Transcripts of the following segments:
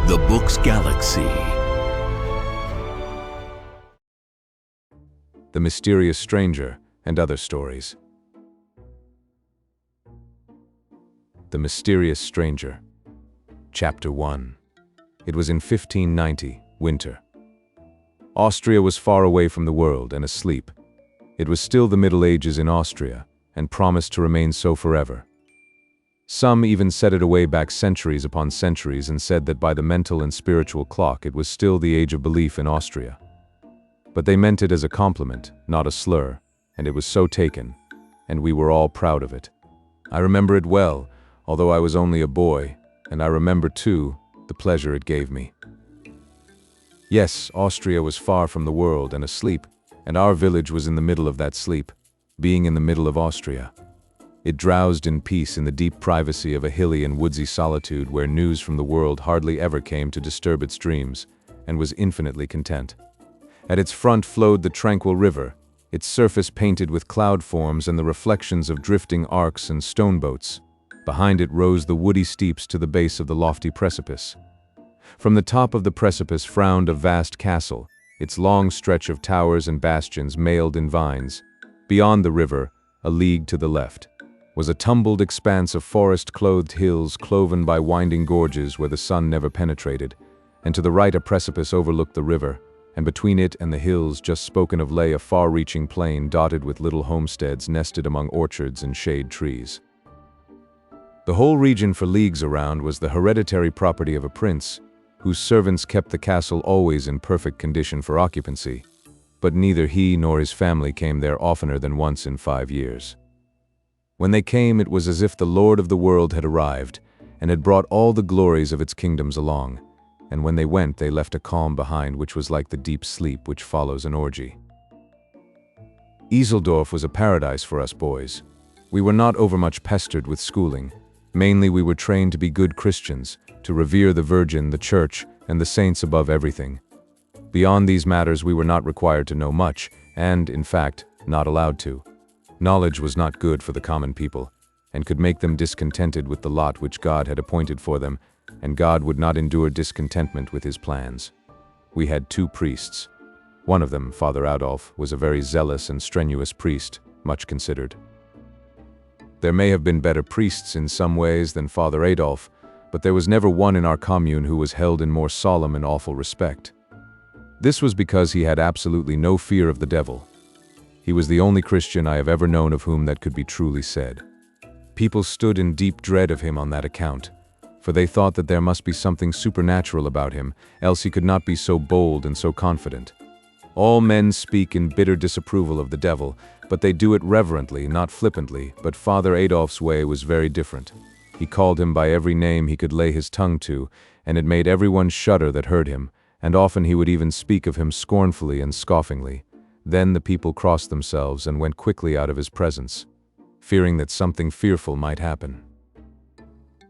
The Book's Galaxy. The Mysterious Stranger and Other Stories. The Mysterious Stranger. Chapter 1. It was in 1590, winter. Austria was far away from the world and asleep. It was still the Middle Ages in Austria, and promised to remain so forever. Some even set it away back centuries upon centuries and said that by the mental and spiritual clock it was still the age of belief in Austria. But they meant it as a compliment, not a slur, and it was so taken, and we were all proud of it. I remember it well, although I was only a boy, and I remember, too, the pleasure it gave me. Yes, Austria was far from the world and asleep, and our village was in the middle of that sleep, being in the middle of Austria. It drowsed in peace in the deep privacy of a hilly and woodsy solitude where news from the world hardly ever came to disturb its dreams, and was infinitely content. At its front flowed the tranquil river, its surface painted with cloud forms and the reflections of drifting arcs and stone boats. Behind it rose the woody steeps to the base of the lofty precipice. From the top of the precipice frowned a vast castle, its long stretch of towers and bastions mailed in vines. Beyond the river, a league to the left, was a tumbled expanse of forest-clothed hills cloven by winding gorges where the sun never penetrated, and to the right a precipice overlooked the river, and between it and the hills just spoken of lay a far-reaching plain dotted with little homesteads nested among orchards and shade trees. The whole region for leagues around was the hereditary property of a prince, whose servants kept the castle always in perfect condition for occupancy, but neither he nor his family came there oftener than once in 5 years. When they came, it was as if the Lord of the world had arrived, and had brought all the glories of its kingdoms along, and when they went they left a calm behind which was like the deep sleep which follows an orgy. Iseldorf was a paradise for us boys. We were not overmuch pestered with schooling. Mainly we were trained to be good Christians, to revere the Virgin, the Church, and the saints above everything. Beyond these matters we were not required to know much, and, in fact, not allowed to. Knowledge was not good for the common people, and could make them discontented with the lot which God had appointed for them, and God would not endure discontentment with his plans. We had 2 priests. One of them, Father Adolf, was a very zealous and strenuous priest, much considered. There may have been better priests in some ways than Father Adolf, but there was never one in our commune who was held in more solemn and awful respect. This was because he had absolutely no fear of the devil. He was the only Christian I have ever known of whom that could be truly said. People stood in deep dread of him on that account, for they thought that there must be something supernatural about him, else he could not be so bold and so confident. All men speak in bitter disapproval of the devil, but they do it reverently, not flippantly, but Father Adolf's way was very different. He called him by every name he could lay his tongue to, and it made everyone shudder that heard him, and often he would even speak of him scornfully and scoffingly. Then the people crossed themselves and went quickly out of his presence, fearing that something fearful might happen.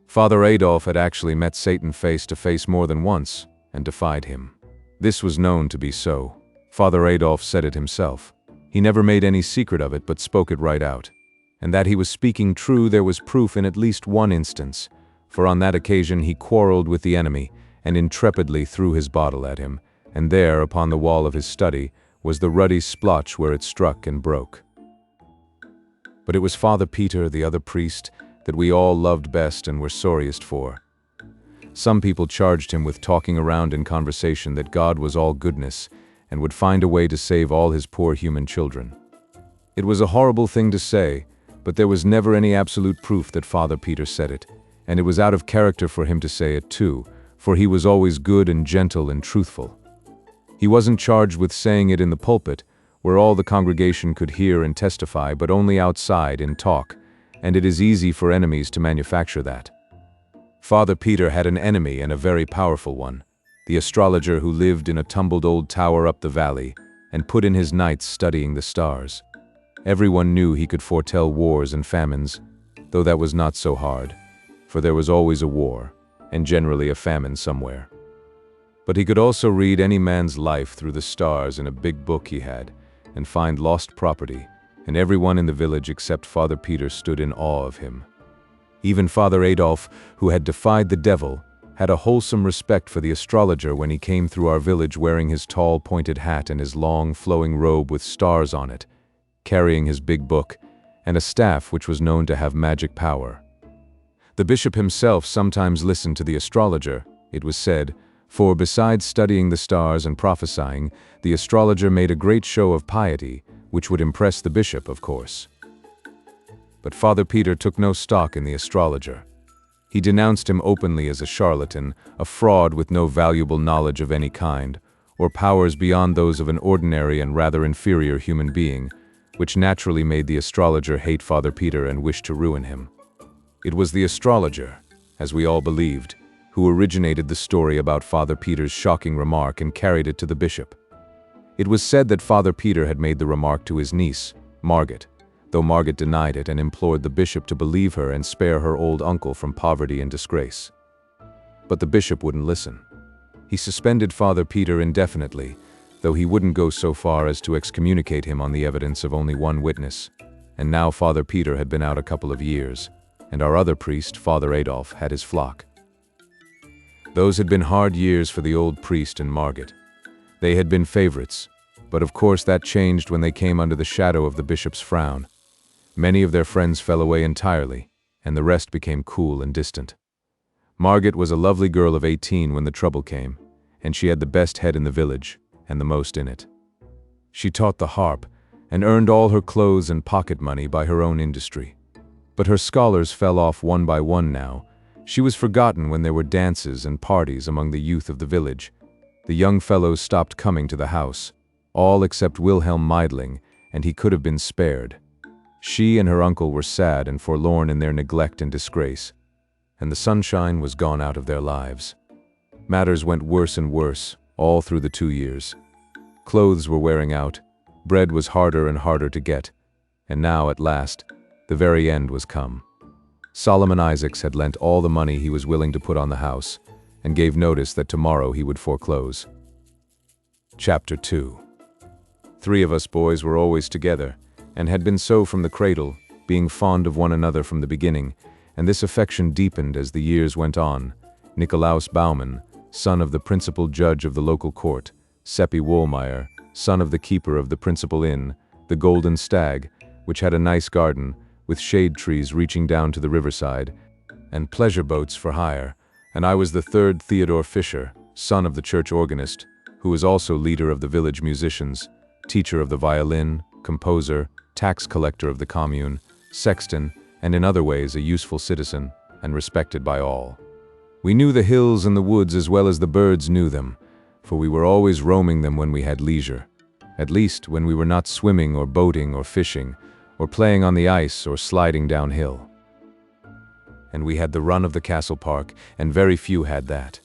Father Adolf had actually met Satan face to face more than once, and defied him. This was known to be so. Father Adolf said it himself. He never made any secret of it, but spoke it right out. And that he was speaking true there was proof in at least one instance, for on that occasion he quarreled with the enemy, and intrepidly threw his bottle at him, and there, upon the wall of his study, was the ruddy splotch where it struck and broke. But it was Father Peter, the other priest, that we all loved best and were sorriest for. Some people charged him with talking around in conversation that God was all goodness, and would find a way to save all his poor human children. It was a horrible thing to say, but there was never any absolute proof that Father Peter said it, and it was out of character for him to say it too, for he was always good and gentle and truthful. He wasn't charged with saying it in the pulpit, where all the congregation could hear and testify, but only outside in talk, and it is easy for enemies to manufacture that. Father Peter had an enemy, and a very powerful one, the astrologer who lived in a tumbled old tower up the valley, and put in his nights studying the stars. Everyone knew he could foretell wars and famines, though that was not so hard, for there was always a war, and generally a famine somewhere. But he could also read any man's life through the stars in a big book he had, and find lost property, and everyone in the village except Father Peter stood in awe of him. Even Father Adolf, who had defied the devil, had a wholesome respect for the astrologer when he came through our village wearing his tall pointed hat and his long flowing robe with stars on it, carrying his big book, and a staff which was known to have magic power. The bishop himself sometimes listened to the astrologer, it was said, for besides studying the stars and prophesying, the astrologer made a great show of piety, which would impress the bishop, of course. But Father Peter took no stock in the astrologer. He denounced him openly as a charlatan, a fraud with no valuable knowledge of any kind, or powers beyond those of an ordinary and rather inferior human being, which naturally made the astrologer hate Father Peter and wish to ruin him. It was the astrologer, as we all believed, who originated the story about Father Peter's shocking remark and carried it to the bishop. It was said that Father Peter had made the remark to his niece, Margaret, though Margaret denied it and implored the bishop to believe her and spare her old uncle from poverty and disgrace. But the bishop wouldn't listen. He suspended Father Peter indefinitely, though he wouldn't go so far as to excommunicate him on the evidence of only one witness. And now Father Peter had been out a couple of years, and our other priest, Father Adolf, had his flock. Those had been hard years for the old priest and Margaret. They had been favorites, but of course that changed when they came under the shadow of the bishop's frown. Many of their friends fell away entirely, and the rest became cool and distant. Margaret was a lovely girl of 18 when the trouble came, and she had the best head in the village, and the most in it. She taught the harp, and earned all her clothes and pocket money by her own industry. But her scholars fell off one by one now. She was forgotten when there were dances and parties among the youth of the village. The young fellows stopped coming to the house, all except Wilhelm Meidling, and he could have been spared. She and her uncle were sad and forlorn in their neglect and disgrace, and the sunshine was gone out of their lives. Matters went worse and worse, all through the 2 years. Clothes were wearing out, bread was harder and harder to get, and now, at last, the very end was come. Solomon Isaacs had lent all the money he was willing to put on the house, and gave notice that tomorrow he would foreclose. Chapter 2. 3 of us boys were always together, and had been so from the cradle, being fond of one another from the beginning, and this affection deepened as the years went on. Nikolaus Baumann, son of the principal judge of the local court, Seppi Wohlmeyer, son of the keeper of the principal inn, the Golden Stag, which had a nice garden, with shade trees reaching down to the riverside, and pleasure boats for hire, and I was the third Theodore Fischer, son of the church organist, who was also leader of the village musicians, teacher of the violin, composer, tax collector of the commune, sexton, and in other ways a useful citizen, and respected by all. We knew the hills and the woods as well as the birds knew them, for we were always roaming them when we had leisure, at least when we were not swimming or boating or fishing, or playing on the ice or sliding downhill. And we had the run of the castle park, and very few had that.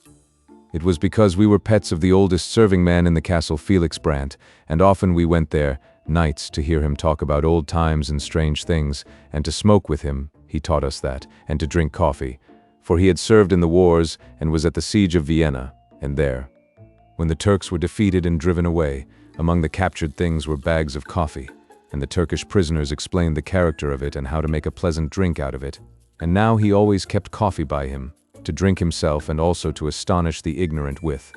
It was because we were pets of the oldest serving man in the castle, Felix Brandt, and often we went there, nights, to hear him talk about old times and strange things, and to smoke with him, he taught us that, and to drink coffee, for he had served in the wars and was at the siege of Vienna, and there, when the Turks were defeated and driven away, among the captured things were bags of coffee, and the Turkish prisoners explained the character of it and how to make a pleasant drink out of it. And now he always kept coffee by him, to drink himself and also to astonish the ignorant with.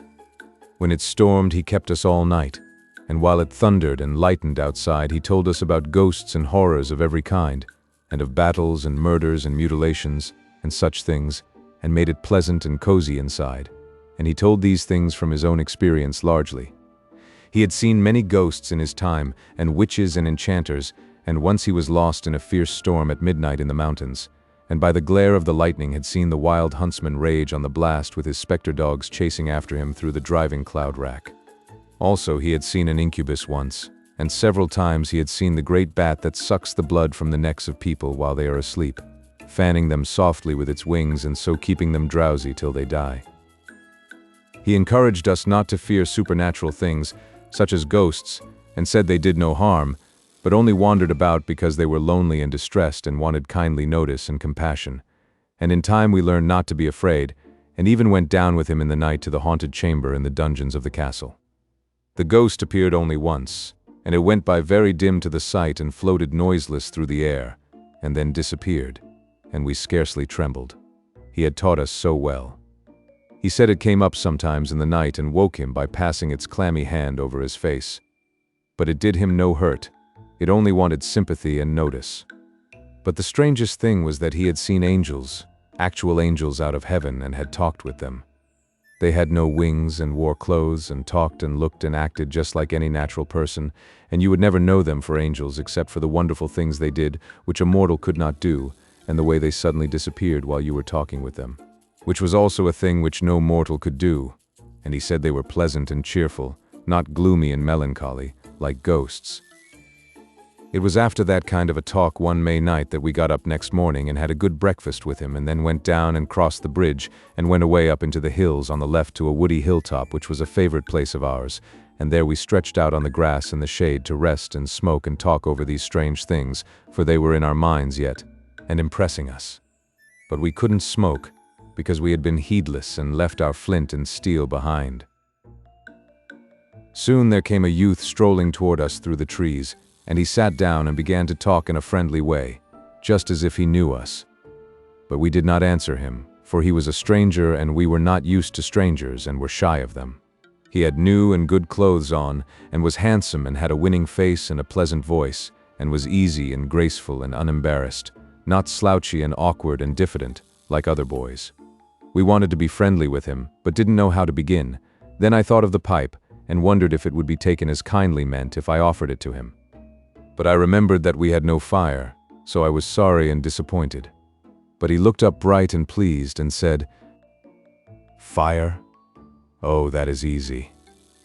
When it stormed, he kept us all night, and while it thundered and lightened outside, he told us about ghosts and horrors of every kind, and of battles and murders and mutilations, and such things, and made it pleasant and cozy inside. And he told these things from his own experience largely. He had seen many ghosts in his time, and witches and enchanters, and once he was lost in a fierce storm at midnight in the mountains, and by the glare of the lightning had seen the wild huntsman rage on the blast with his spectre dogs chasing after him through the driving cloud rack. Also he had seen an incubus once, and several times he had seen the great bat that sucks the blood from the necks of people while they are asleep, fanning them softly with its wings and so keeping them drowsy till they die. He encouraged us not to fear supernatural things, such as ghosts, and said they did no harm, but only wandered about because they were lonely and distressed and wanted kindly notice and compassion. And in time we learned not to be afraid, and even went down with him in the night to the haunted chamber in the dungeons of the castle. The ghost appeared only once, and it went by very dim to the sight and floated noiseless through the air, and then disappeared, and we scarcely trembled. He had taught us so well. He said it came up sometimes in the night and woke him by passing its clammy hand over his face. But it did him no hurt. It only wanted sympathy and notice. But the strangest thing was that he had seen angels, actual angels out of heaven, and had talked with them. They had no wings and wore clothes and talked and looked and acted just like any natural person, and you would never know them for angels except for the wonderful things they did which a mortal could not do, and the way they suddenly disappeared while you were talking with them, which was also a thing which no mortal could do. And he said they were pleasant and cheerful, not gloomy and melancholy, like ghosts. It was after that kind of a talk one May night that we got up next morning and had a good breakfast with him, and then went down and crossed the bridge and went away up into the hills on the left to a woody hilltop which was a favorite place of ours, and there we stretched out on the grass in the shade to rest and smoke and talk over these strange things, for they were in our minds yet, and impressing us. But we couldn't smoke, because we had been heedless and left our flint and steel behind. Soon there came a youth strolling toward us through the trees, and he sat down and began to talk in a friendly way, just as if he knew us. But we did not answer him, for he was a stranger and we were not used to strangers and were shy of them. He had new and good clothes on, and was handsome and had a winning face and a pleasant voice, and was easy and graceful and unembarrassed, not slouchy and awkward and diffident, like other boys. We wanted to be friendly with him, but didn't know how to begin. Then I thought of the pipe, and wondered if it would be taken as kindly meant if I offered it to him. But I remembered that we had no fire, so I was sorry and disappointed. But he looked up bright and pleased and said, "Fire? Oh, that is easy.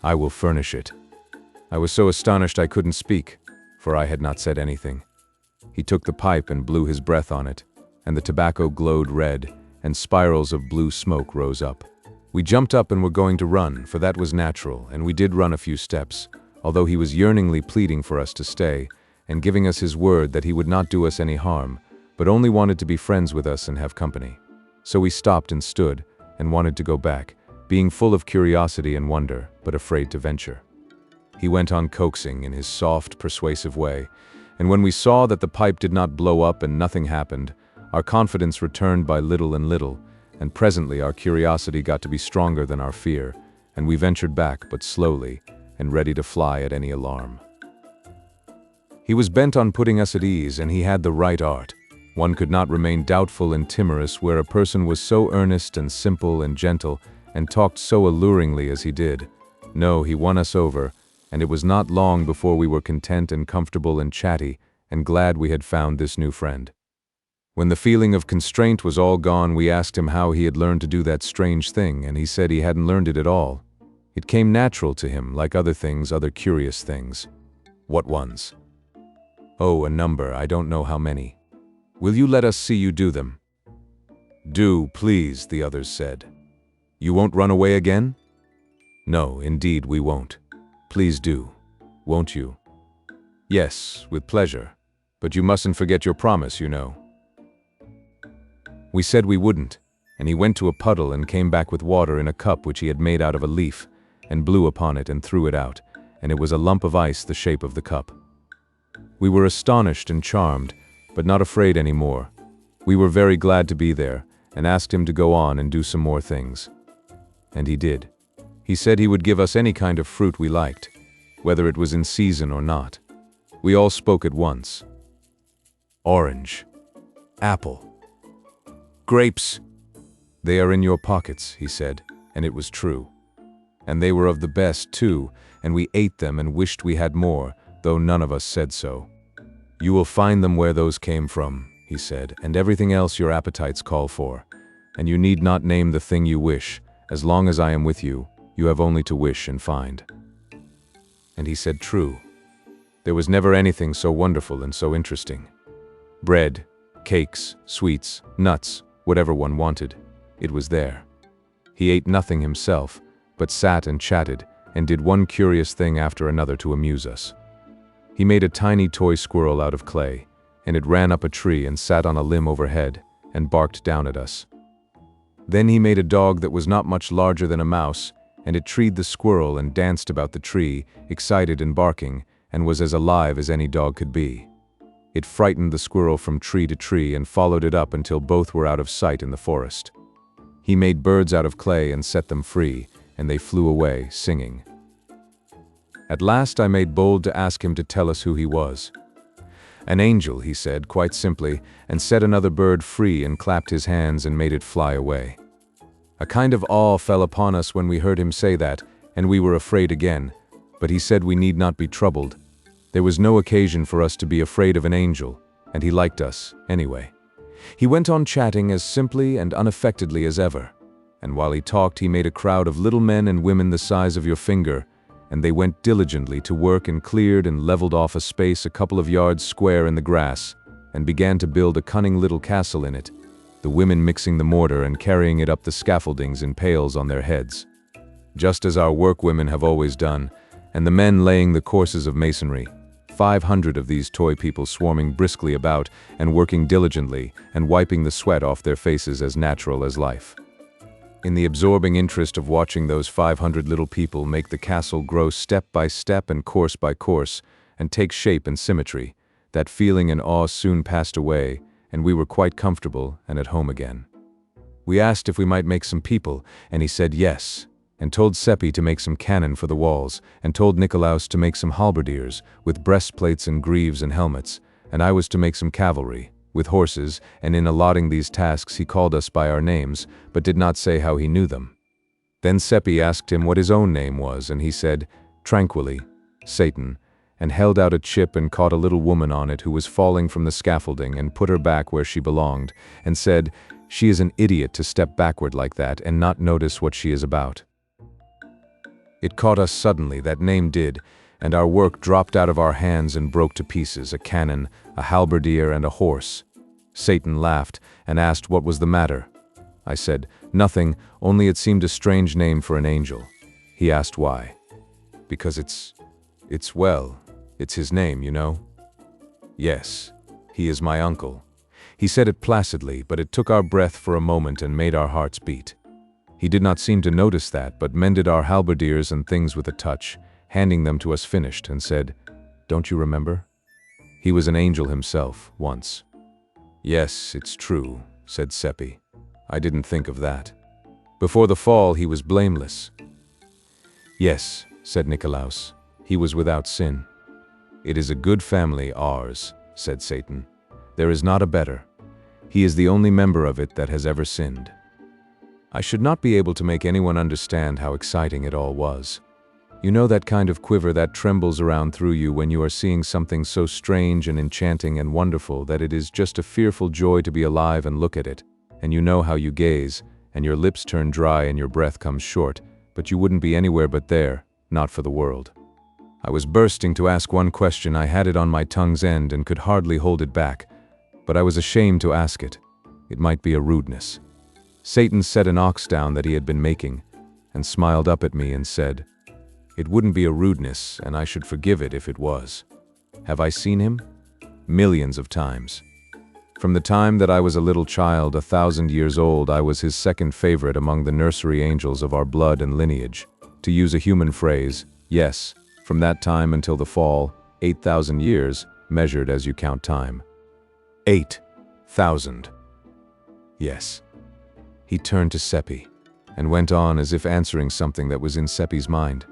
I will furnish it." I was so astonished I couldn't speak, for I had not said anything. He took the pipe and blew his breath on it, and the tobacco glowed red, and spirals of blue smoke rose up. We jumped up and were going to run, for that was natural, and we did run a few steps, although he was yearningly pleading for us to stay, and giving us his word that he would not do us any harm, but only wanted to be friends with us and have company. So we stopped and stood, and wanted to go back, being full of curiosity and wonder, but afraid to venture. He went on coaxing in his soft, persuasive way, and when we saw that the pipe did not blow up and nothing happened, our confidence returned by little and little, and presently our curiosity got to be stronger than our fear, and we ventured back but slowly, and ready to fly at any alarm. He was bent on putting us at ease, and he had the right art. One could not remain doubtful and timorous where a person was so earnest and simple and gentle, and talked so alluringly as he did. No, he won us over, and it was not long before we were content and comfortable and chatty, and glad we had found this new friend. When the feeling of constraint was all gone, we asked him how he had learned to do that strange thing, and he said he hadn't learned it at all. It came natural to him, like other things, other curious things. What ones? Oh, a number, I don't know how many. Will you let us see you do them? Do, please, the others said. You won't run away again? No, indeed we won't. Please do. Won't you? Yes, with pleasure. But you mustn't forget your promise, you know. We said we wouldn't, and he went to a puddle and came back with water in a cup which he had made out of a leaf, and blew upon it and threw it out, and it was a lump of ice the shape of the cup. We were astonished and charmed, but not afraid any more. We were very glad to be there, and asked him to go on and do some more things. And he did. He said he would give us any kind of fruit we liked, whether it was in season or not. We all spoke at once. Orange. Apple. Grapes. They are in your pockets, he said, and it was true. And they were of the best, too, and we ate them and wished we had more, though none of us said so. You will find them where those came from, he said, and everything else your appetites call for. And you need not name the thing you wish. As long as I am with you, you have only to wish and find. And he said true. There was never anything so wonderful and so interesting. Bread, cakes, sweets, nuts, whatever one wanted, it was there. He ate nothing himself, but sat and chatted, and did one curious thing after another to amuse us. He made a tiny toy squirrel out of clay, and it ran up a tree and sat on a limb overhead, and barked down at us. Then he made a dog that was not much larger than a mouse, and it treed the squirrel and danced about the tree, excited and barking, and was as alive as any dog could be. It frightened the squirrel from tree to tree and followed it up until both were out of sight in the forest. He made birds out of clay and set them free, and they flew away, singing. At last I made bold to ask him to tell us who he was. An angel, he said, quite simply, and set another bird free and clapped his hands and made it fly away. A kind of awe fell upon us when we heard him say that, and we were afraid again, but he said we need not be troubled. There was no occasion for us to be afraid of an angel, and he liked us, anyway. He went on chatting as simply and unaffectedly as ever, and while he talked he made a crowd of little men and women the size of your finger, and they went diligently to work and cleared and leveled off a space a couple of yards square in the grass, and began to build a cunning little castle in it, the women mixing the mortar and carrying it up the scaffoldings in pails on their heads, just as our workwomen have always done, and the men laying the courses of masonry, 500 of these toy people swarming briskly about and working diligently and wiping the sweat off their faces as natural as life. In the absorbing interest of watching those 500 little people make the castle grow step by step and course by course and take shape and symmetry, that feeling and awe soon passed away, and we were quite comfortable and at home again. We asked if we might make some people, and he said yes, and told Seppi to make some cannon for the walls, and told Nicolaus to make some halberdiers, with breastplates and greaves and helmets, and I was to make some cavalry, with horses, and in allotting these tasks he called us by our names, but did not say how he knew them. Then Seppi asked him what his own name was, and he said, tranquilly, Satan, and held out a chip and caught a little woman on it who was falling from the scaffolding and put her back where she belonged, and said, she is an idiot to step backward like that and not notice what she is about. It caught us suddenly, that name did, and our work dropped out of our hands and broke to pieces, a cannon, a halberdier, and a horse. Satan laughed and asked what was the matter. I said, nothing, only it seemed a strange name for an angel. He asked why. Because it's his name, you know. Yes, he is my uncle. He said it placidly, but it took our breath for a moment and made our hearts beat. He did not seem to notice that, but mended our halberdiers and things with a touch, handing them to us finished, and said, don't you remember? He was an angel himself, once. Yes, it's true, said Seppi. I didn't think of that. Before the fall he was blameless. Yes, said Nicolaus, he was without sin. It is a good family, ours, said Satan. There is not a better. He is the only member of it that has ever sinned. I should not be able to make anyone understand how exciting it all was. You know that kind of quiver that trembles around through you when you are seeing something so strange and enchanting and wonderful that it is just a fearful joy to be alive and look at it, and you know how you gaze, and your lips turn dry and your breath comes short, but you wouldn't be anywhere but there, not for the world. I was bursting to ask one question, I had it on my tongue's end and could hardly hold it back, but I was ashamed to ask it. It might be a rudeness. Satan set an ox down that he had been making, and smiled up at me and said, it wouldn't be a rudeness, and I should forgive it if it was. Have I seen him? Millions of times. From the time that I was a little child, 1,000 years old, I was his second favorite among the nursery angels of our blood and lineage. To use a human phrase, yes, from that time until the fall, 8,000 years, measured as you count time. 8,000. Yes. He turned to Seppi, and went on as if answering something that was in Seppi's mind.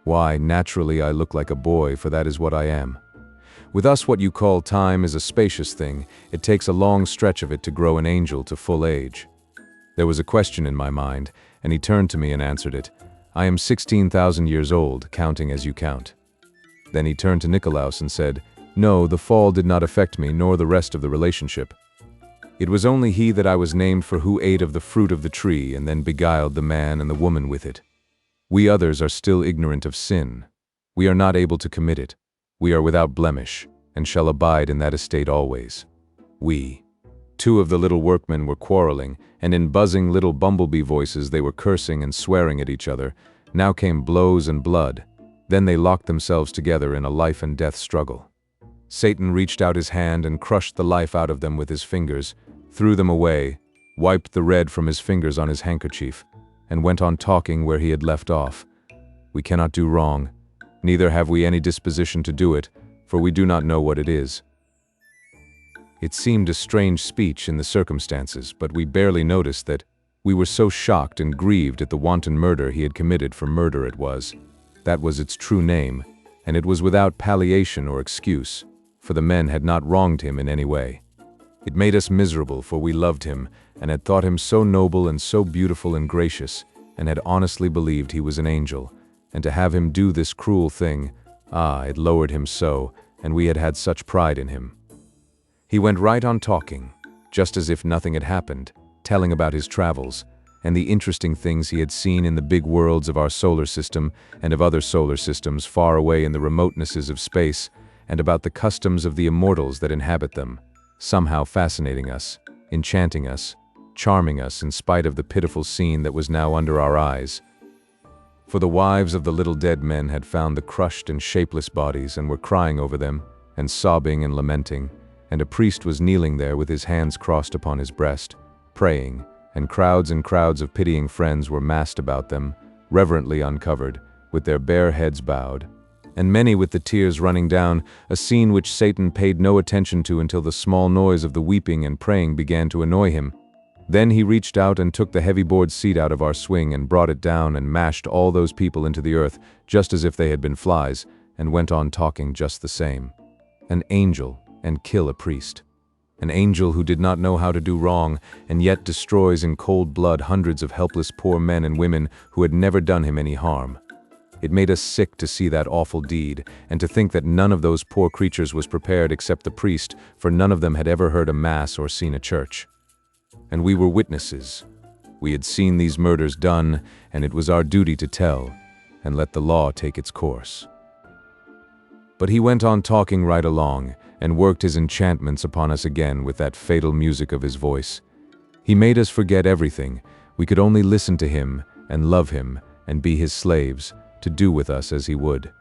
Why, naturally I look like a boy, for that is what I am. With us what you call time is a spacious thing. It takes a long stretch of it to grow an angel to full age. There was a question in my mind, and he turned to me and answered it. I am 16,000 years old, counting as you count. Then he turned to Nicolaus and said, no, the fall did not affect me, nor the rest of the relationship. It was only he that I was named for who ate of the fruit of the tree and then beguiled the man and the woman with it. We others are still ignorant of sin. We are not able to commit it. We are without blemish, and shall abide in that estate always. We. Two of the little workmen were quarreling, and in buzzing little bumblebee voices they were cursing and swearing at each other. Now came blows and blood. Then they locked themselves together in a life and death struggle. Satan reached out his hand and crushed the life out of them with his fingers, threw them away, wiped the red from his fingers on his handkerchief, and went on talking where he had left off. We cannot do wrong, neither have we any disposition to do it, for we do not know what it is. It seemed a strange speech in the circumstances, but we barely noticed that We were so shocked and grieved at the wanton murder he had committed, for murder it was. That was its true name, and it was without palliation or excuse, for the men had not wronged him in any way. It made us miserable, for we loved him, and had thought him so noble and so beautiful and gracious, and had honestly believed he was an angel, and to have him do this cruel thing, it lowered him so, and we had had such pride in him. He went right on talking, just as if nothing had happened, telling about his travels, and the interesting things he had seen in the big worlds of our solar system and of other solar systems far away in the remotenesses of space, and about the customs of the immortals that inhabit them, somehow fascinating us, enchanting us, charming us in spite of the pitiful scene that was now under our eyes. For the wives of the little dead men had found the crushed and shapeless bodies and were crying over them, and sobbing and lamenting, and a priest was kneeling there with his hands crossed upon his breast, praying, and crowds of pitying friends were massed about them, reverently uncovered, with their bare heads bowed, and many with the tears running down, a scene which Satan paid no attention to until the small noise of the weeping and praying began to annoy him. Then he reached out and took the heavy board seat out of our swing and brought it down and mashed all those people into the earth, just as if they had been flies, and went on talking just the same. An angel, and kill a priest. An angel who did not know how to do wrong, and yet destroys in cold blood hundreds of helpless poor men and women who had never done him any harm. It made us sick to see that awful deed, and to think that none of those poor creatures was prepared except the priest, for none of them had ever heard a mass or seen a church. And we were witnesses. We had seen these murders done, and it was our duty to tell, and let the law take its course. But he went on talking right along, and worked his enchantments upon us again with that fatal music of his voice. He made us forget everything. We could only listen to him, and love him, and be his slaves, to do with us as he would.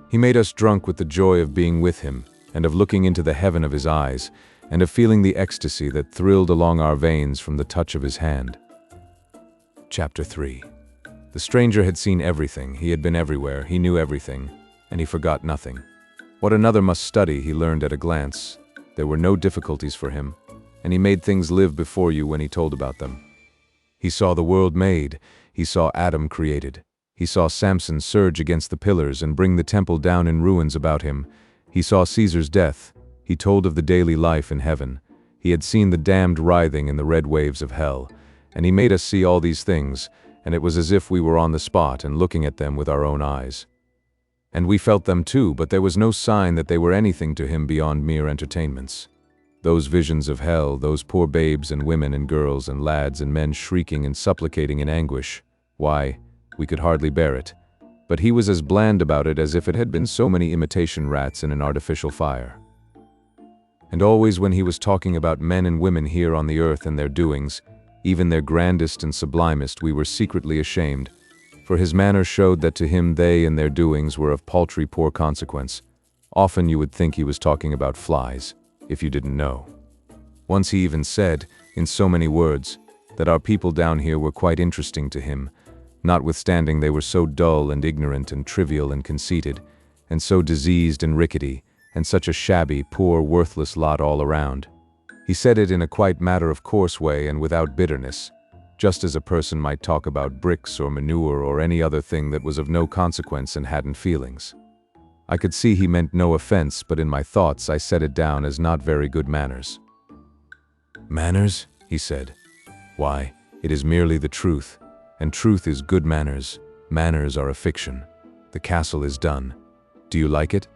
He made us drunk with the joy of being with him, and of looking into the heaven of his eyes, and of feeling the ecstasy that thrilled along our veins from the touch of his hand. Chapter 3. The stranger had seen everything, he had been everywhere, he knew everything, and he forgot nothing. What another must study, he learned at a glance. There were no difficulties for him, and he made things live before you when he told about them. He saw the world made, he saw Adam created. He saw Samson surge against the pillars and bring the temple down in ruins about him. He saw Caesar's death. He told of the daily life in heaven. He had seen the damned writhing in the red waves of hell. And he made us see all these things, and it was as if we were on the spot and looking at them with our own eyes. And we felt them too, but there was no sign that they were anything to him beyond mere entertainments. Those visions of hell, those poor babes and women and girls and lads and men shrieking and supplicating in anguish, why, we could hardly bear it. But he was as bland about it as if it had been so many imitation rats in an artificial fire. And always when he was talking about men and women here on the earth and their doings, even their grandest and sublimest, we were secretly ashamed, for his manner showed that to him they and their doings were of paltry poor consequence. Often you would think he was talking about flies, if you didn't know. Once he even said, in so many words, that our people down here were quite interesting to him, notwithstanding they were so dull and ignorant and trivial and conceited, and so diseased and rickety, and such a shabby, poor, worthless lot all around. He said it in a quite matter-of-course way and without bitterness, just as a person might talk about bricks or manure or any other thing that was of no consequence and hadn't feelings. I could see he meant no offense, but in my thoughts I set it down as not very good manners. "Manners?" he said. "Why, it is merely the truth, and truth is good manners. Manners are a fiction. The castle is done. Do you like it?"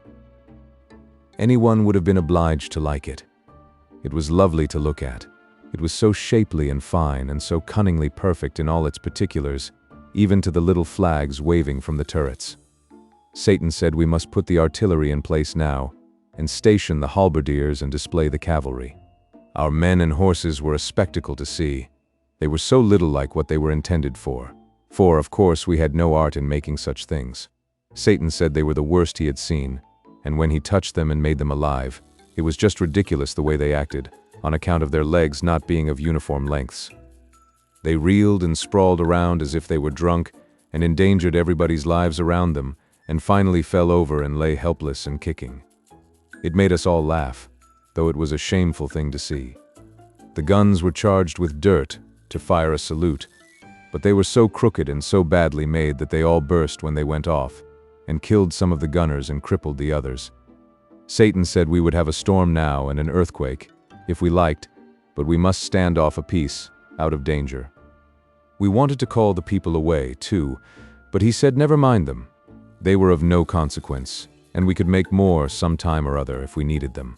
Anyone would have been obliged to like it. It was lovely to look at. It was so shapely and fine and so cunningly perfect in all its particulars, even to the little flags waving from the turrets. Satan said we must put the artillery in place now, and station the halberdiers and display the cavalry. Our men and horses were a spectacle to see. They were so little like what they were intended for. For, of course, we had no art in making such things. Satan said they were the worst he had seen, and when he touched them and made them alive, it was just ridiculous the way they acted, on account of their legs not being of uniform lengths. They reeled and sprawled around as if they were drunk, and endangered everybody's lives around them, and finally fell over and lay helpless and kicking. It made us all laugh, though it was a shameful thing to see. The guns were charged with dirt, to fire a salute, but they were so crooked and so badly made that they all burst when they went off, and killed some of the gunners and crippled the others. Satan said we would have a storm now and an earthquake, if we liked, but we must stand off a piece, out of danger. We wanted to call the people away, too, but he said never mind them. They were of no consequence, and we could make more some time or other if we needed them.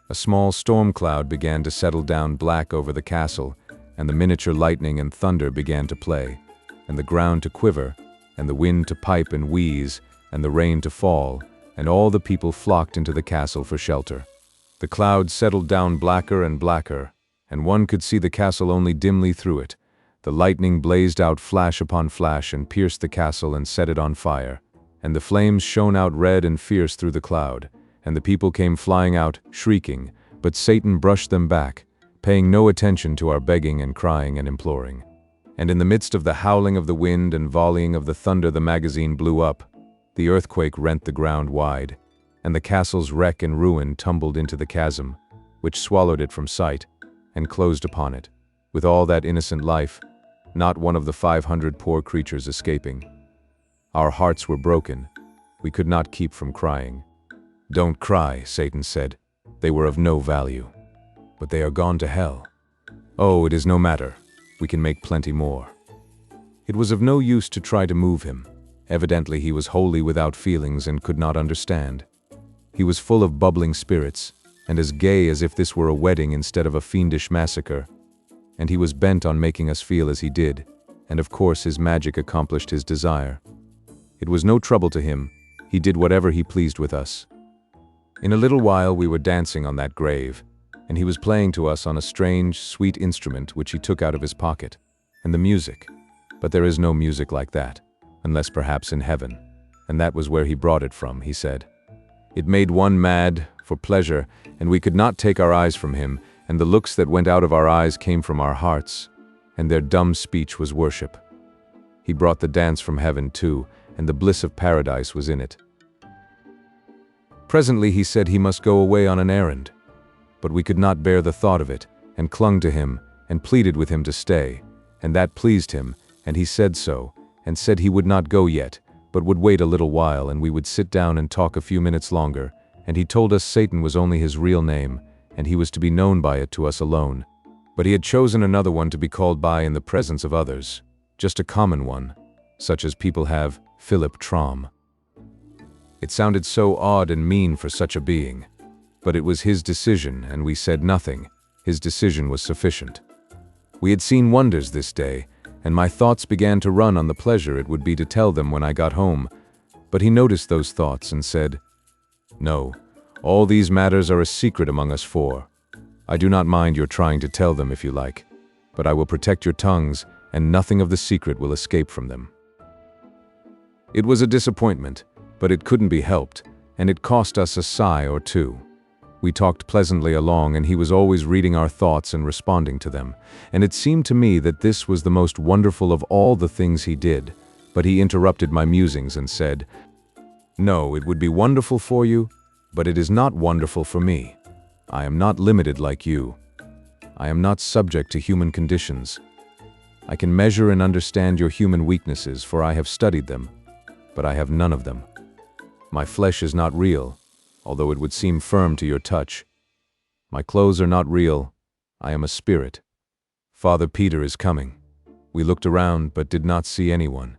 A small storm cloud began to settle down black over the castle, and the miniature lightning and thunder began to play, and the ground to quiver, and the wind to pipe and wheeze, and the rain to fall, and all the people flocked into the castle for shelter. The clouds settled down blacker and blacker, and one could see the castle only dimly through it. The lightning blazed out flash upon flash and pierced the castle and set it on fire, and the flames shone out red and fierce through the cloud, and the people came flying out, shrieking, but Satan brushed them back, paying no attention to our begging and crying and imploring. And in the midst of the howling of the wind and volleying of the thunder, the magazine blew up. The earthquake rent the ground wide, and the castle's wreck and ruin tumbled into the chasm, which swallowed it from sight, and closed upon it, with all that innocent life, not one of the 500 poor creatures escaping. Our hearts were broken. We could not keep from crying. "Don't cry," Satan said. "They were of no value. But they are gone to hell. Oh, it is no matter. We can make plenty more." It was of no use to try to move him. Evidently he was wholly without feelings and could not understand. He was full of bubbling spirits, and as gay as if this were a wedding instead of a fiendish massacre. And he was bent on making us feel as he did, and of course his magic accomplished his desire. It was no trouble to him. He did whatever he pleased with us. In a little while we were dancing on that grave, and he was playing to us on a strange, sweet instrument which he took out of his pocket. And the music. But there is no music like that, unless perhaps in heaven. And that was where he brought it from, he said. It made one mad, for pleasure, and we could not take our eyes from him, and the looks that went out of our eyes came from our hearts, and their dumb speech was worship. He brought the dance from heaven too, and the bliss of paradise was in it. Presently he said he must go away on an errand, but we could not bear the thought of it, and clung to him, and pleaded with him to stay, and that pleased him, and he said so, and said he would not go yet, but would wait a little while, and we would sit down and talk a few minutes longer, and he told us Satan was only his real name, and he was to be known by it to us alone. But he had chosen another one to be called by in the presence of others, just a common one, such as people have Philip Traum. It sounded so odd and mean for such a being, but it was his decision, and we said nothing. His decision was sufficient. We had seen wonders this day, and my thoughts began to run on the pleasure it would be to tell them when I got home, but he noticed those thoughts and said, "No, all these matters are a secret among us four. I do not mind your trying to tell them if you like, but I will protect your tongues, and nothing of the secret will escape from them." It was a disappointment, but it couldn't be helped, and it cost us a sigh or two. We talked pleasantly along, and he was always reading our thoughts and responding to them, and it seemed to me that this was the most wonderful of all the things he did, but he interrupted my musings and said, "No, it would be wonderful for you, but it is not wonderful for me. I am not limited like you. I am not subject to human conditions. I can measure and understand your human weaknesses, for I have studied them, but I have none of them. My flesh is not real, although it would seem firm to your touch. My clothes are not real. I am a spirit. Father Peter is coming." We looked around, but did not see anyone.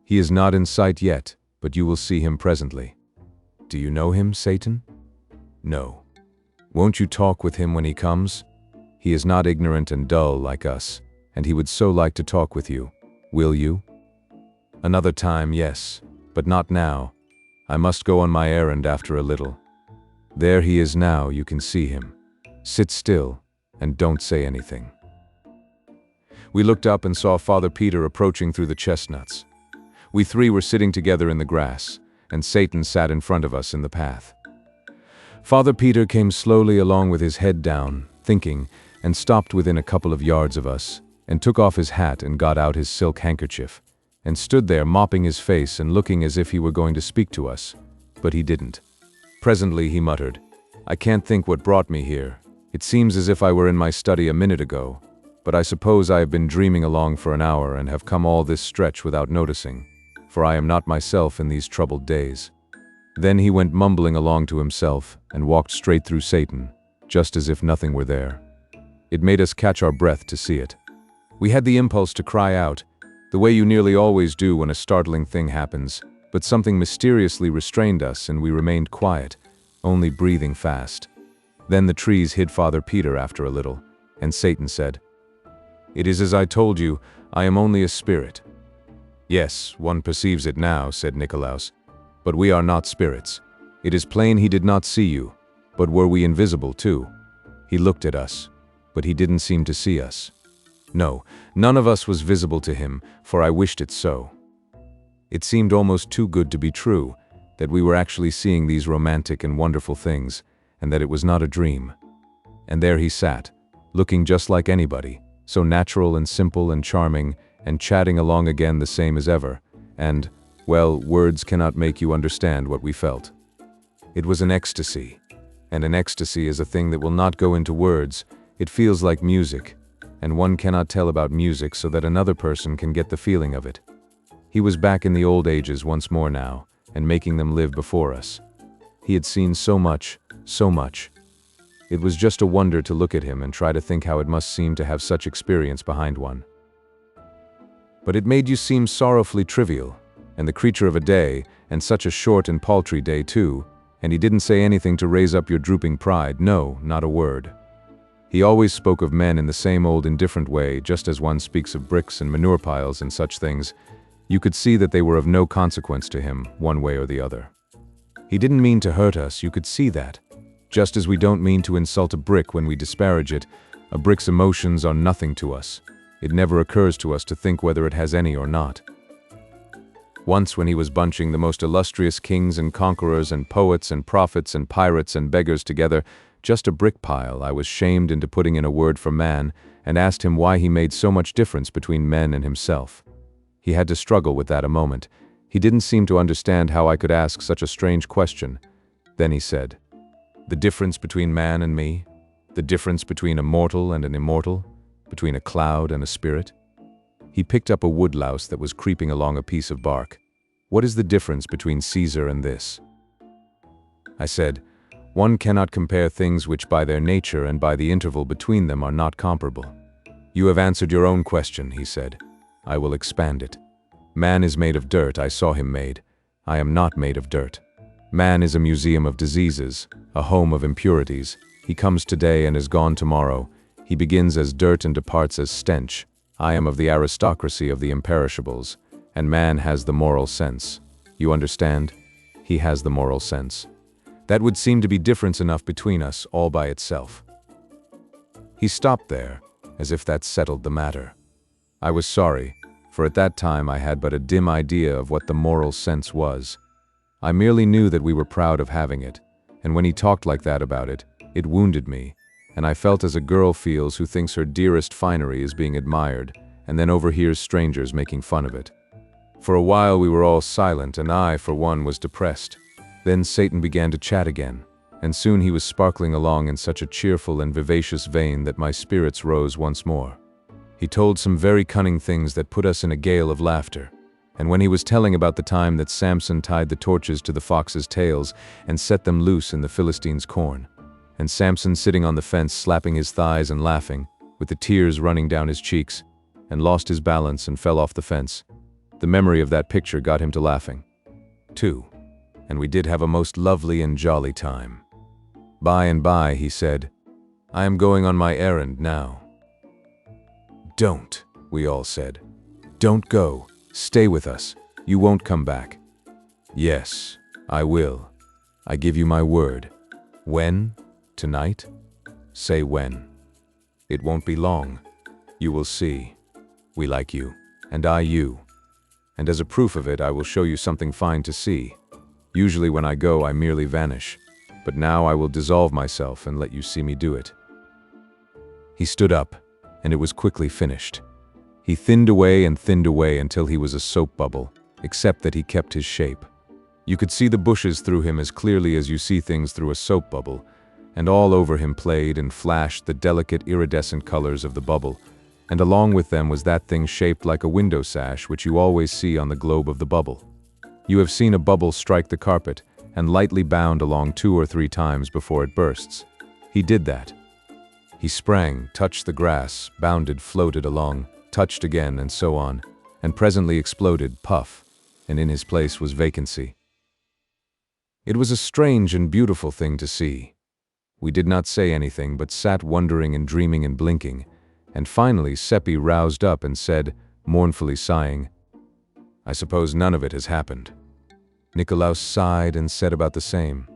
"He is not in sight yet, but you will see him presently." "Do you know him, Satan?" "No." "Won't you talk with him when he comes? He is not ignorant and dull like us, and he would so like to talk with you. Will you?" "Another time, yes, but not now. I must go on my errand after a little. There he is now, you can see him. Sit still, and don't say anything." We looked up and saw Father Peter approaching through the chestnuts. We three were sitting together in the grass, and Satan sat in front of us in the path. Father Peter came slowly along with his head down, thinking, and stopped within a couple of yards of us, and took off his hat and got out his silk handkerchief, and stood there mopping his face and looking as if he were going to speak to us, but he didn't. Presently he muttered, "I can't think what brought me here. It seems as if I were in my study a minute ago, but I suppose I have been dreaming along for an hour and have come all this stretch without noticing, for I am not myself in these troubled days." Then he went mumbling along to himself and walked straight through Satan, just as if nothing were there. It made us catch our breath to see it. We had the impulse to cry out, the way you nearly always do when a startling thing happens, but something mysteriously restrained us and we remained quiet, only breathing fast. Then the trees hid Father Peter after a little, and Satan said, "It is as I told you, I am only a spirit." "Yes, one perceives it now," said Nicolaus. "But we are not spirits. It is plain he did not see you, but were we invisible too? He looked at us, but he didn't seem to see us. No, none of us was visible to him, for I wished it so. It seemed almost too good to be true, that we were actually seeing these romantic and wonderful things, and that it was not a dream. And there he sat, looking just like anybody, so natural and simple and charming, and chatting along again the same as ever, and, well, words cannot make you understand what we felt. It was an ecstasy, and an ecstasy is a thing that will not go into words. It feels like music, and one cannot tell about music so that another person can get the feeling of it. He was back in the old ages once more now, and making them live before us. He had seen so much, so much. It was just a wonder to look at him and try to think how it must seem to have such experience behind one. But it made you seem sorrowfully trivial, and the creature of a day, and such a short and paltry day too, and he didn't say anything to raise up your drooping pride, no, not a word. He always spoke of men in the same old indifferent way, just as one speaks of bricks and manure piles and such things. You could see that they were of no consequence to him, one way or the other. He didn't mean to hurt us, you could see that. Just as we don't mean to insult a brick when we disparage it, a brick's emotions are nothing to us. It never occurs to us to think whether it has any or not. Once when he was bunching the most illustrious kings and conquerors and poets and prophets and pirates and beggars together, just a brick pile, I was shamed into putting in a word for man and asked him why he made so much difference between men and himself. He had to struggle with that a moment. He didn't seem to understand how I could ask such a strange question. Then he said, "The difference between man and me? The difference between a mortal and an immortal? Between a cloud and a spirit?" He picked up a woodlouse that was creeping along a piece of bark. "What is the difference between Caesar and this?" I said, "One cannot compare things which by their nature and by the interval between them are not comparable." "You have answered your own question," he said. "I will expand it. Man is made of dirt, I saw him made. I am not made of dirt. Man is a museum of diseases, a home of impurities. He comes today and is gone tomorrow. He begins as dirt and departs as stench. I am of the aristocracy of the imperishables, and man has the moral sense. You understand? He has the moral sense. That would seem to be difference enough between us, all by itself." He stopped there, as if that settled the matter. I was sorry, for at that time I had but a dim idea of what the moral sense was. I merely knew that we were proud of having it, and when he talked like that about it, it wounded me, and I felt as a girl feels who thinks her dearest finery is being admired, and then overhears strangers making fun of it. For a while we were all silent, and I, for one, was depressed. Then Satan began to chat again, and soon he was sparkling along in such a cheerful and vivacious vein that my spirits rose once more. He told some very cunning things that put us in a gale of laughter, and when he was telling about the time that Samson tied the torches to the foxes' tails and set them loose in the Philistines' corn, and Samson sitting on the fence slapping his thighs and laughing, with the tears running down his cheeks, and lost his balance and fell off the fence, the memory of that picture got him to laughing, too, and we did have a most lovely and jolly time. By and by, he said, "I am going on my errand now." "Don't," we all said. "Don't go. Stay with us. You won't come back." "Yes, I will. I give you my word." "When? Tonight?" "Say when." "It won't be long. You will see. We like you, and I you. And as a proof of it, I will show you something fine to see. Usually when I go, I merely vanish, but now I will dissolve myself and let you see me do it." He stood up, and it was quickly finished. He thinned away until he was a soap bubble, except that he kept his shape. You could see the bushes through him as clearly as you see things through a soap bubble, and all over him played and flashed the delicate iridescent colors of the bubble, and along with them was that thing shaped like a window sash which you always see on the globe of the bubble. You have seen a bubble strike the carpet and lightly bound along 2 or 3 times before it bursts. He did that. He sprang, touched the grass, bounded, floated along, touched again, and so on, and presently exploded, puff, and in his place was vacancy. It was a strange and beautiful thing to see. We did not say anything, but sat wondering and dreaming and blinking, and finally Seppi roused up and said, mournfully sighing, "I suppose none of it has happened." Nicolaus sighed and said about the same.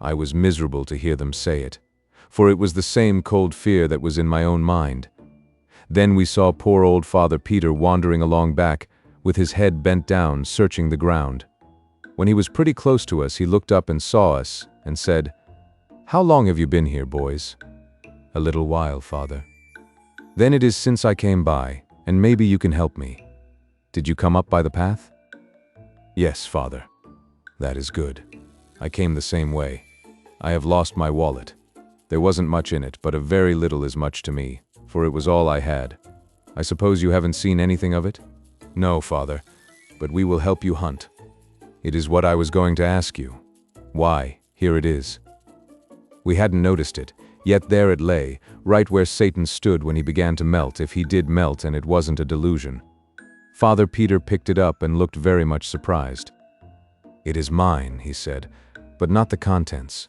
I was miserable to hear them say it, for it was the same cold fear that was in my own mind. Then we saw poor old Father Peter wandering along back, with his head bent down, searching the ground. When he was pretty close to us, he looked up and saw us, and said, "How long have you been here, boys?" "A little while, Father." "Then it is since I came by, and maybe you can help me. Did you come up by the path?" "Yes, Father." "That is good. I came the same way. I have lost my wallet. There wasn't much in it, but a very little is much to me, for it was all I had. I suppose you haven't seen anything of it?" "No, Father, but we will help you hunt." "It is what I was going to ask you." "Why, here it is." We hadn't noticed it, yet there it lay, right where Satan stood when he began to melt, if he did melt and it wasn't a delusion. Father Peter picked it up and looked very much surprised. "It is mine," he said, "but not the contents.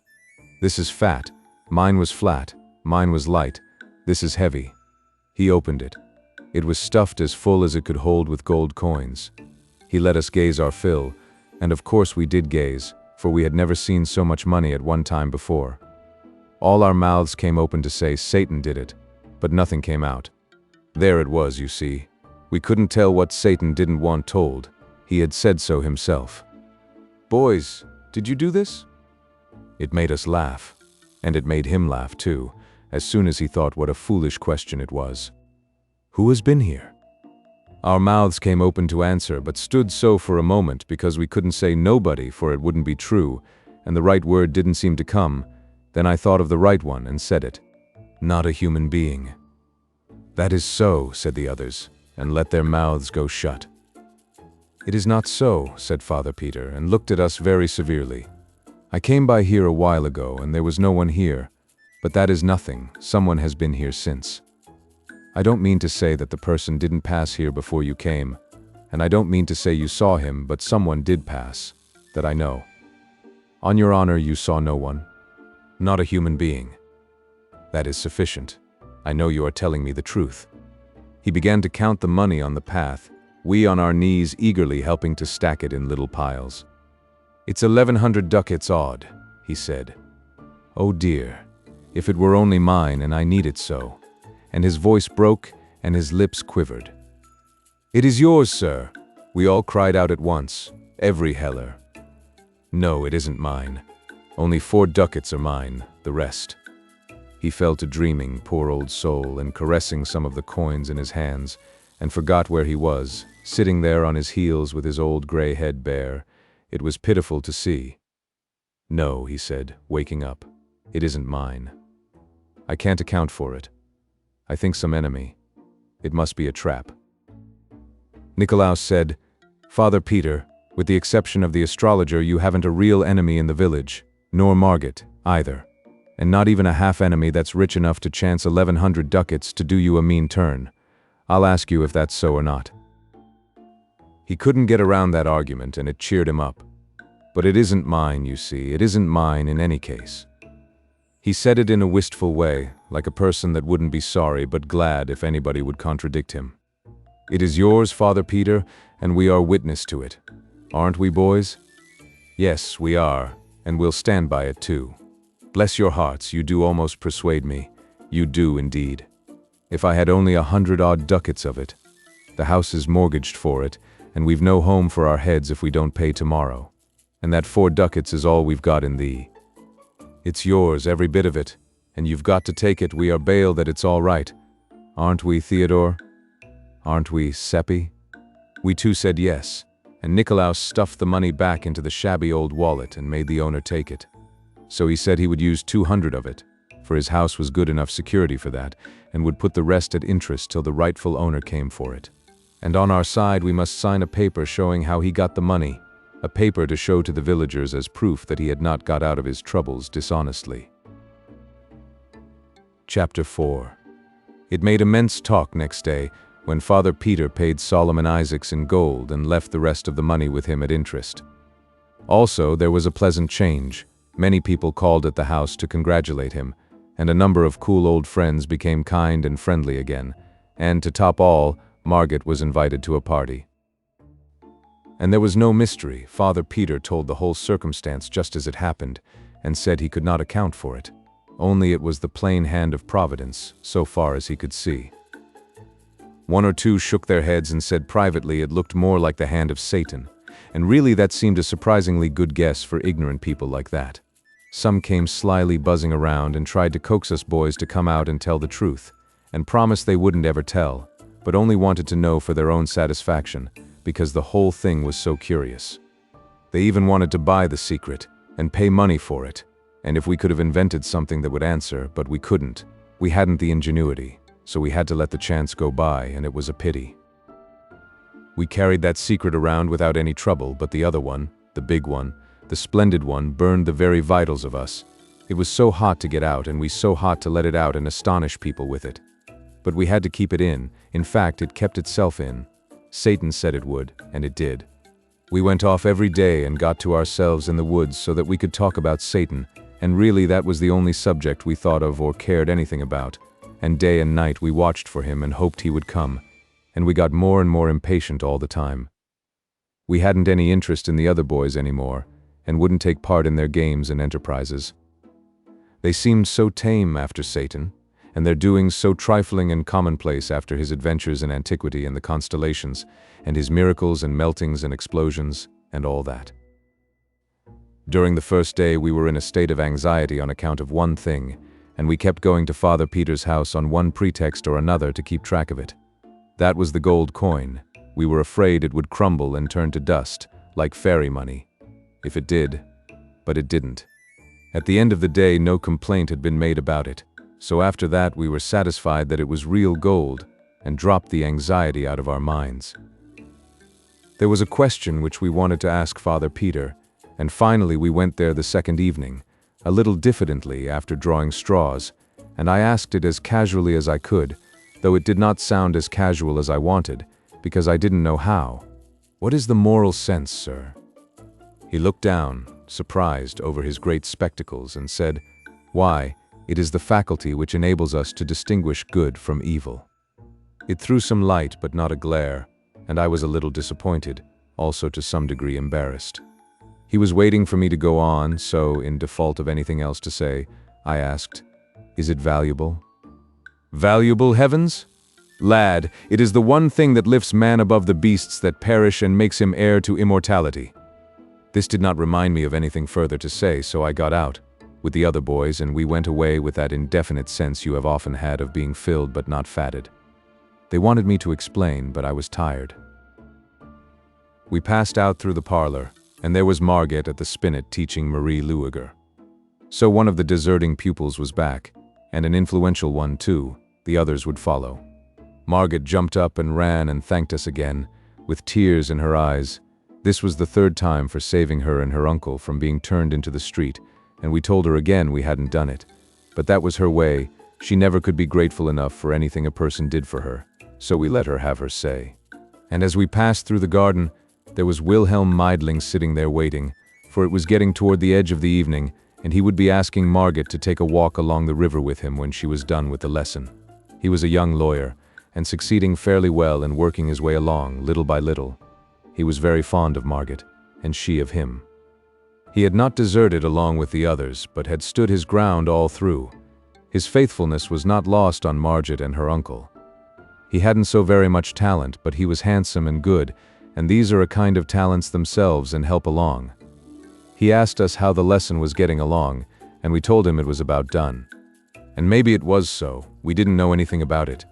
This is fat, mine was flat, mine was light, this is heavy." He opened it. It was stuffed as full as it could hold with gold coins. He let us gaze our fill, and of course we did gaze, for we had never seen so much money at one time before. All our mouths came open to say Satan did it, but nothing came out. There it was, you see. We couldn't tell what Satan didn't want told. He had said so himself. "Boys, did you do this?" It made us laugh, and it made him laugh too, as soon as he thought what a foolish question it was. "Who has been here?" Our mouths came open to answer, but stood so for a moment because we couldn't say nobody, for it wouldn't be true, and the right word didn't seem to come. Then I thought of the right one and said it. "Not a human being." "That is so," said the others, and let their mouths go shut. "It is not so," said Father Peter, and looked at us very severely. "I came by here a while ago, and there was no one here, but that is nothing, someone has been here since. I don't mean to say that the person didn't pass here before you came, and I don't mean to say you saw him, but someone did pass, that I know. On your honor, you saw no one?" "Not a human being." "That is sufficient. I know you are telling me the truth." He began to count the money on the path, we on our knees eagerly helping to stack it in little piles. "It's 1,100 ducats odd," he said. "Oh dear, if it were only mine, and I need it so." And his voice broke and his lips quivered. "It is yours, sir," we all cried out at once, every heller. "No, it isn't mine. Only 4 ducats are mine, the rest." He fell to dreaming, poor old soul, and caressing some of the coins in his hands, and forgot where he was, sitting there on his heels with his old gray head bare. It was pitiful to see. "No," he said, waking up, "it isn't mine. I can't account for it. I think some enemy. It must be a trap." Nicolaus said, "Father Peter, with the exception of the astrologer, you haven't a real enemy in the village, nor Margit, either. And not even a half-enemy that's rich enough to chance 1,100 ducats to do you a mean turn. I'll ask you if that's so or not." He couldn't get around that argument, and it cheered him up. "But it isn't mine, you see, it isn't mine in any case." He said it in a wistful way, like a person that wouldn't be sorry but glad if anybody would contradict him. "It is yours, Father Peter, and we are witness to it. Aren't we, boys?" "Yes, we are, and we'll stand by it too. Bless your hearts, you do almost persuade me. You do indeed. If I had only 100 odd ducats of it. The house is mortgaged for it, and we've no home for our heads if we don't pay tomorrow. And that 4 ducats is all we've got in thee. It's yours, every bit of it, and you've got to take it. We are bail that it's all right. Aren't we, Theodore? Aren't we, Seppi?" We too said yes, and Nicolaus stuffed the money back into the shabby old wallet and made the owner take it. So he said he would use 200 of it, for his house was good enough security for that, and would put the rest at interest till the rightful owner came for it. And on our side we must sign a paper showing how he got the money, a paper to show to the villagers as proof that he had not got out of his troubles dishonestly. Chapter 4. It made immense talk next day, when Father Peter paid Solomon Isaacs in gold and left the rest of the money with him at interest. Also, there was a pleasant change. Many people called at the house to congratulate him, and a number of cool old friends became kind and friendly again, and to top all, Margaret was invited to a party. And there was no mystery. Father Peter told the whole circumstance just as it happened, and said he could not account for it. Only it was the plain hand of Providence, so far as he could see. One or two shook their heads and said privately it looked more like the hand of Satan, and really that seemed a surprisingly good guess for ignorant people like that. Some came slyly buzzing around and tried to coax us boys to come out and tell the truth, and promised they wouldn't ever tell, but only wanted to know for their own satisfaction, because the whole thing was so curious. They even wanted to buy the secret, and pay money for it, and if we could have invented something that would answer, but we couldn't. We hadn't the ingenuity, so we had to let the chance go by, and it was a pity. We carried that secret around without any trouble, but the other one, the big one, the splendid one, burned the very vitals of us. It was so hot to get out, and we so hot to let it out and astonish people with it. But we had to keep it in. In fact, it kept itself in. Satan said it would, and it did. We went off every day and got to ourselves in the woods so that we could talk about Satan, and really that was the only subject we thought of or cared anything about, and day and night we watched for him and hoped he would come, and we got more and more impatient all the time. We hadn't any interest in the other boys anymore, and wouldn't take part in their games and enterprises. They seemed so tame after Satan, and their doings so trifling and commonplace after his adventures in antiquity and the constellations, and his miracles and meltings and explosions, and all that. During the first day we were in a state of anxiety on account of one thing, and we kept going to Father Peter's house on one pretext or another to keep track of it. That was the gold coin. We were afraid it would crumble and turn to dust, like fairy money. If it did, but it didn't. At the end of the day no complaint had been made about it, so after that we were satisfied that it was real gold, and dropped the anxiety out of our minds. There was a question which we wanted to ask Father Peter, and finally we went there the second evening, a little diffidently after drawing straws, and I asked it as casually as I could, though it did not sound as casual as I wanted, because I didn't know how. "What is the moral sense, sir?" He looked down, surprised, over his great spectacles, and said, "Why, it is the faculty which enables us to distinguish good from evil." It threw some light, but not a glare, and I was a little disappointed, also to some degree embarrassed. He was waiting for me to go on, so, in default of anything else to say, I asked, "Is it valuable?" "Valuable, heavens? Lad, it is the one thing that lifts man above the beasts that perish and makes him heir to immortality." This did not remind me of anything further to say, so I got out with the other boys, and we went away with that indefinite sense you have often had of being filled but not fatted. They wanted me to explain, but I was tired. We passed out through the parlor, and there was Margaret at the spinet teaching Marie Lueger. So one of the deserting pupils was back, and an influential one too. The others would follow. Margaret jumped up and ran and thanked us again, with tears in her eyes. This was the third time for saving her and her uncle from being turned into the street, and we told her again we hadn't done it. But that was her way. She never could be grateful enough for anything a person did for her, so we let her have her say. And as we passed through the garden, there was Wilhelm Meidling sitting there waiting, for it was getting toward the edge of the evening, and he would be asking Margaret to take a walk along the river with him when she was done with the lesson. He was a young lawyer, and succeeding fairly well in working his way along, little by little. He was very fond of Margaret, and she of him. He had not deserted along with the others, but had stood his ground all through. His faithfulness was not lost on Margaret and her uncle. He hadn't so very much talent, but he was handsome and good, and these are a kind of talents themselves and help along. He asked us how the lesson was getting along, and we told him it was about done. And maybe it was so, we didn't know anything about it,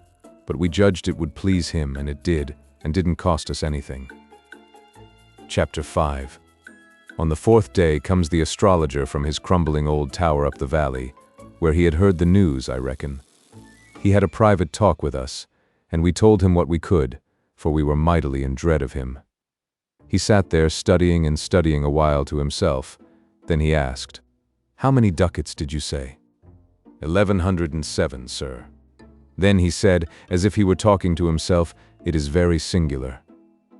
but we judged it would please him, and it did, and didn't cost us anything. Chapter 5. On the fourth day comes the astrologer from his crumbling old tower up the valley, where he had heard the news, I reckon. He had a private talk with us, and we told him what we could, for we were mightily in dread of him. He sat there studying and studying a while to himself. Then he asked, "How many ducats did you say?" 1107, sir. Then he said, as if he were talking to himself, "It is very singular."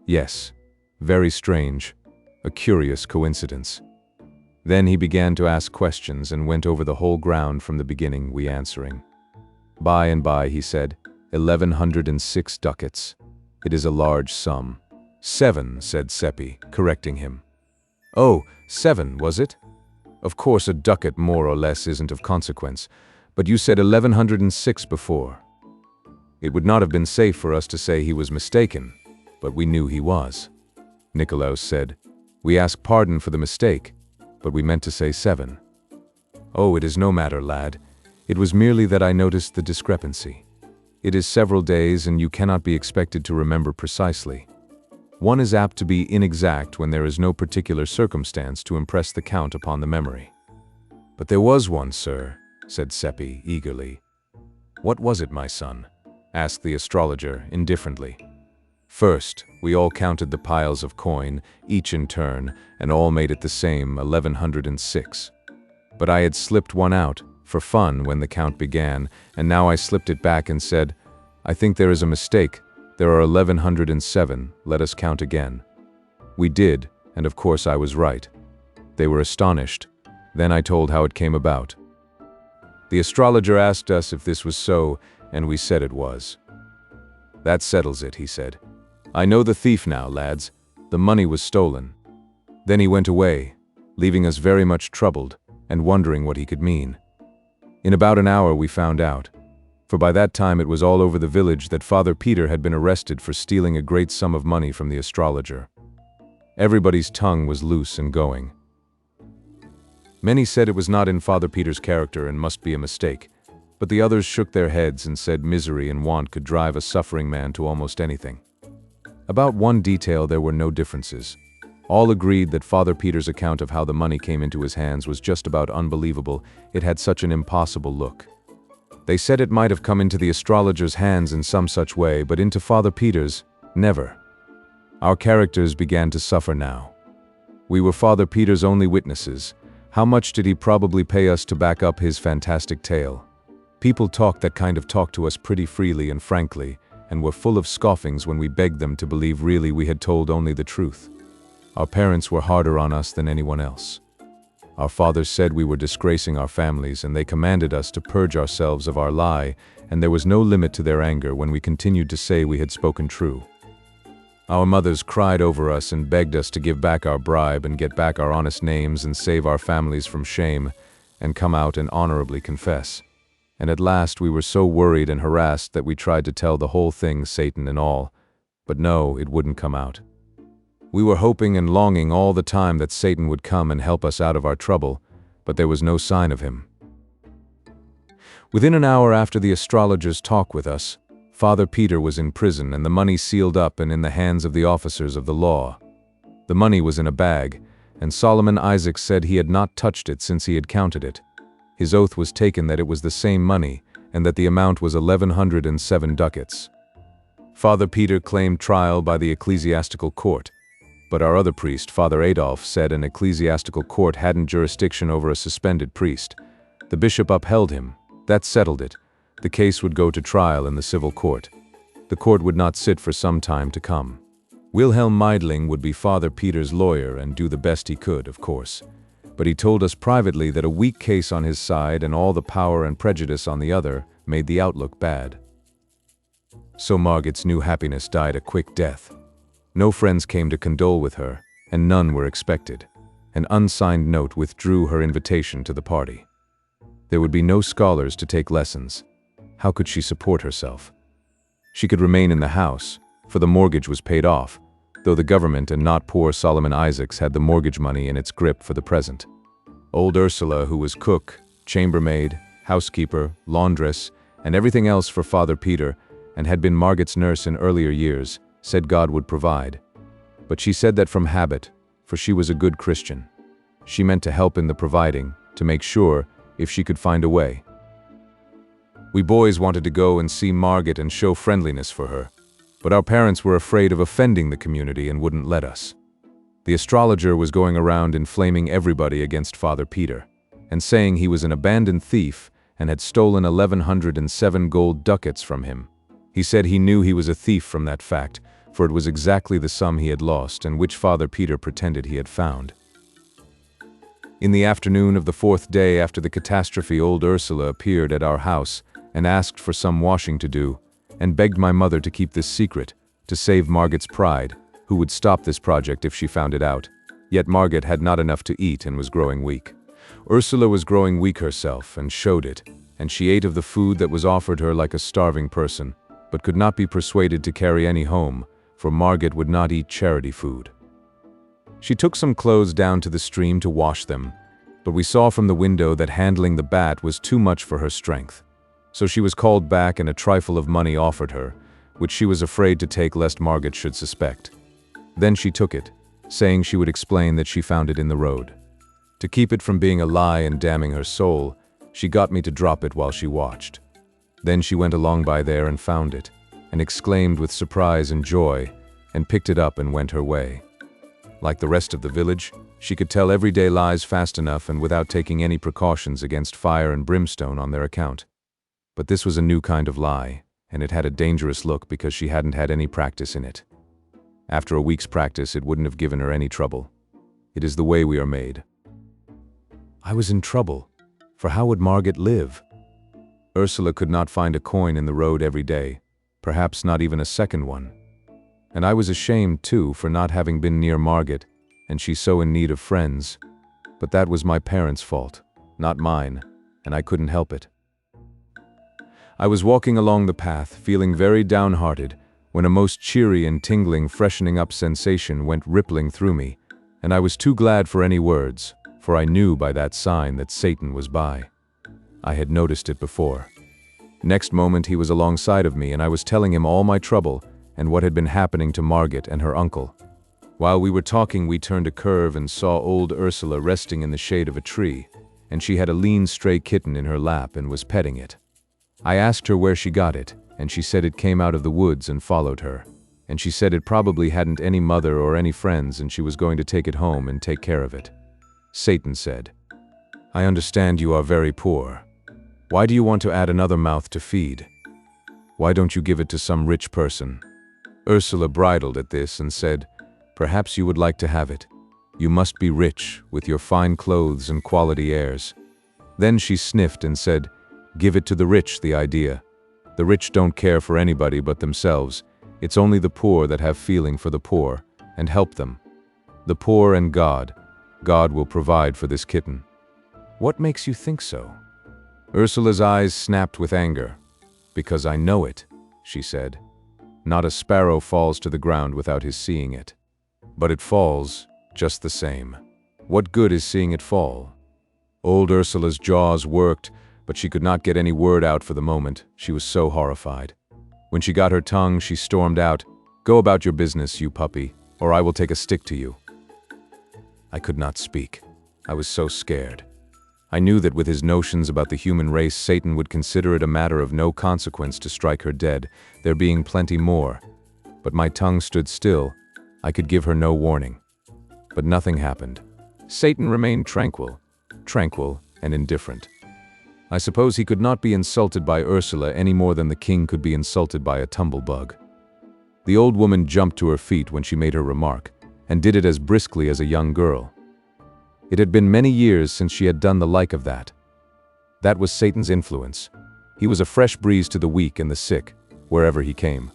Yes, very strange, a curious coincidence. Then he began to ask questions and went over the whole ground from the beginning, we answering. By and by he said, 1106 ducats. It is a large sum. 7, said Seppi, correcting him. Oh, 7, was it? Of course a ducat more or less isn't of consequence, but you said 1106 before. It would not have been safe for us to say he was mistaken, but we knew he was. Nikolaus said, "We ask pardon for the mistake, but we meant to say 7. Oh, it is no matter, lad. It was merely that I noticed the discrepancy. It is several days and you cannot be expected to remember precisely. One is apt to be inexact when there is no particular circumstance to impress the count upon the memory." "But there was one, sir," said Seppi eagerly. "What was it, my son?" asked the astrologer indifferently. "First, we all counted the piles of coin, each in turn, and all made it the same 1106. But I had slipped one out, for fun, when the count began, and now I slipped it back and said, 'I think there is a mistake. There are 1107, let us count again.' We did, and of course I was right. They were astonished. Then I told how it came about. The astrologer asked us if this was so, and we said it was. 'That settles it,' he said. 'I know the thief now, lads. The money was stolen.' Then he went away, leaving us very much troubled and wondering what he could mean. In about an hour we found out, for by that time it was all over the village that Father Peter had been arrested for stealing a great sum of money from the astrologer. Everybody's tongue was loose and going. Many said it was not in Father Peter's character and must be a mistake, but the others shook their heads and said misery and want could drive a suffering man to almost anything. About one detail there were no differences. All agreed that Father Peter's account of how the money came into his hands was just about unbelievable. It had such an impossible look. They said it might have come into the astrologer's hands in some such way, but into Father Peter's, never. Our characters began to suffer now. We were Father Peter's only witnesses. How much did he probably pay us to back up his fantastic tale? People talked that kind of talk to us pretty freely and frankly, and were full of scoffings when we begged them to believe really we had told only the truth. Our parents were harder on us than anyone else. Our fathers said we were disgracing our families, and they commanded us to purge ourselves of our lie, and there was no limit to their anger when we continued to say we had spoken true. Our mothers cried over us and begged us to give back our bribe and get back our honest names and save our families from shame, and come out and honorably confess. And at last we were so worried and harassed that we tried to tell the whole thing, Satan and all, but no, it wouldn't come out. We were hoping and longing all the time that Satan would come and help us out of our trouble, but there was no sign of him. Within an hour after the astrologer's talk with us, Father Peter was in prison and the money sealed up and in the hands of the officers of the law. The money was in a bag, and Solomon Isaacs said he had not touched it since he had counted it. His oath was taken that it was the same money, and that the amount was 1107 ducats. Father Peter claimed trial by the ecclesiastical court, but our other priest, Father Adolf, said an ecclesiastical court hadn't jurisdiction over a suspended priest. The bishop upheld him. That settled it. The case would go to trial in the civil court. The court would not sit for some time to come. Wilhelm Meidling would be Father Peter's lawyer and do the best he could, of course. But he told us privately that a weak case on his side and all the power and prejudice on the other made the outlook bad. So Margit's new happiness died a quick death. No friends came to condole with her, and none were expected. An unsigned note withdrew her invitation to the party. There would be no scholars to take lessons. How could she support herself? She could remain in the house, for the mortgage was paid off, though the government and not poor Solomon Isaacs had the mortgage money in its grip for the present. Old Ursula, who was cook, chambermaid, housekeeper, laundress, and everything else for Father Peter, and had been Margit's nurse in earlier years, said God would provide. But she said that from habit, for she was a good Christian. She meant to help in the providing, to make sure, if she could find a way. We boys wanted to go and see Margaret and show friendliness for her, but our parents were afraid of offending the community and wouldn't let us. The astrologer was going around inflaming everybody against Father Peter, and saying he was an abandoned thief and had stolen 1,107 gold ducats from him. He said he knew he was a thief from that fact, for it was exactly the sum he had lost and which Father Peter pretended he had found. In the afternoon of the 4th day after the catastrophe, old Ursula appeared at our house and asked for some washing to do, and begged my mother to keep this secret, to save Margaret's pride, who would stop this project if she found it out. Yet Margaret had not enough to eat and was growing weak. Ursula was growing weak herself and showed it, and she ate of the food that was offered her like a starving person, but could not be persuaded to carry any home, for Margaret would not eat charity food. She took some clothes down to the stream to wash them, but we saw from the window that handling the bat was too much for her strength. So she was called back and a trifle of money offered her, which she was afraid to take lest Margaret should suspect. Then she took it, saying she would explain that she found it in the road. To keep it from being a lie and damning her soul, she got me to drop it while she watched. Then she went along by there and found it, and exclaimed with surprise and joy, and picked it up and went her way. Like the rest of the village, she could tell everyday lies fast enough and without taking any precautions against fire and brimstone on their account. But this was a new kind of lie, and it had a dangerous look because she hadn't had any practice in it. After a week's practice, it wouldn't have given her any trouble. It is the way we are made. I was in trouble, for how would Margaret live? Ursula could not find a coin in the road every day, perhaps not even a second one. And I was ashamed, too, for not having been near Margaret, and she so in need of friends. But that was my parents' fault, not mine, and I couldn't help it. I was walking along the path, feeling very downhearted, when a most cheery and tingling freshening up sensation went rippling through me, and I was too glad for any words, for I knew by that sign that Satan was by. I had noticed it before. Next moment he was alongside of me, and I was telling him all my trouble and what had been happening to Margaret and her uncle. While we were talking, we turned a curve and saw old Ursula resting in the shade of a tree, and she had a lean stray kitten in her lap and was petting it. I asked her where she got it, and she said it came out of the woods and followed her, and she said it probably hadn't any mother or any friends and she was going to take it home and take care of it. Satan said, "I understand you are very poor. Why do you want to add another mouth to feed? Why don't you give it to some rich person?" Ursula bridled at this and said, "Perhaps you would like to have it. You must be rich, with your fine clothes and quality airs." Then she sniffed and said, "Give it to the rich, the idea. The rich don't care for anybody but themselves. It's only the poor that have feeling for the poor, and help them. The poor and God. God will provide for this kitten." "What makes you think so?" Ursula's eyes snapped with anger. "Because I know it," she said. "Not a sparrow falls to the ground without his seeing it. But it falls, just the same. What good is seeing it fall?" Old Ursula's jaws worked, but she could not get any word out for the moment. She was so horrified. When she got her tongue, she stormed out, "Go about your business, you puppy, or I will take a stick to you." I could not speak. I was so scared. I knew that with his notions about the human race, Satan would consider it a matter of no consequence to strike her dead, there being plenty more. But my tongue stood still. I could give her no warning. But nothing happened. Satan remained tranquil and indifferent. I suppose he could not be insulted by Ursula any more than the king could be insulted by a tumblebug. The old woman jumped to her feet when she made her remark, and did it as briskly as a young girl. It had been many years since she had done the like of that. That was Satan's influence. He was a fresh breeze to the weak and the sick, wherever he came.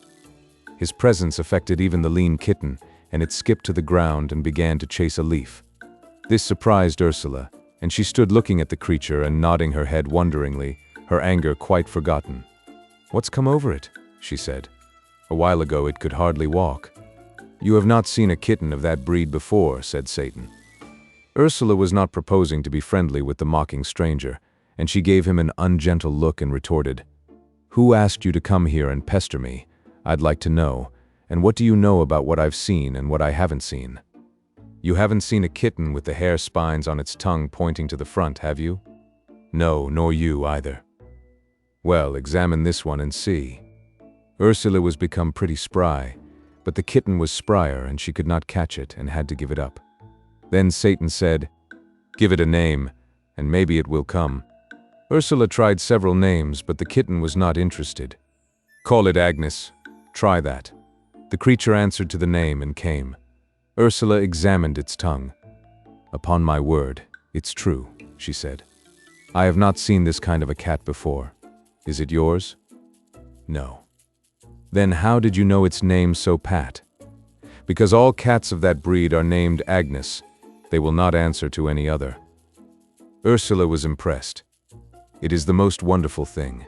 His presence affected even the lean kitten, and it skipped to the ground and began to chase a leaf. This surprised Ursula, and she stood looking at the creature and nodding her head wonderingly, her anger quite forgotten. "What's come over it?" she said. "A while ago it could hardly walk." "You have not seen a kitten of that breed before," said Satan. Ursula was not proposing to be friendly with the mocking stranger, and she gave him an ungentle look and retorted, "Who asked you to come here and pester me? I'd like to know. And what do you know about what I've seen and what I haven't seen? You haven't seen a kitten with the hair spines on its tongue pointing to the front, have you? No, nor you either." Well, examine this one and see. Ursula was become pretty spry, but the kitten was sprier and she could not catch it and had to give it up. Then Satan said, "Give it a name, and maybe it will come." Ursula tried several names, but the kitten was not interested. "Call it Agnes. Try that." The creature answered to the name and came. Ursula examined its tongue. "Upon my word, it's true," she said. "I have not seen this kind of a cat before. Is it yours?" "No." "Then how did you know its name so pat?" "Because all cats of that breed are named Agnes. They will not answer to any other." Ursula was impressed. "It is the most wonderful thing."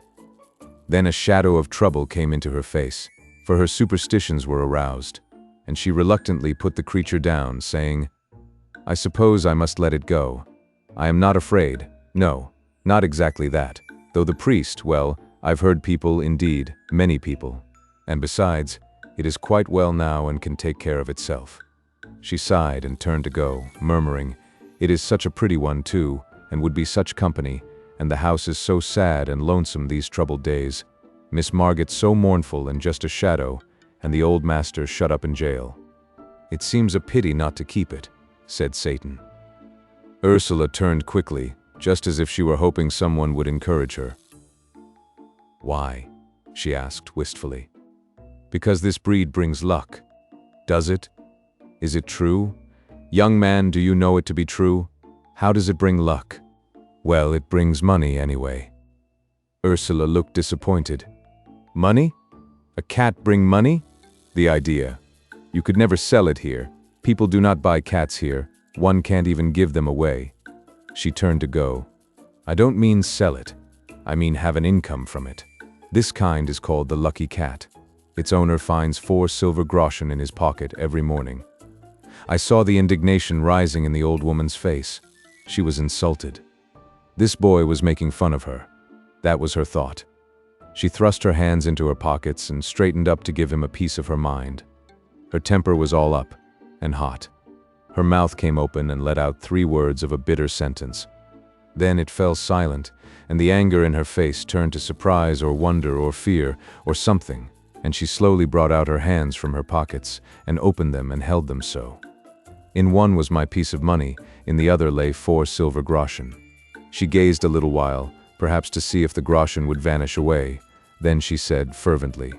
Then a shadow of trouble came into her face, for her superstitions were aroused, and she reluctantly put the creature down, saying, "I suppose I must let it go. I am not afraid. No, not exactly that. Though the priest, well, I've heard people, indeed, many people. And besides, it is quite well now and can take care of itself." She sighed and turned to go, murmuring, "It is such a pretty one, too, and would be such company, and the house is so sad and lonesome these troubled days. Miss Margit so mournful and just a shadow, and the old master shut up in jail. It seems a pity not to keep it," said Satan. Ursula turned quickly, just as if she were hoping someone would encourage her. "Why?" she asked wistfully. "Because this breed brings luck." "Does it? Is it true? Young man, do you know it to be true? How does it bring luck?" "Well, it brings money anyway." Ursula looked disappointed. "Money? A cat bring money? The idea. You could never sell it here. People do not buy cats here. One can't even give them away." She turned to go. "I don't mean sell it. I mean have an income from it. This kind is called the lucky cat. Its owner finds 4 silver groschen in his pocket every morning." I saw the indignation rising in the old woman's face. She was insulted. This boy was making fun of her. That was her thought. She thrust her hands into her pockets and straightened up to give him a piece of her mind. Her temper was all up and hot. Her mouth came open and let out 3 words of a bitter sentence. Then it fell silent, and the anger in her face turned to surprise or wonder or fear or something, and she slowly brought out her hands from her pockets and opened them and held them so. In one was my piece of money, in the other lay 4 silver groschen. She gazed a little while, perhaps to see if the groschen would vanish away. Then she said fervently,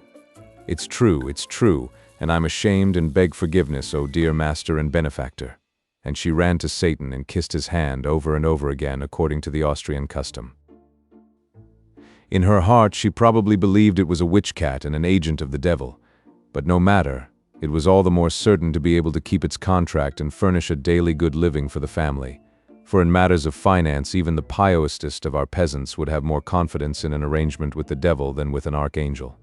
it's true, and I'm ashamed and beg forgiveness, O dear master and benefactor." And she ran to Satan and kissed his hand over and over again according to the Austrian custom. In her heart she probably believed it was a witch cat and an agent of the devil, but no matter. It was all the more certain to be able to keep its contract and furnish a daily good living for the family. For in matters of finance, even the piousest of our peasants would have more confidence in an arrangement with the devil than with an archangel.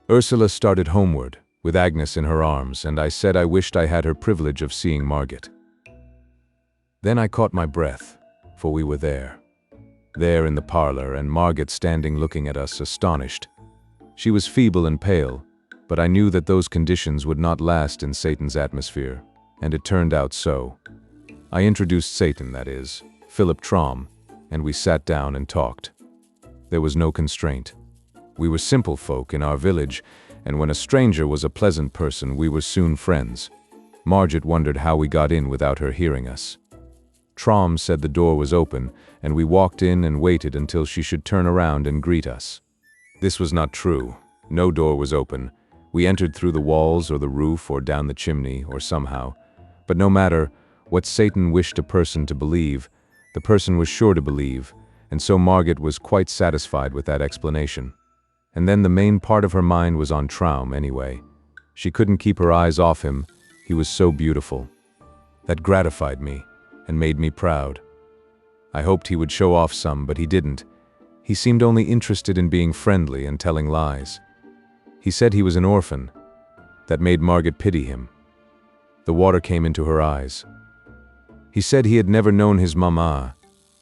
Ursula started homeward, with Agnes in her arms, and I said I wished I had her privilege of seeing Margit. Then I caught my breath, for we were there in the parlor, and Margit standing looking at us, astonished. She was feeble and pale, but I knew that those conditions would not last in Satan's atmosphere, and it turned out so. I introduced Satan, that is, Philip Traum, and we sat down and talked. There was no constraint. We were simple folk in our village, and when a stranger was a pleasant person, we were soon friends. Margit wondered how we got in without her hearing us. Traum said the door was open, and we walked in and waited until she should turn around and greet us. This was not true. No door was open. We entered through the walls or the roof or down the chimney or somehow. But no matter what Satan wished a person to believe, the person was sure to believe, and so Margit was quite satisfied with that explanation. And then the main part of her mind was on Traum anyway. She couldn't keep her eyes off him. He was so beautiful. That gratified me and made me proud. I hoped he would show off some, but he didn't. He seemed only interested in being friendly and telling lies. He said he was an orphan. That made Margit pity him. The water came into her eyes. He said he had never known his mama.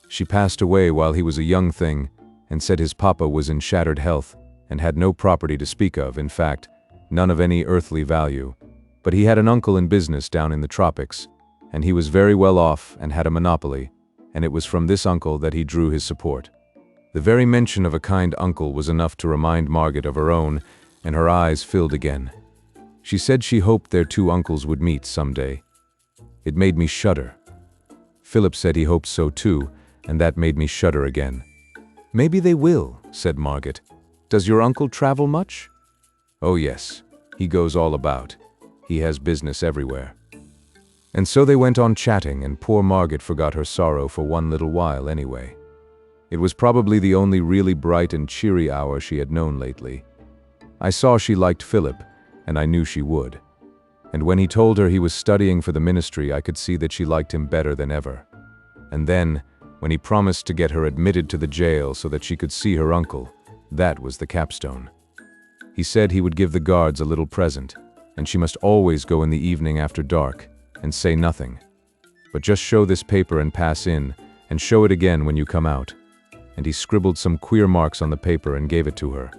She passed away while he was a young thing, and said his papa was in shattered health and had no property to speak of, in fact, none of any earthly value. But he had an uncle in business down in the tropics, and he was very well off and had a monopoly, and it was from this uncle that he drew his support. The very mention of a kind uncle was enough to remind Margaret of her own, and her eyes filled again. She said she hoped their two uncles would meet someday. It made me shudder. Philip said he hoped so too, and that made me shudder again. "Maybe they will," said Margaret. "Does your uncle travel much?" "Oh yes, he goes all about. He has business everywhere." And so they went on chatting, and poor Margaret forgot her sorrow for one little while anyway. It was probably the only really bright and cheery hour she had known lately. I saw she liked Philip, and I knew she would. And when he told her he was studying for the ministry, I could see that she liked him better than ever. And then, when he promised to get her admitted to the jail so that she could see her uncle, that was the capstone. He said he would give the guards a little present, and she must always go in the evening after dark, and say nothing. But just show this paper and pass in, and show it again when you come out. And he scribbled some queer marks on the paper and gave it to her.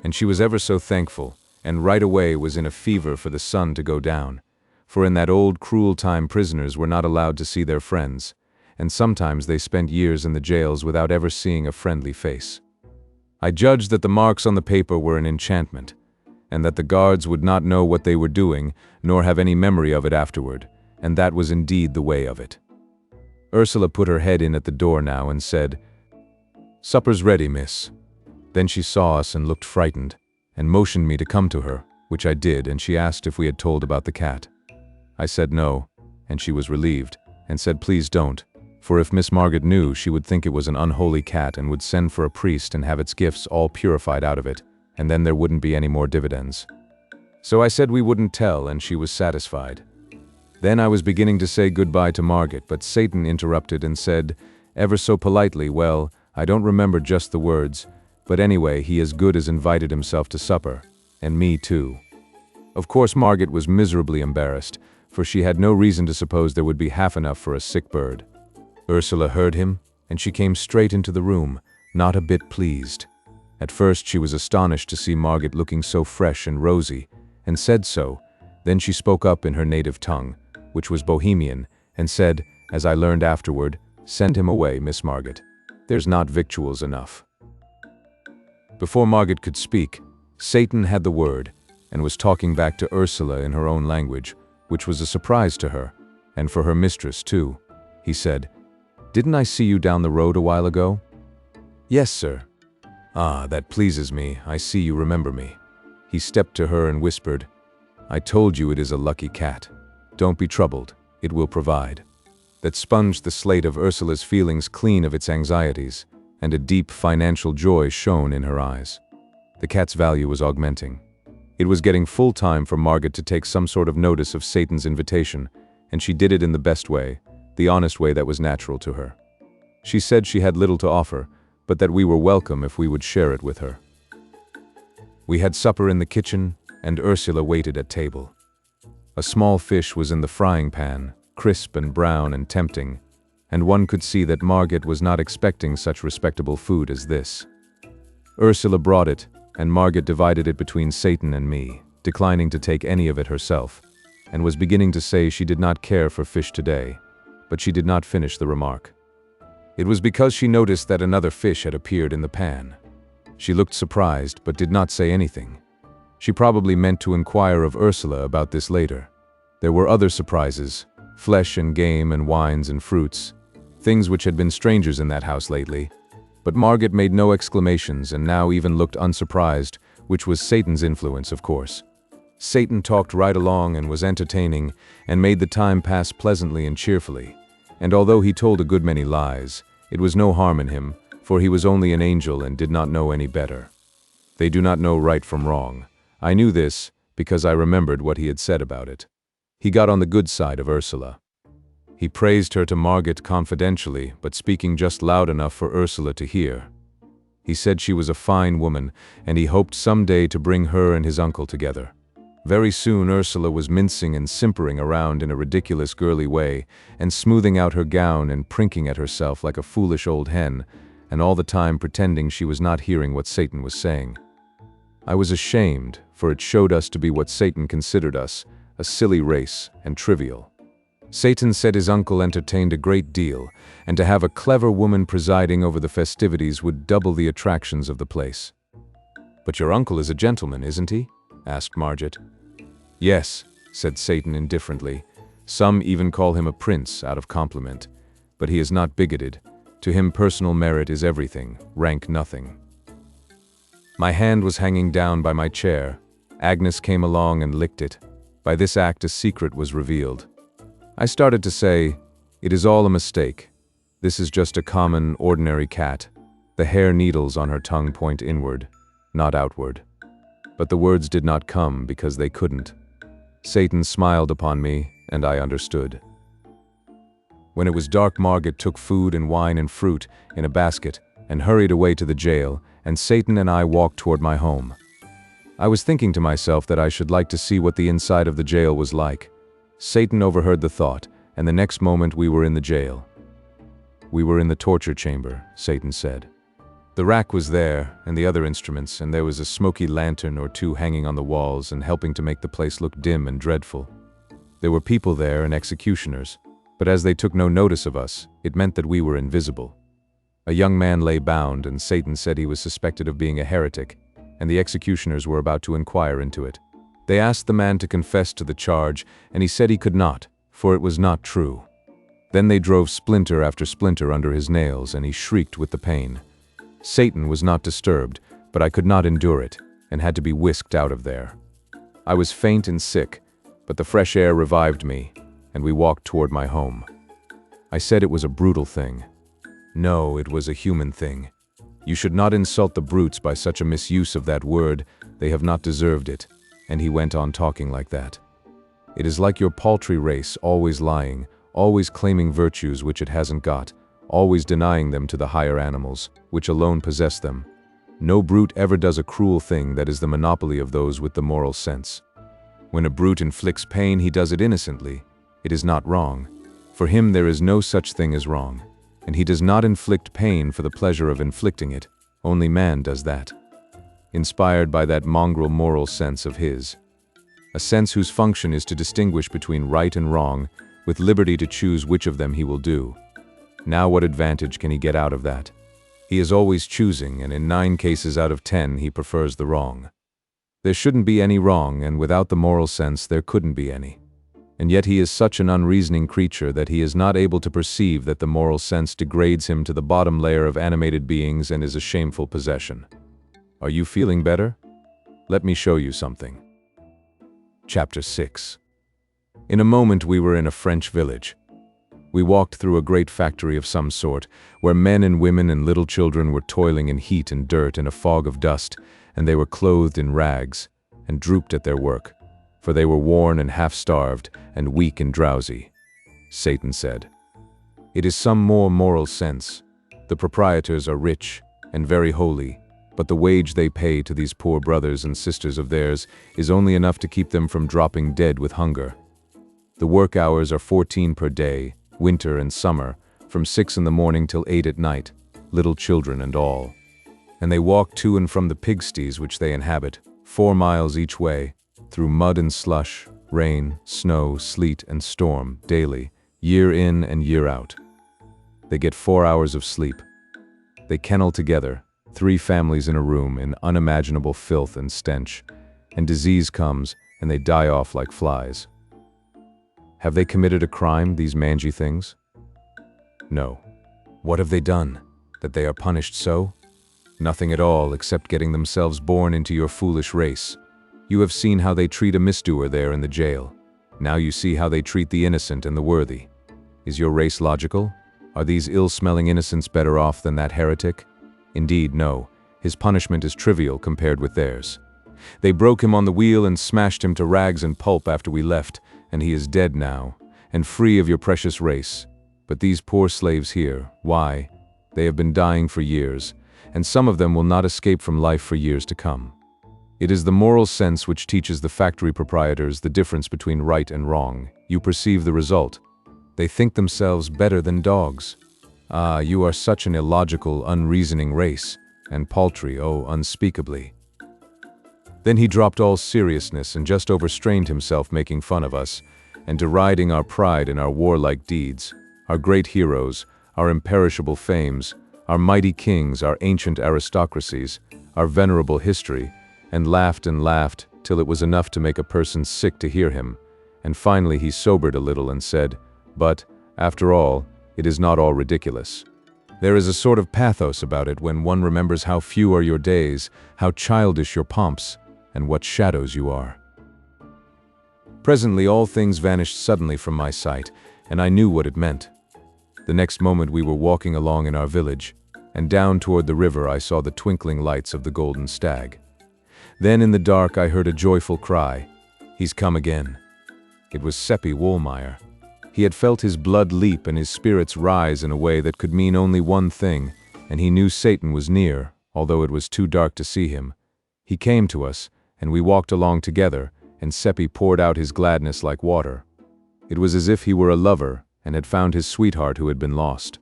And she was ever so thankful, and right away was in a fever for the sun to go down. For in that old cruel time prisoners were not allowed to see their friends, and sometimes they spent years in the jails without ever seeing a friendly face. I judged that the marks on the paper were an enchantment, and that the guards would not know what they were doing, nor have any memory of it afterward, and that was indeed the way of it. Ursula put her head in at the door now and said, "Supper's ready, miss." Then she saw us and looked frightened, and motioned me to come to her, which I did, and she asked if we had told about the cat. I said no, and she was relieved, and said please don't, for if Miss Margaret knew, she would think it was an unholy cat and would send for a priest and have its gifts all purified out of it, and then there wouldn't be any more dividends. So I said we wouldn't tell, and she was satisfied. Then I was beginning to say goodbye to Margaret, but Satan interrupted and said, ever so politely, well, I don't remember just the words, but anyway, he as good as invited himself to supper, and me too. Of course Margaret was miserably embarrassed, for she had no reason to suppose there would be half enough for a sick bird. Ursula heard him, and she came straight into the room, not a bit pleased. At first she was astonished to see Margaret looking so fresh and rosy, and said so. Then she spoke up in her native tongue, which was Bohemian, and said, as I learned afterward, "Send him away, Miss Margaret. There's not victuals enough." Before Margaret could speak, Satan had the word, and was talking back to Ursula in her own language, which was a surprise to her, and for her mistress too. He said, "Didn't I see you down the road a while ago?" "Yes, sir." "Ah, that pleases me. I see you remember me." He stepped to her and whispered, "I told you it is a lucky cat. Don't be troubled, it will provide." That sponged the slate of Ursula's feelings clean of its anxieties, and a deep financial joy shone in her eyes. The cat's value was augmenting. It was getting full time for Margaret to take some sort of notice of Satan's invitation, and she did it in the best way, the honest way that was natural to her. She said she had little to offer, but that we were welcome if we would share it with her. We had supper in the kitchen, and Ursula waited at table. A small fish was in the frying pan, crisp and brown and tempting, and one could see that Margaret was not expecting such respectable food as this. Ursula brought it, and Margaret divided it between Satan and me, declining to take any of it herself, and was beginning to say she did not care for fish today, but she did not finish the remark. It was because she noticed that another fish had appeared in the pan. She looked surprised, but did not say anything. She probably meant to inquire of Ursula about this later. There were other surprises, flesh and game and wines and fruits, things which had been strangers in that house lately. But Margaret made no exclamations and now even looked unsurprised, which was Satan's influence, of course. Satan talked right along and was entertaining and made the time pass pleasantly and cheerfully. And although he told a good many lies, it was no harm in him, for he was only an angel and did not know any better. They do not know right from wrong. I knew this because I remembered what he had said about it. He got on the good side of Ursula. He praised her to Margaret confidentially, but speaking just loud enough for Ursula to hear. He said she was a fine woman, and he hoped someday to bring her and his uncle together. Very soon Ursula was mincing and simpering around in a ridiculous girly way, and smoothing out her gown and prinking at herself like a foolish old hen, and all the time pretending she was not hearing what Satan was saying. I was ashamed, for it showed us to be what Satan considered us, a silly race and trivial. Satan said his uncle entertained a great deal, and to have a clever woman presiding over the festivities would double the attractions of the place. "But your uncle is a gentleman, isn't he?" asked Margit. "Yes," said Satan indifferently. "Some even call him a prince out of compliment. But he is not bigoted. To him personal merit is everything, rank nothing." My hand was hanging down by my chair. Agnes came along and licked it. By this act a secret was revealed. I started to say, "It is all a mistake. This is just a common, ordinary cat. The hair needles on her tongue point inward, not outward." But the words did not come because they couldn't. Satan smiled upon me, and I understood. When it was dark, Margit took food and wine and fruit in a basket and hurried away to the jail, and Satan and I walked toward my home. I was thinking to myself that I should like to see what the inside of the jail was like. Satan overheard the thought, and the next moment we were in the jail. "We were in the torture chamber," Satan said. The rack was there, and the other instruments, and there was a smoky lantern or two hanging on the walls and helping to make the place look dim and dreadful. There were people there and executioners, but as they took no notice of us, it meant that we were invisible. A young man lay bound, and Satan said he was suspected of being a heretic, and the executioners were about to inquire into it. They asked the man to confess to the charge, and he said he could not, for it was not true. Then they drove splinter after splinter under his nails, and he shrieked with the pain. Satan was not disturbed, but I could not endure it, and had to be whisked out of there. I was faint and sick, but the fresh air revived me, and we walked toward my home. I said it was a brutal thing. No, it was a human thing. You should not insult the brutes by such a misuse of that word. They have not deserved it. And he went on talking like that. It is like your paltry race, always lying, always claiming virtues which it hasn't got, always denying them to the higher animals, which alone possess them. No brute ever does a cruel thing that is the monopoly of those with the moral sense. When a brute inflicts pain, he does it innocently. It is not wrong. For him there is no such thing as wrong. And he does not inflict pain for the pleasure of inflicting it. Only man does that. Inspired by that mongrel moral sense of his. A sense whose function is to distinguish between right and wrong, with liberty to choose which of them he will do. Now what advantage can he get out of that? He is always choosing, and in 9 cases out of 10 he prefers the wrong. There shouldn't be any wrong, and without the moral sense there couldn't be any. And yet he is such an unreasoning creature that he is not able to perceive that the moral sense degrades him to the bottom layer of animated beings and is a shameful possession. Are you feeling better? Let me show you something. Chapter 6. In a moment we were in a French village. We walked through a great factory of some sort, where men and women and little children were toiling in heat and dirt and a fog of dust, and they were clothed in rags, and drooped at their work, for they were worn and half-starved, and weak and drowsy. Satan said, "It is some more moral sense. The proprietors are rich and very holy, but the wage they pay to these poor brothers and sisters of theirs is only enough to keep them from dropping dead with hunger. The work hours are 14 per day, winter and summer, from 6 in the morning till 8 at night, little children and all. And they walk to and from the pigsties which they inhabit, 4 miles each way, through mud and slush, rain, snow, sleet, and storm, daily, year in and year out. They get 4 hours of sleep. They kennel together, 3 families in a room, in unimaginable filth and stench, and disease comes, and they die off like flies. Have they committed a crime, these mangy things? No. What have they done, that they are punished so? Nothing at all, except getting themselves born into your foolish race. You have seen how they treat a misdoer there in the jail. Now you see how they treat the innocent and the worthy. Is your race logical? Are these ill-smelling innocents better off than that heretic? Indeed, no. His punishment is trivial compared with theirs. They broke him on the wheel and smashed him to rags and pulp after we left, and he is dead now, and free of your precious race. But these poor slaves here, why? They have been dying for years, and some of them will not escape from life for years to come. It is the moral sense which teaches the factory proprietors the difference between right and wrong. You perceive the result. They think themselves better than dogs. Ah, you are such an illogical, unreasoning race, and paltry, oh, unspeakably. Then he dropped all seriousness and just overstrained himself making fun of us, and deriding our pride in our warlike deeds, our great heroes, our imperishable fames, our mighty kings, our ancient aristocracies, our venerable history, and laughed till it was enough to make a person sick to hear him, and finally he sobered a little and said, "But, after all, it is not all ridiculous. There is a sort of pathos about it when one remembers how few are your days, how childish your pomps, and what shadows you are." Presently all things vanished suddenly from my sight, and I knew what it meant. The next moment we were walking along in our village, and down toward the river I saw the twinkling lights of the Golden Stag. Then in the dark I heard a joyful cry, "He's come again." It was Seppi Wohlmeyer. He had felt his blood leap and his spirits rise in a way that could mean only one thing, and he knew Satan was near, although it was too dark to see him. He came to us, and we walked along together, and Seppi poured out his gladness like water. It was as if he were a lover and had found his sweetheart who had been lost.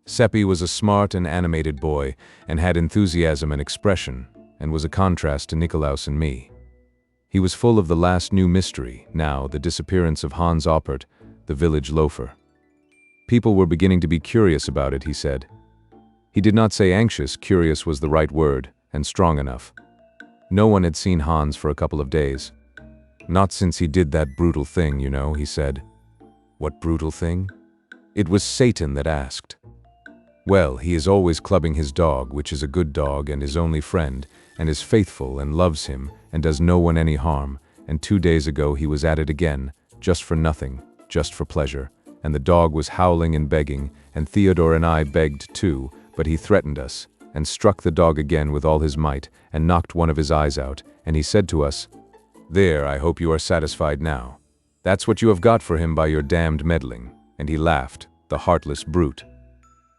Seppi was a smart and animated boy, and had enthusiasm and expression, and was a contrast to Nikolaus and me. He was full of the last new mystery, now the disappearance of Hans Oppert, the village loafer. People were beginning to be curious about it, he said. He did not say anxious, curious was the right word, and strong enough. No one had seen Hans for a couple of days. "Not since he did that brutal thing, you know," he said. "What brutal thing?" It was Satan that asked. "Well, he is always clubbing his dog, which is a good dog and his only friend, and is faithful and loves him, and does no one any harm, and 2 days ago he was at it again, just for nothing, just for pleasure, and the dog was howling and begging, and Theodore and I begged too, but he threatened us, and struck the dog again with all his might, and knocked one of his eyes out, and he said to us, 'There, I hope you are satisfied now. That's what you have got for him by your damned meddling,' and he laughed, the heartless brute."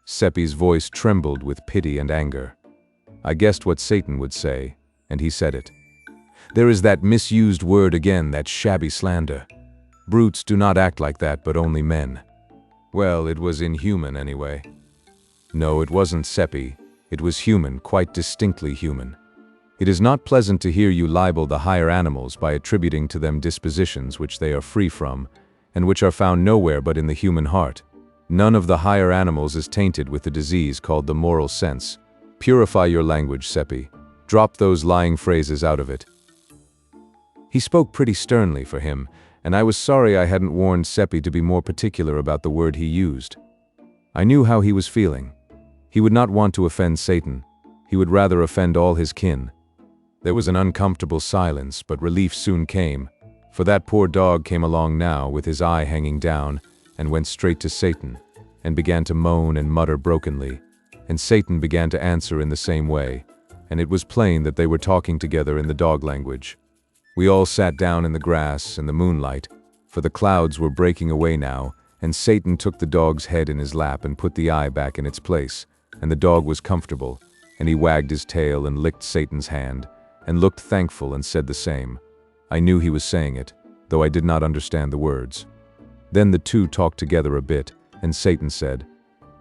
Seppi's voice trembled with pity and anger. I guessed what Satan would say, and he said it. "There is that misused word again, that shabby slander. Brutes do not act like that, but only men." Well, it was inhuman anyway. No, it wasn't Seppi. It was human, quite distinctly human. It is not pleasant to hear you libel the higher animals by attributing to them dispositions which they are free from, and which are found nowhere but in the human heart. None of the higher animals is tainted with the disease called the moral sense. Purify your language, Seppi. Drop those lying phrases out of it. He spoke pretty sternly for him, and I was sorry I hadn't warned Seppi to be more particular about the word he used. I knew how he was feeling. He would not want to offend Satan. He would rather offend all his kin. There was an uncomfortable silence, but relief soon came, for that poor dog came along now with his eye hanging down, and went straight to Satan, and began to moan and mutter brokenly, and Satan began to answer in the same way, and it was plain that they were talking together in the dog language. We all sat down in the grass in the moonlight, for the clouds were breaking away now, and Satan took the dog's head in his lap and put the eye back in its place, and the dog was comfortable, and he wagged his tail and licked Satan's hand, and looked thankful and said the same. I knew he was saying it, though I did not understand the words. Then the two talked together a bit, and Satan said,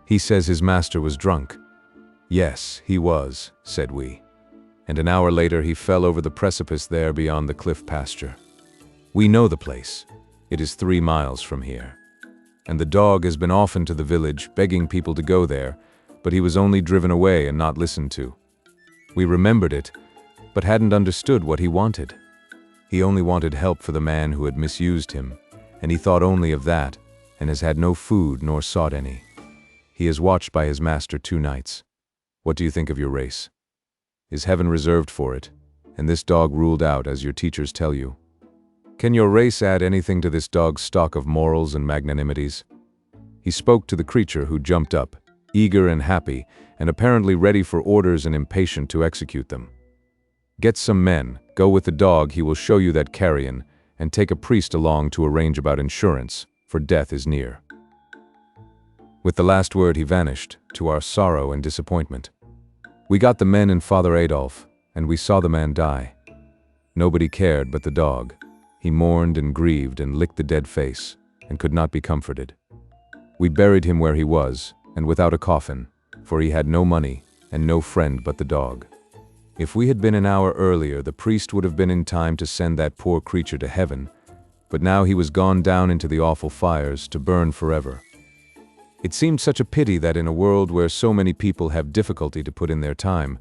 "He says his master was drunk." "Yes, he was," said we. And an hour later he fell over the precipice there beyond the cliff pasture. We know the place. It is 3 miles from here. And the dog has been often to the village, begging people to go there, but he was only driven away and not listened to. We remembered it, but hadn't understood what he wanted. He only wanted help for the man who had misused him, and he thought only of that, and has had no food nor sought any. He is watched by his master 2 nights. What do you think of your race? Is heaven reserved for it, and this dog ruled out as your teachers tell you? Can your race add anything to this dog's stock of morals and magnanimities? He spoke to the creature, who jumped up, eager and happy, and apparently ready for orders and impatient to execute them. Get some men, go with the dog, he will show you that carrion, and take a priest along to arrange about insurance, for death is near. With the last word he vanished, to our sorrow and disappointment. We got the men and Father Adolf, and we saw the man die. Nobody cared but the dog. He mourned and grieved and licked the dead face, and could not be comforted. We buried him where he was, and without a coffin, for he had no money, and no friend but the dog. If we had been an hour earlier, the priest would have been in time to send that poor creature to heaven, but now he was gone down into the awful fires to burn forever. It seemed such a pity that in a world where so many people have difficulty to put in their time,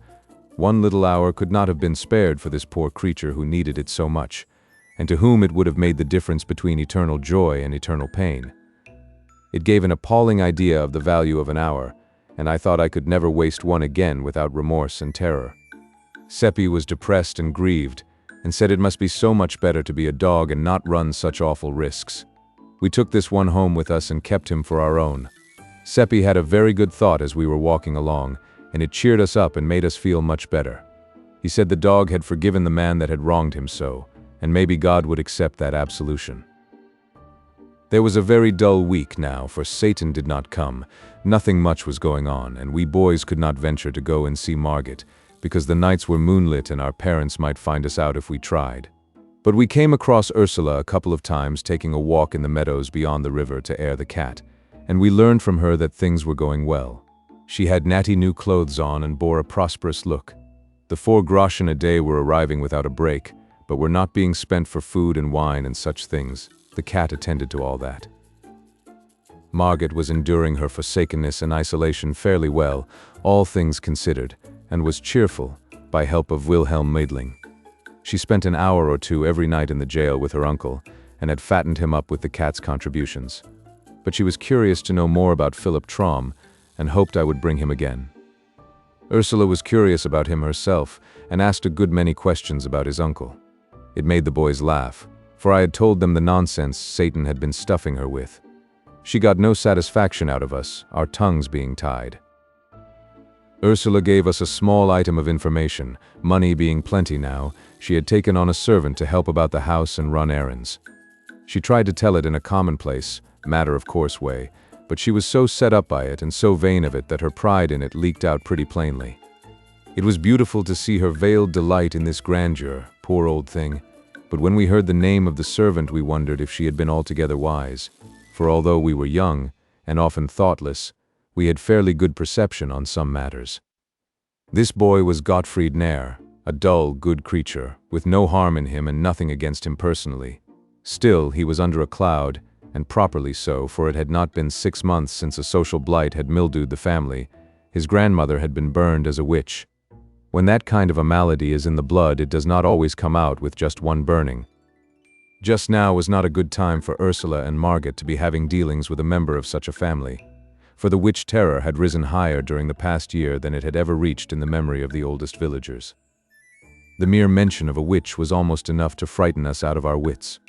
one little hour could not have been spared for this poor creature who needed it so much, and to whom it would have made the difference between eternal joy and eternal pain. It gave an appalling idea of the value of an hour, and I thought I could never waste one again without remorse and terror. Seppi was depressed and grieved, and said it must be so much better to be a dog and not run such awful risks. We took this one home with us and kept him for our own. Seppi had a very good thought as we were walking along, and it cheered us up and made us feel much better. He said the dog had forgiven the man that had wronged him so, and maybe God would accept that absolution. There was a very dull week now, for Satan did not come. Nothing much was going on, and we boys could not venture to go and see Margit, because the nights were moonlit and our parents might find us out if we tried. But we came across Ursula a couple of times taking a walk in the meadows beyond the river to air the cat, and we learned from her that things were going well. She had natty new clothes on and bore a prosperous look. The 4 groschen a day were arriving without a break, but were not being spent for food and wine and such things. The cat attended to all that. Margit was enduring her forsakenness and isolation fairly well, all things considered, and was cheerful, by help of Wilhelm Meidling. She spent an hour or two every night in the jail with her uncle, and had fattened him up with the cat's contributions. But she was curious to know more about Philip Traum, and hoped I would bring him again. Ursula was curious about him herself, and asked a good many questions about his uncle. It made the boys laugh, for I had told them the nonsense Satan had been stuffing her with. She got no satisfaction out of us, our tongues being tied. Ursula gave us a small item of information. Money being plenty now, she had taken on a servant to help about the house and run errands. She tried to tell it in a commonplace, matter-of-course way, but she was so set up by it and so vain of it that her pride in it leaked out pretty plainly. It was beautiful to see her veiled delight in this grandeur, poor old thing, but when we heard the name of the servant we wondered if she had been altogether wise, for although we were young, and often thoughtless, we had fairly good perception on some matters. This boy was Gottfried Nair, a dull, good creature, with no harm in him and nothing against him personally. Still, he was under a cloud, and properly so, for it had not been 6 months since a social blight had mildewed the family. His grandmother had been burned as a witch. When that kind of a malady is in the blood, it does not always come out with just one burning. Just now was not a good time for Ursula and Margit to be having dealings with a member of such a family, for the witch terror had risen higher during the past year than it had ever reached in the memory of the oldest villagers. The mere mention of a witch was almost enough to frighten us out of our wits.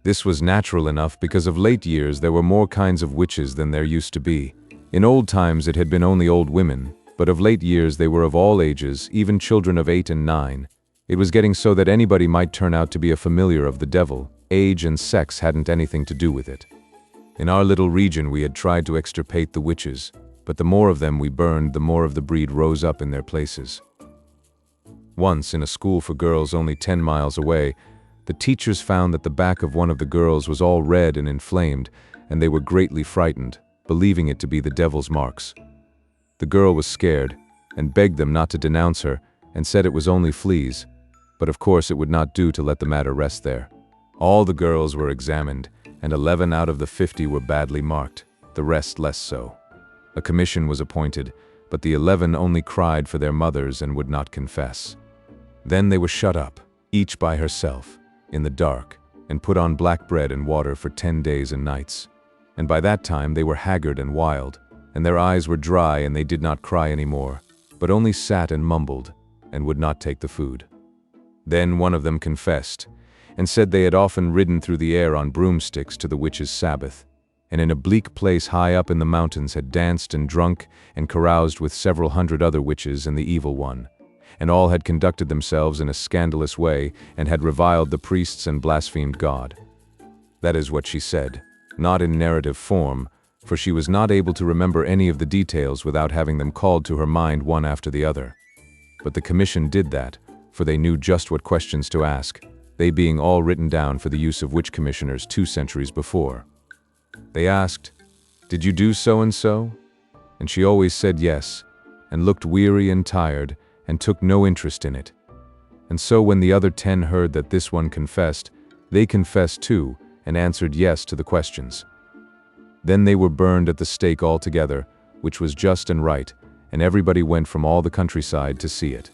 This was natural enough because of late years there were more kinds of witches than there used to be. In old times it had been only old women, but of late years they were of all ages, even children of 8 and 9. It was getting so that anybody might turn out to be a familiar of the devil. Age and sex hadn't anything to do with it. In our little region we had tried to extirpate the witches, but the more of them we burned, the more of the breed rose up in their places. Once, in a school for girls only 10 miles away, the teachers found that the back of one of the girls was all red and inflamed, and they were greatly frightened, believing it to be the devil's marks. The girl was scared, and begged them not to denounce her, and said it was only fleas, but of course it would not do to let the matter rest there. All the girls were examined, and 11 out of the 50 were badly marked, the rest less so. A commission was appointed, but the 11 only cried for their mothers and would not confess. Then they were shut up, each by herself, in the dark, and put on black bread and water for 10 days and nights. And by that time they were haggard and wild, and their eyes were dry, and they did not cry any more, but only sat and mumbled, and would not take the food. Then one of them confessed, and said they had often ridden through the air on broomsticks to the witches' Sabbath, and in a bleak place high up in the mountains had danced and drunk and caroused with several hundred other witches and the evil one, and all had conducted themselves in a scandalous way, and had reviled the priests and blasphemed God. That is what she said, not in narrative form, for she was not able to remember any of the details without having them called to her mind one after the other. But the commission did that, for they knew just what questions to ask, they being all written down for the use of witch commissioners 2 centuries before. They asked, "Did you do so-and-so?" And she always said yes, and looked weary and tired, and took no interest in it. And so when the other 10 heard that this one confessed, they confessed too, and answered yes to the questions. Then they were burned at the stake all together, which was just and right, and everybody went from all the countryside to see it.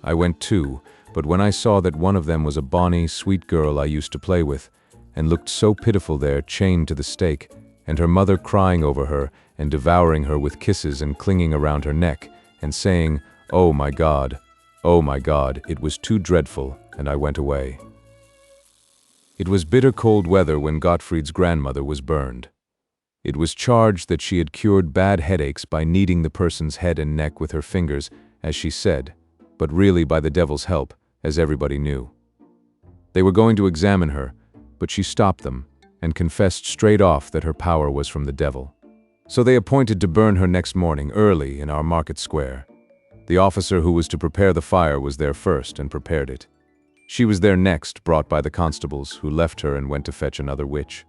I went too, but when I saw that one of them was a bonny, sweet girl I used to play with, and looked so pitiful there chained to the stake, and her mother crying over her and devouring her with kisses and clinging around her neck, and saying, oh my God, it was too dreadful, and I went away. It was bitter cold weather when Gottfried's grandmother was burned. It was charged that she had cured bad headaches by kneading the person's head and neck with her fingers, as she said, but really by the devil's help, as everybody knew. They were going to examine her, but she stopped them and confessed straight off that her power was from the devil. So they appointed to burn her next morning early in our market square. The officer who was to prepare the fire was there first and prepared it. She was there next, brought by the constables, who left her and went to fetch another witch.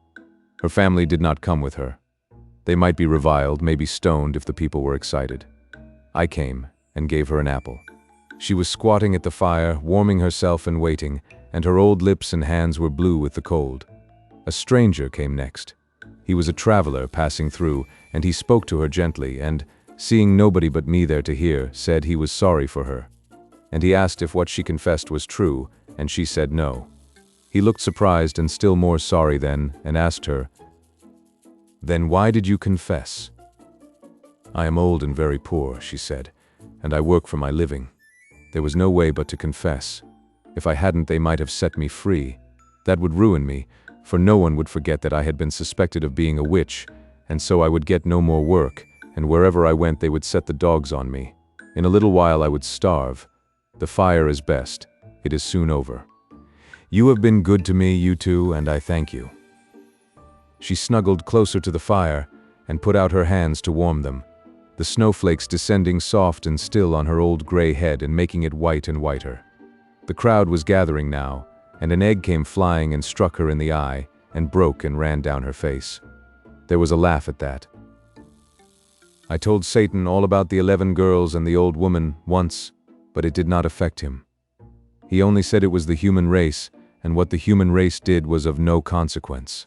Her family did not come with her. They might be reviled, maybe stoned if the people were excited. I came and gave her an apple. She was squatting at the fire, warming herself and waiting, and her old lips and hands were blue with the cold. A stranger came next. He was a traveler passing through, and he spoke to her gently, and, seeing nobody but me there to hear, said he was sorry for her. And he asked if what she confessed was true, and she said no. He looked surprised and still more sorry then, and asked her, "Then why did you confess?" "I am old and very poor," she said, "and I work for my living. There was no way but to confess. If I hadn't, they might have set me free. That would ruin me, for no one would forget that I had been suspected of being a witch, and so I would get no more work, and wherever I went they would set the dogs on me. In a little while I would starve. The fire is best. It is soon over. You have been good to me, you two, and I thank you." She snuggled closer to the fire and put out her hands to warm them, the snowflakes descending soft and still on her old gray head and making it white and whiter. The crowd was gathering now, and an egg came flying and struck her in the eye, and broke and ran down her face. There was a laugh at that. I told Satan all about the 11 girls and the old woman once, but it did not affect him. He only said it was the human race, and what the human race did was of no consequence.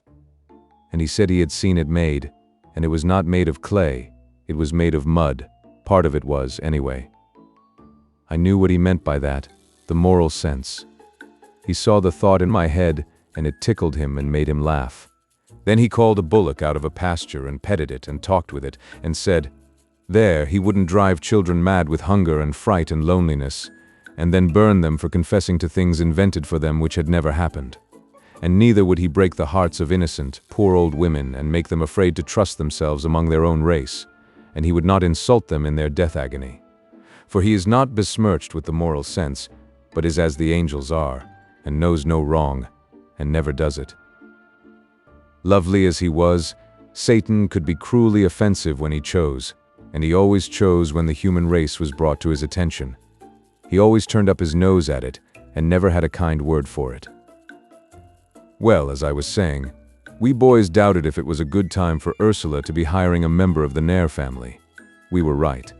And he said he had seen it made, and it was not made of clay, it was made of mud. Part of it was, anyway. I knew what he meant by that, the moral sense. He saw the thought in my head, and it tickled him and made him laugh. Then he called a bullock out of a pasture and petted it and talked with it, and said, there he wouldn't drive children mad with hunger and fright and loneliness, and then burn them for confessing to things invented for them which had never happened. And neither would he break the hearts of innocent, poor old women and make them afraid to trust themselves among their own race, and he would not insult them in their death agony. For he is not besmirched with the moral sense, but is as the angels are, and knows no wrong, and never does it. Lovely as he was, Satan could be cruelly offensive when he chose, and he always chose when the human race was brought to his attention. He always turned up his nose at it, and never had a kind word for it. Well, as I was saying, we boys doubted if it was a good time for Ursula to be hiring a member of the Nair family. We were right.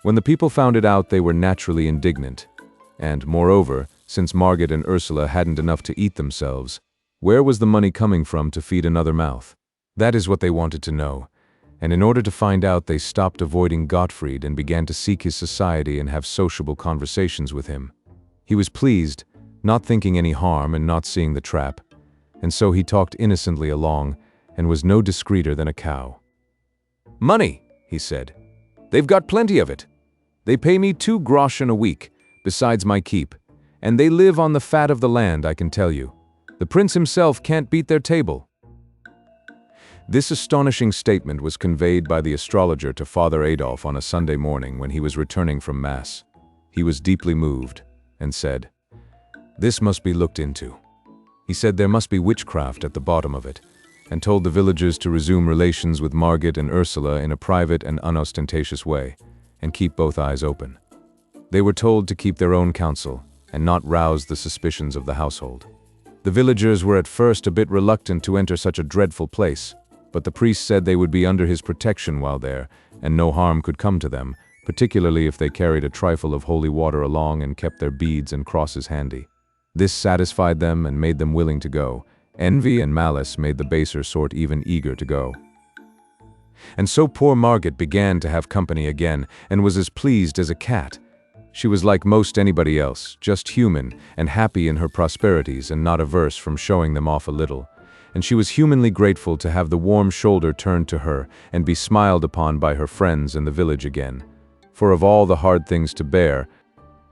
When the people found it out, they were naturally indignant. And, moreover, since Margit and Ursula hadn't enough to eat themselves, where was the money coming from to feed another mouth? That is what they wanted to know. And in order to find out, they stopped avoiding Gottfried and began to seek his society and have sociable conversations with him. He was pleased, not thinking any harm and not seeing the trap, and so he talked innocently along and was no discreeter than a cow. "Money," he said. "They've got plenty of it. They pay me 2 groschen a week, besides my keep, and they live on the fat of the land, I can tell you. The prince himself can't beat their table." This astonishing statement was conveyed by the astrologer to Father Adolf on a Sunday morning when he was returning from Mass. He was deeply moved, and said, "This must be looked into." He said there must be witchcraft at the bottom of it, and told the villagers to resume relations with Margit and Ursula in a private and unostentatious way, and keep both eyes open. They were told to keep their own counsel, and not rouse the suspicions of the household. The villagers were at first a bit reluctant to enter such a dreadful place, but the priest said they would be under his protection while there, and no harm could come to them, particularly if they carried a trifle of holy water along and kept their beads and crosses handy. This satisfied them and made them willing to go, Envy and malice made the baser sort even eager to go. And so poor Margaret began to have company again, and was as pleased as a cat. She was like most anybody else, just human, and happy in her prosperities and not averse from showing them off a little. And she was humanly grateful to have the warm shoulder turned to her and be smiled upon by her friends in the village again. For of all the hard things to bear,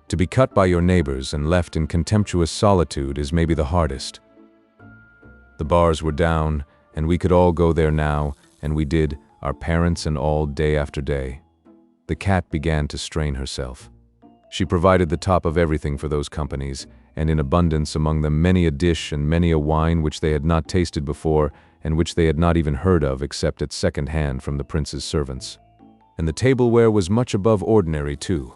to be cut by your neighbors and left in contemptuous solitude is maybe the hardest. The bars were down, and we could all go there now, and we did, our parents and all, day after day. The cat began to strain herself. She provided the top of everything for those companies, and in abundance, among them many a dish and many a wine which they had not tasted before, and which they had not even heard of except at second hand from the prince's servants. And the tableware was much above ordinary too.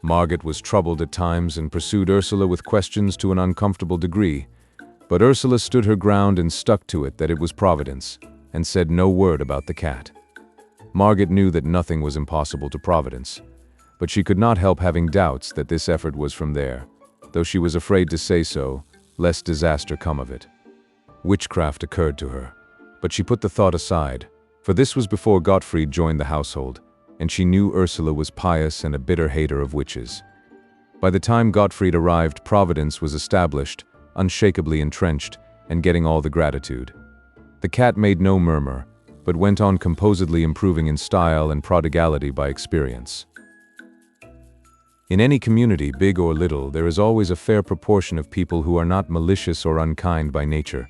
Margaret was troubled at times and pursued Ursula with questions to an uncomfortable degree, but Ursula stood her ground and stuck to it that it was Providence, and said no word about the cat. Margaret knew that nothing was impossible to Providence, but she could not help having doubts that this effort was from there, though she was afraid to say so, lest disaster come of it. Witchcraft occurred to her, but she put the thought aside, for this was before Gottfried joined the household, and she knew Ursula was pious and a bitter hater of witches. By the time Gottfried arrived, Providence was established, unshakably entrenched, and getting all the gratitude. The cat made no murmur, but went on composedly improving in style and prodigality by experience. In any community, big or little, there is always a fair proportion of people who are not malicious or unkind by nature,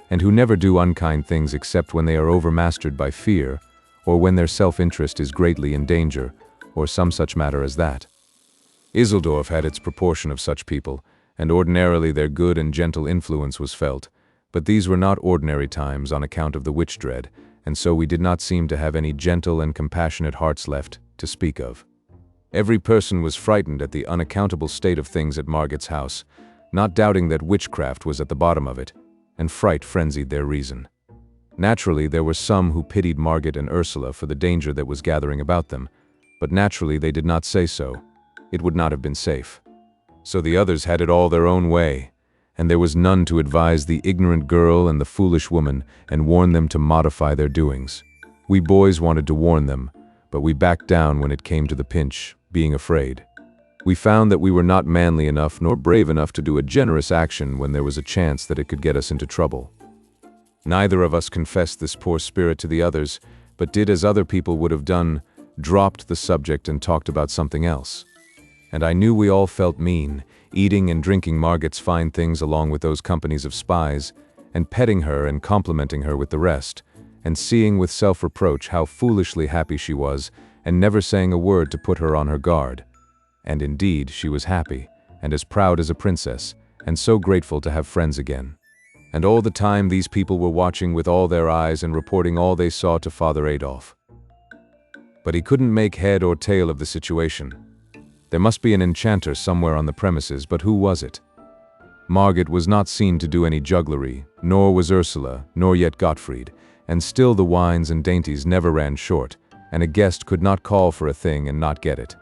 and who never do unkind things except when they are overmastered by fear, or when their self-interest is greatly in danger, or some such matter as that. Iseldorf had its proportion of such people, and ordinarily their good and gentle influence was felt, but these were not ordinary times on account of the witch dread, and so we did not seem to have any gentle and compassionate hearts left to speak of. Every person was frightened at the unaccountable state of things at Margaret's house, not doubting that witchcraft was at the bottom of it, and fright frenzied their reason. Naturally, there were some who pitied Margaret and Ursula for the danger that was gathering about them, but naturally they did not say so. It would not have been safe. So the others had it all their own way, and there was none to advise the ignorant girl and the foolish woman and warn them to modify their doings. We boys wanted to warn them, but we backed down when it came to the pinch, being afraid. We found that we were not manly enough nor brave enough to do a generous action when there was a chance that it could get us into trouble. Neither of us confessed this poor spirit to the others, but did as other people would have done, dropped the subject and talked about something else. And I knew we all felt mean, eating and drinking Margaret's fine things along with those companies of spies, and petting her and complimenting her with the rest, and seeing with self-reproach how foolishly happy she was, and never saying a word to put her on her guard. And indeed, she was happy, and as proud as a princess, and so grateful to have friends again. And all the time these people were watching with all their eyes and reporting all they saw to Father Adolf. But he couldn't make head or tail of the situation. There must be an enchanter somewhere on the premises, but who was it? Margaret was not seen to do any jugglery, nor was Ursula, nor yet Gottfried, and still the wines and dainties never ran short, and a guest could not call for a thing and not get it.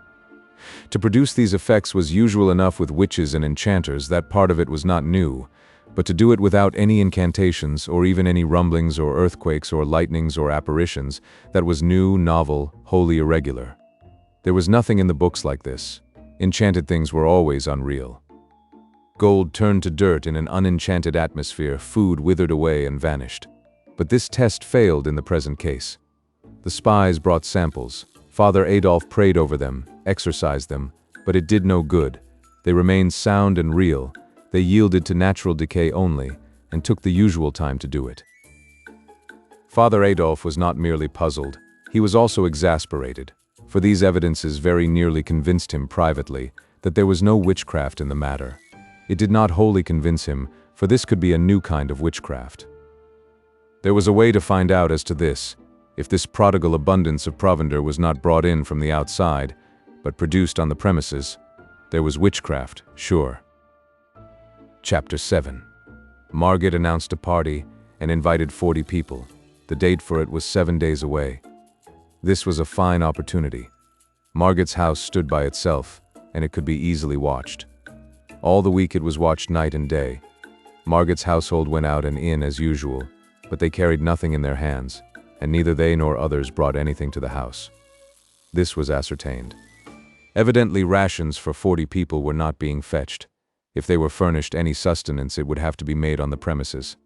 To produce these effects was usual enough with witches and enchanters, that part of it was not new, but to do it without any incantations, or even any rumblings or earthquakes or lightnings or apparitions, that was new, novel, wholly irregular. There was nothing in the books like this. Enchanted things were always unreal. Gold turned to dirt in an unenchanted atmosphere, food withered away and vanished. But this test failed in the present case. The spies brought samples. Father Adolf prayed over them, exorcised them, but it did no good. They remained sound and real. They yielded to natural decay only, and took the usual time to do it. Father Adolf was not merely puzzled, he was also exasperated, for these evidences very nearly convinced him privately that there was no witchcraft in the matter. It did not wholly convince him, for this could be a new kind of witchcraft. There was a way to find out as to this, if this prodigal abundance of provender was not brought in from the outside, but produced on the premises. There was witchcraft, sure. Chapter 7. Margaret announced a party and invited 40 people. The date for it was 7 days away. This was a fine opportunity. Margaret's house stood by itself, and it could be easily watched. All the week it was watched night and day. Margot's household went out and in as usual, but they carried nothing in their hands, and neither they nor others brought anything to the house. This was ascertained. Evidently rations for 40 people were not being fetched. If they were furnished any sustenance, it would have to be made on the premises.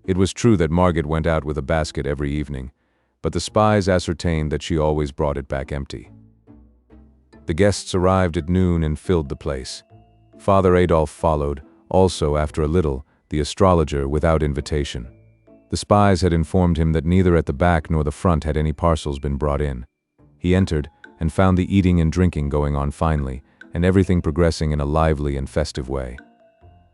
It was true that Margot went out with a basket every evening, but the spies ascertained that she always brought it back empty. The guests arrived at noon and filled the place. Father Adolf followed, also after a little, the astrologer, without invitation. The spies had informed him that neither at the back nor the front had any parcels been brought in. He entered and found the eating and drinking going on finely, and everything progressing in a lively and festive way.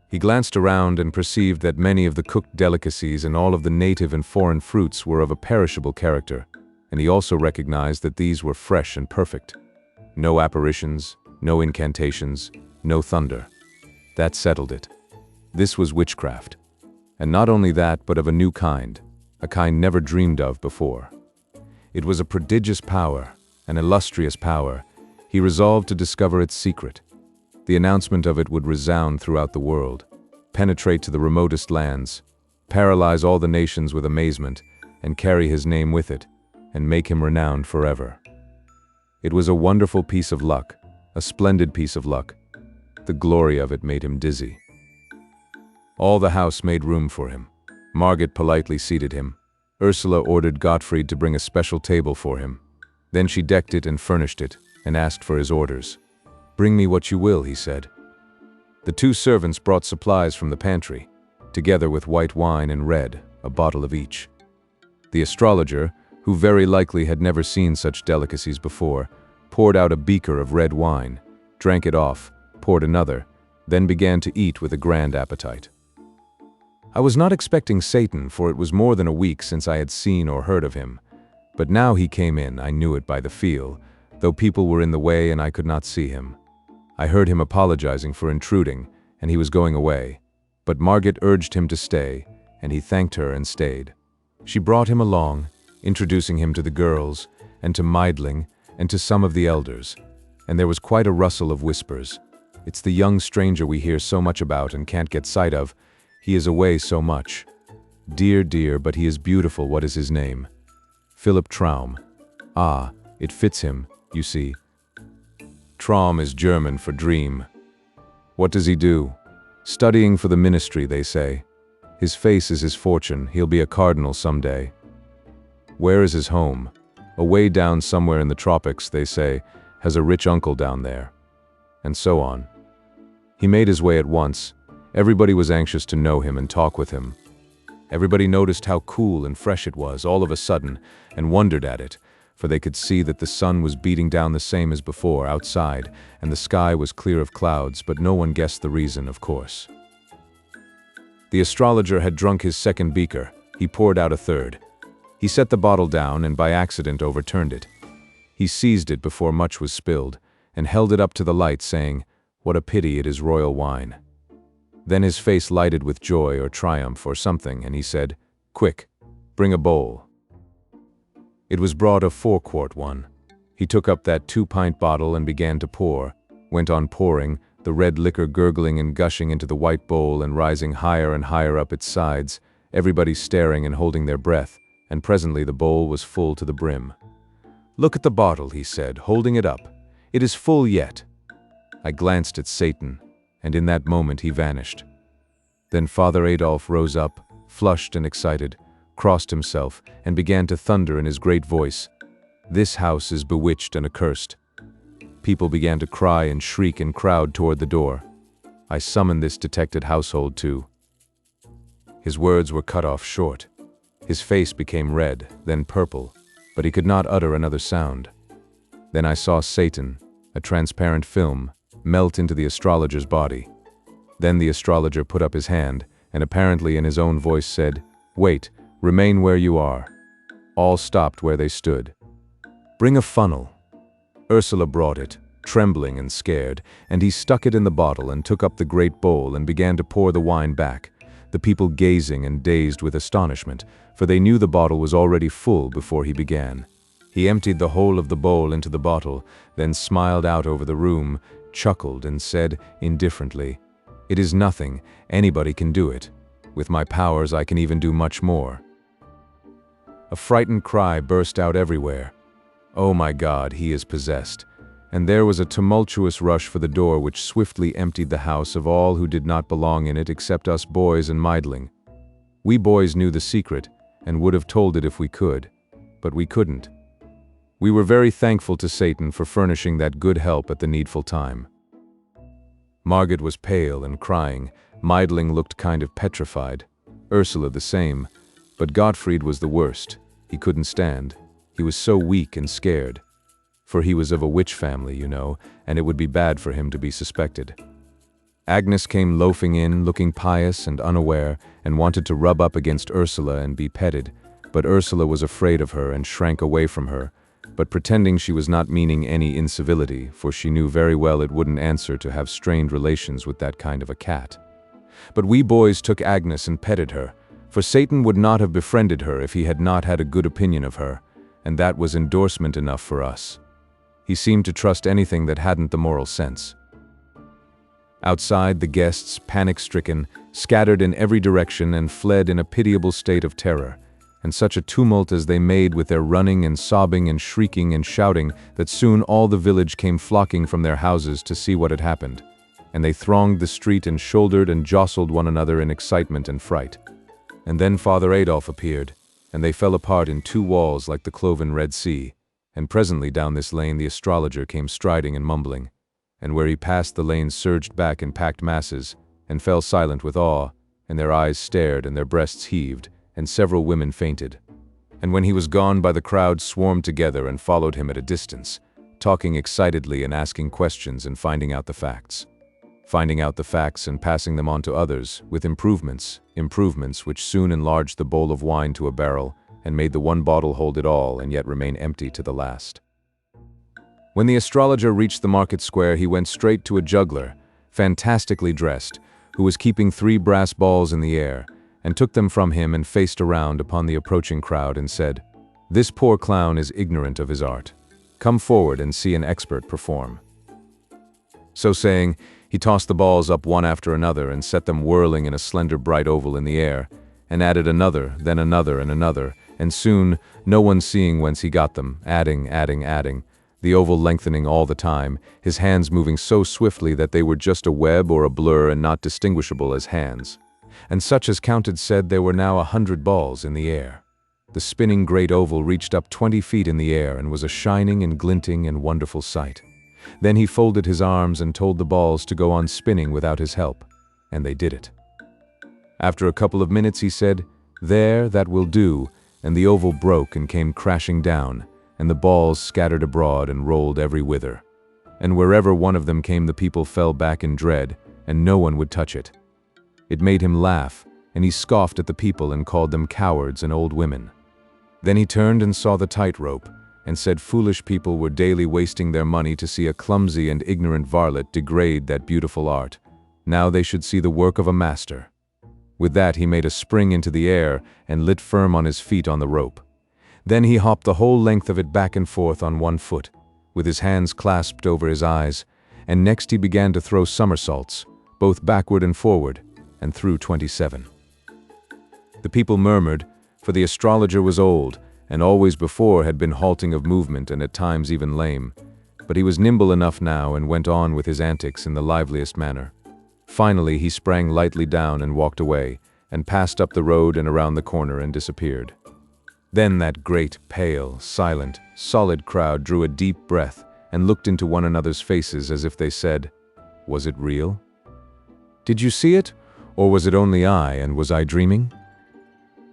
He glanced around and perceived that many of the cooked delicacies and all of the native and foreign fruits were of a perishable character, and he also recognized that these were fresh and perfect. No apparitions, no incantations, no thunder. That settled it. This was witchcraft. And not only that, but of a new kind, a kind never dreamed of before. It was a prodigious power, an illustrious power. He resolved to discover its secret. The announcement of it would resound throughout the world, penetrate to the remotest lands, paralyze all the nations with amazement, and carry his name with it, and make him renowned forever. It was a wonderful piece of luck, a splendid piece of luck. The glory of it made him dizzy. All the house made room for him. Margot politely seated him. Ursula ordered Gottfried to bring a special table for him. Then she decked it and furnished it, and asked for his orders. "Bring me what you will," he said. The two servants brought supplies from the pantry, together with white wine and red, a bottle of each. The astrologer, who very likely had never seen such delicacies before, poured out a beaker of red wine, drank it off, poured another, then began to eat with a grand appetite. I was not expecting Satan, for it was more than a week since I had seen or heard of him. But now he came in, I knew it by the feel, though people were in the way and I could not see him. I heard him apologizing for intruding, and he was going away. But Margot urged him to stay, and he thanked her and stayed. She brought him along, introducing him to the girls, and to Meidling, and to some of the elders. And there was quite a rustle of whispers. "It's the young stranger we hear so much about and can't get sight of. He is away so much. Dear, dear, but he is beautiful. What is his name? Philip Traum. Ah, it fits him, you see. Traum is German for dream. What does he do? Studying for the ministry, they say. His face is his fortune. He'll be a cardinal someday. Where is his home? Away down somewhere in the tropics, they say. Has a rich uncle down there." And so on. He made his way at once. Everybody was anxious to know him and talk with him. Everybody noticed how cool and fresh it was all of a sudden, and wondered at it, for they could see that the sun was beating down the same as before outside, and the sky was clear of clouds, but no one guessed the reason, of course. The astrologer had drunk his second beaker. He poured out a third. He set the bottle down and by accident overturned it. He seized it before much was spilled, and held it up to the light, saying, "What a pity it is royal wine." Then his face lighted with joy or triumph or something, and he said, "Quick, bring a bowl." It was brought a 4-quart one. He took up that 2-pint bottle and began to pour, went on pouring, the red liquor gurgling and gushing into the white bowl and rising higher and higher up its sides, everybody staring and holding their breath, and presently the bowl was full to the brim. "Look at the bottle," he said, holding it up. "It is full yet." I glanced at Satan, and in that moment he vanished. Then Father Adolf rose up, flushed and excited, crossed himself, and began to thunder in his great voice, "This house is bewitched and accursed." People began to cry and shriek and crowd toward the door. I summoned this detected household too. His words were cut off short. His face became red, then purple, but he could not utter another sound. Then I saw Satan, a transparent film, melt into the astrologer's body. Then the astrologer put up his hand, and apparently in his own voice said, "Wait, remain where you are." All stopped where they stood. "Bring a funnel." Ursula brought it, trembling and scared, and he stuck it in the bottle and took up the great bowl and began to pour the wine back, the people gazing and dazed with astonishment, for they knew the bottle was already full before he began. He emptied the whole of the bowl into the bottle, then smiled out over the room, chuckled and said indifferently, "It is nothing, anybody can do it. With my powers, I can even do much more." A frightened cry burst out everywhere. "Oh my God, he is possessed." And there was a tumultuous rush for the door which swiftly emptied the house of all who did not belong in it except us boys and Meidling. We boys knew the secret and would have told it if we could, but we couldn't. We were very thankful to Satan for furnishing that good help at the needful time. Margaret was pale and crying. Meidling looked kind of petrified. Ursula the same. But Gottfried was the worst. He couldn't stand. He was so weak and scared. For he was of a witch family, you know, and it would be bad for him to be suspected. Agnes came loafing in, looking pious and unaware, and wanted to rub up against Ursula and be petted, but Ursula was afraid of her and shrank away from her, but pretending she was not meaning any incivility, for she knew very well it wouldn't answer to have strained relations with that kind of a cat. But we boys took Agnes and petted her, for Satan would not have befriended her if he had not had a good opinion of her, and that was endorsement enough for us. He seemed to trust anything that hadn't the moral sense. Outside, the guests, panic-stricken, scattered in every direction and fled in a pitiable state of terror, and such a tumult as they made with their running and sobbing and shrieking and shouting that soon all the village came flocking from their houses to see what had happened, and they thronged the street and shouldered and jostled one another in excitement and fright. And then Father Adolf appeared, and they fell apart in two walls like the cloven Red Sea, and presently down this lane the astrologer came striding and mumbling, and where he passed the lanes surged back in packed masses, and fell silent with awe, and their eyes stared and their breasts heaved, and several women fainted. And when he was gone by the crowd swarmed together and followed him at a distance, talking excitedly and asking questions and finding out the facts. Finding out the facts and passing them on to others, with improvements which soon enlarged the bowl of wine to a barrel, and made the one bottle hold it all and yet remain empty to the last. When the astrologer reached the market square, he went straight to a juggler, fantastically dressed, who was keeping 3 brass balls in the air, and took them from him and faced around upon the approaching crowd and said, "This poor clown is ignorant of his art. Come forward and see an expert perform." So saying, he tossed the balls up one after another and set them whirling in a slender bright oval in the air, and added another, then another and another, and soon, no one seeing whence he got them, adding, the oval lengthening all the time, his hands moving so swiftly that they were just a web or a blur and not distinguishable as hands. And such as counted said there were now 100 balls in the air. The spinning great oval reached up 20 feet in the air and was a shining and glinting and wonderful sight. Then he folded his arms and told the balls to go on spinning without his help, and they did it. After a couple of minutes he said, "There, that will do," and the oval broke and came crashing down, and the balls scattered abroad and rolled every whither. And wherever one of them came the people fell back in dread, and no one would touch it. It made him laugh, and he scoffed at the people and called them cowards and old women. Then he turned and saw the tightrope, and said foolish people were daily wasting their money to see a clumsy and ignorant varlet degrade that beautiful art. Now they should see the work of a master. With that he made a spring into the air and lit firm on his feet on the rope. Then he hopped the whole length of it back and forth on one foot, with his hands clasped over his eyes, and next he began to throw somersaults, both backward and forward, and threw 27. The people murmured, for the astrologer was old, and always before had been halting of movement and at times even lame, but he was nimble enough now and went on with his antics in the liveliest manner. Finally he sprang lightly down and walked away, and passed up the road and around the corner and disappeared. Then that great, pale, silent, solid crowd drew a deep breath and looked into one another's faces as if they said, "Was it real? Did you see it, or was it only I, and was I dreaming?"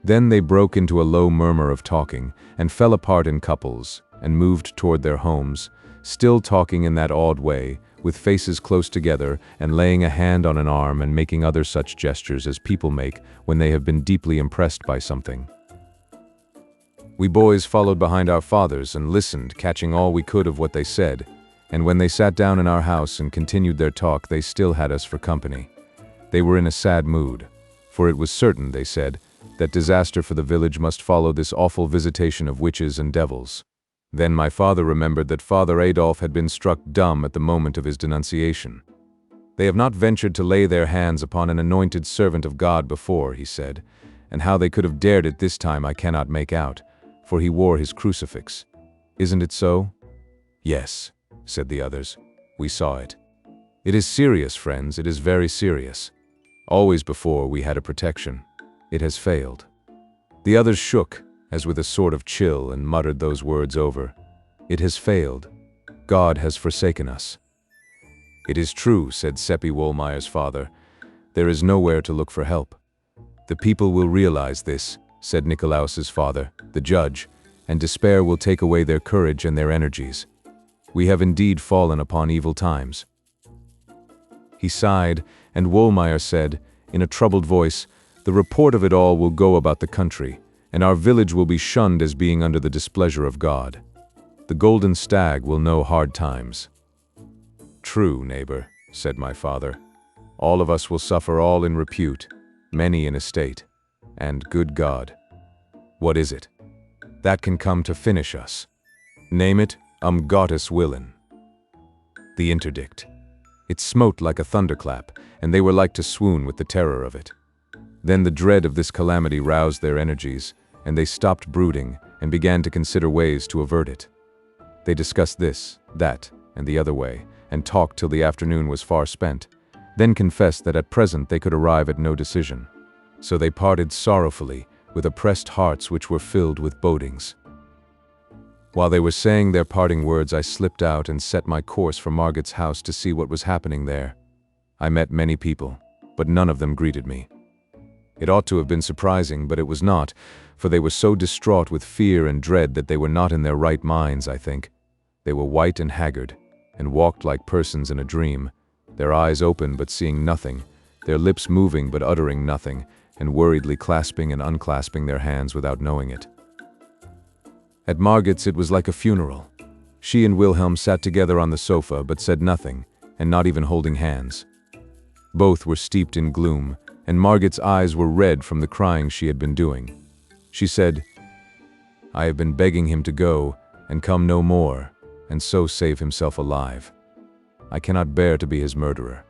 Then they broke into a low murmur of talking, and fell apart in couples, and moved toward their homes, still talking in that odd way, with faces close together, and laying a hand on an arm and making other such gestures as people make when they have been deeply impressed by something. We boys followed behind our fathers and listened, catching all we could of what they said, and when they sat down in our house and continued their talk, they still had us for company. They were in a sad mood, for it was certain, they said, that disaster for the village must follow this awful visitation of witches and devils. Then my father remembered that Father Adolf had been struck dumb at the moment of his denunciation. They have not ventured to lay their hands upon an anointed servant of God before, he said, and how they could have dared it this time I cannot make out, for he wore his crucifix. Isn't it so? Yes, said the others. We saw it. It is serious, friends, it is very serious. Always before we had a protection. It has failed. The others shook, as with a sort of chill, and muttered those words over. It has failed. God has forsaken us. It is true, said Seppi Wohlmeyer's father. There is nowhere to look for help. The people will realize this, said Nikolaus's father, the judge, and despair will take away their courage and their energies. We have indeed fallen upon evil times. He sighed, and Wohlmeyer said, in a troubled voice, the report of it all will go about the country, and our village will be shunned as being under the displeasure of God. The golden stag will know hard times. True, neighbor, said my father. All of us will suffer, all in repute, many in estate, and good God. What is it? That can come to finish us. Name it, Gottes Willen. The interdict. It smote like a thunderclap, and they were like to swoon with the terror of it. Then the dread of this calamity roused their energies, and they stopped brooding and began to consider ways to avert it. They discussed this, that, and the other way, and talked till the afternoon was far spent, then confessed that at present they could arrive at no decision. So they parted sorrowfully, with oppressed hearts which were filled with bodings. While they were saying their parting words, I slipped out and set my course for Margit's house to see what was happening there. I met many people, but none of them greeted me. It ought to have been surprising, but it was not, for they were so distraught with fear and dread that they were not in their right minds, I think. They were white and haggard, and walked like persons in a dream, their eyes open but seeing nothing, their lips moving but uttering nothing, and worriedly clasping and unclasping their hands without knowing it. At Margit's it was like a funeral. She and Wilhelm sat together on the sofa but said nothing, and not even holding hands. Both were steeped in gloom, and Margit's eyes were red from the crying she had been doing. She said, I have been begging him to go, and come no more, and so save himself alive. I cannot bear to be his murderer.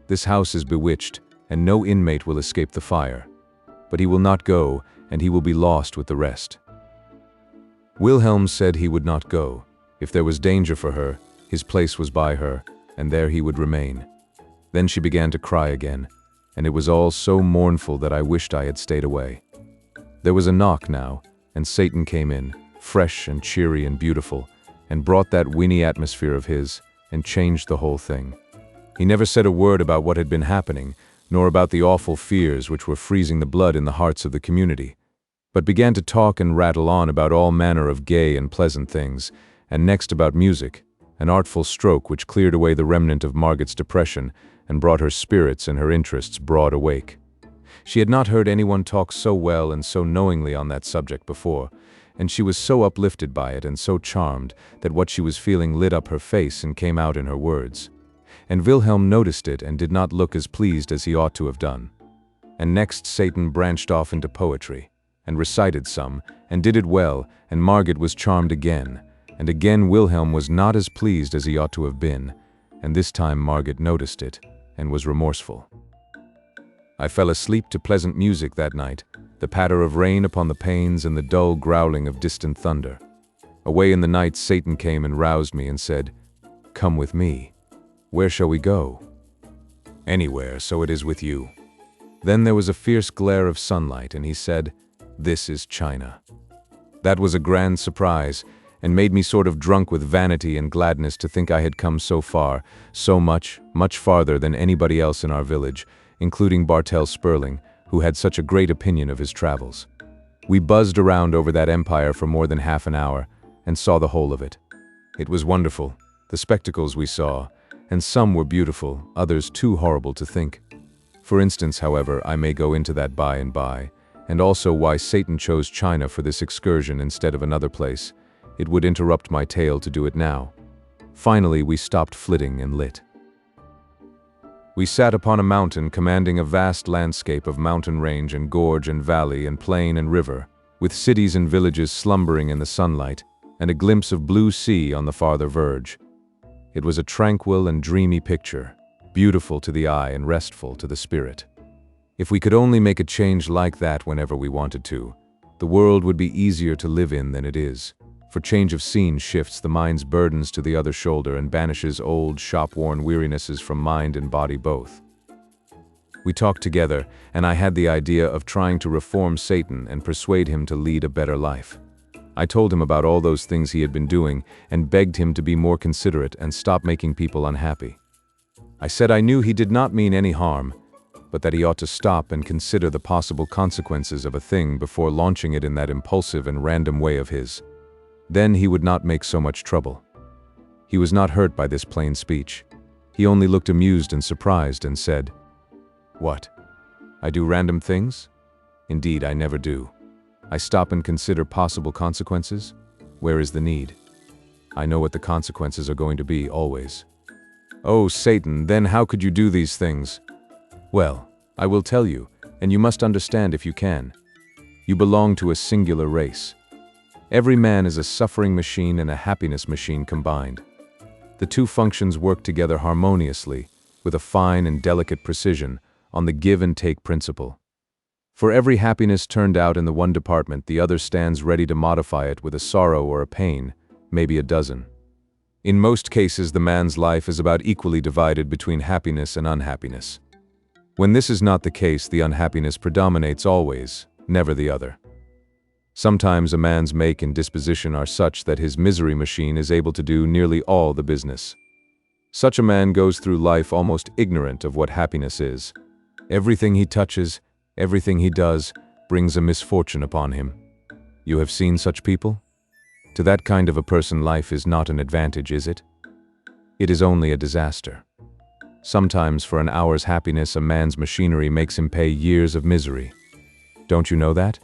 This house is bewitched, and no inmate will escape the fire. But he will not go, and he will be lost with the rest. Wilhelm said he would not go. If there was danger for her, his place was by her, and there he would remain. Then she began to cry again, and it was all so mournful that I wished I had stayed away. There was a knock now, and Satan came in, fresh and cheery and beautiful, and brought that winny atmosphere of his, and changed the whole thing. He never said a word about what had been happening, nor about the awful fears which were freezing the blood in the hearts of the community, but began to talk and rattle on about all manner of gay and pleasant things, and next about music, an artful stroke which cleared away the remnant of Margit's depression and brought her spirits and her interests broad awake. She had not heard anyone talk so well and so knowingly on that subject before, and she was so uplifted by it and so charmed that what she was feeling lit up her face and came out in her words. And Wilhelm noticed it and did not look as pleased as he ought to have done. And next Satan branched off into poetry, and recited some, and did it well, and Margit was charmed again, and again Wilhelm was not as pleased as he ought to have been, and this time Margit noticed it, and was remorseful. I fell asleep to pleasant music that night, the patter of rain upon the panes and the dull growling of distant thunder. Away in the night Satan came and roused me and said, Come with me. Where shall we go? Anywhere, so it is with you. Then there was a fierce glare of sunlight, and he said, This is China. That was a grand surprise, and made me sort of drunk with vanity and gladness to think I had come so far, so much, much farther than anybody else in our village, including Bartel Sperling, who had such a great opinion of his travels. We buzzed around over that empire for more than half an hour, and saw the whole of it. It was wonderful, the spectacles we saw, and some were beautiful, others too horrible to think. For instance, however, I may go into that by and by, and also why Satan chose China for this excursion instead of another place. It would interrupt my tale to do it now. Finally, we stopped flitting and lit. We sat upon a mountain commanding a vast landscape of mountain range and gorge and valley and plain and river, with cities and villages slumbering in the sunlight, and a glimpse of blue sea on the farther verge. It was a tranquil and dreamy picture, beautiful to the eye and restful to the spirit. If we could only make a change like that whenever we wanted to, the world would be easier to live in than it is. For change of scene shifts the mind's burdens to the other shoulder and banishes old, shop-worn wearinesses from mind and body both. We talked together, and I had the idea of trying to reform Satan and persuade him to lead a better life. I told him about all those things he had been doing and begged him to be more considerate and stop making people unhappy. I said I knew he did not mean any harm, but that he ought to stop and consider the possible consequences of a thing before launching it in that impulsive and random way of his. Then he would not make so much trouble. He was not hurt by this plain speech. He only looked amused and surprised and said, "What? I do random things? Indeed, I never do. I stop and consider possible consequences? Where is the need? I know what the consequences are going to be, always." "Oh, Satan, then how could you do these things?" "Well, I will tell you, and you must understand if you can. You belong to a singular race. Every man is a suffering machine and a happiness machine combined. The two functions work together harmoniously, with a fine and delicate precision, on the give and take principle. For every happiness turned out in the one department, the other stands ready to modify it with a sorrow or a pain, maybe a dozen. In most cases, the man's life is about equally divided between happiness and unhappiness. When this is not the case, the unhappiness predominates always, never the other. Sometimes a man's make and disposition are such that his misery machine is able to do nearly all the business. Such a man goes through life almost ignorant of what happiness is. Everything he touches, everything he does, brings a misfortune upon him. You have seen such people? To that kind of a person, life is not an advantage, is it? It is only a disaster. Sometimes for an hour's happiness, a man's machinery makes him pay years of misery. Don't you know that?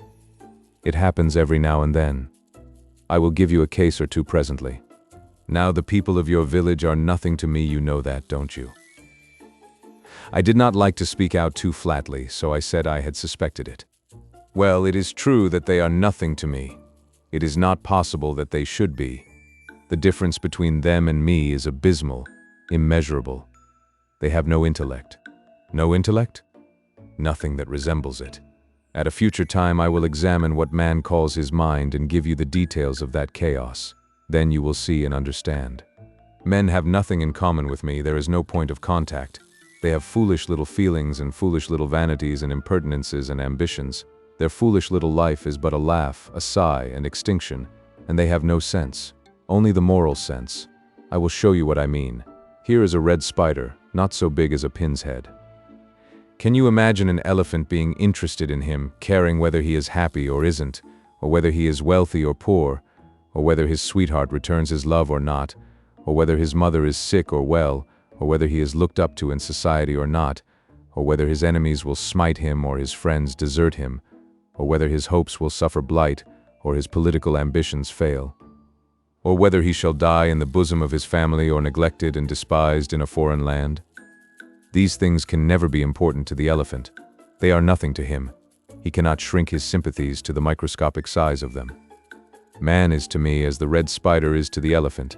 It happens every now and then. I will give you a case or two presently. Now the people of your village are nothing to me, you know that, don't you?" I did not like to speak out too flatly, so I said I had suspected it. "Well, it is true that they are nothing to me. It is not possible that they should be. The difference between them and me is abysmal, immeasurable. They have no intellect." "No intellect?" "Nothing that resembles it. At a future time I will examine what man calls his mind and give you the details of that chaos. Then you will see and understand. Men have nothing in common with me, there is no point of contact. They have foolish little feelings and foolish little vanities and impertinences and ambitions. Their foolish little life is but a laugh, a sigh, and extinction, and they have no sense, only the moral sense. I will show you what I mean. Here is a red spider, not so big as a pin's head. Can you imagine an elephant being interested in him, caring whether he is happy or isn't, or whether he is wealthy or poor, or whether his sweetheart returns his love or not, or whether his mother is sick or well, or whether he is looked up to in society or not, or whether his enemies will smite him or his friends desert him, or whether his hopes will suffer blight or his political ambitions fail, or whether he shall die in the bosom of his family or neglected and despised in a foreign land? These things can never be important to the elephant. They are nothing to him. He cannot shrink his sympathies to the microscopic size of them. Man is to me as the red spider is to the elephant.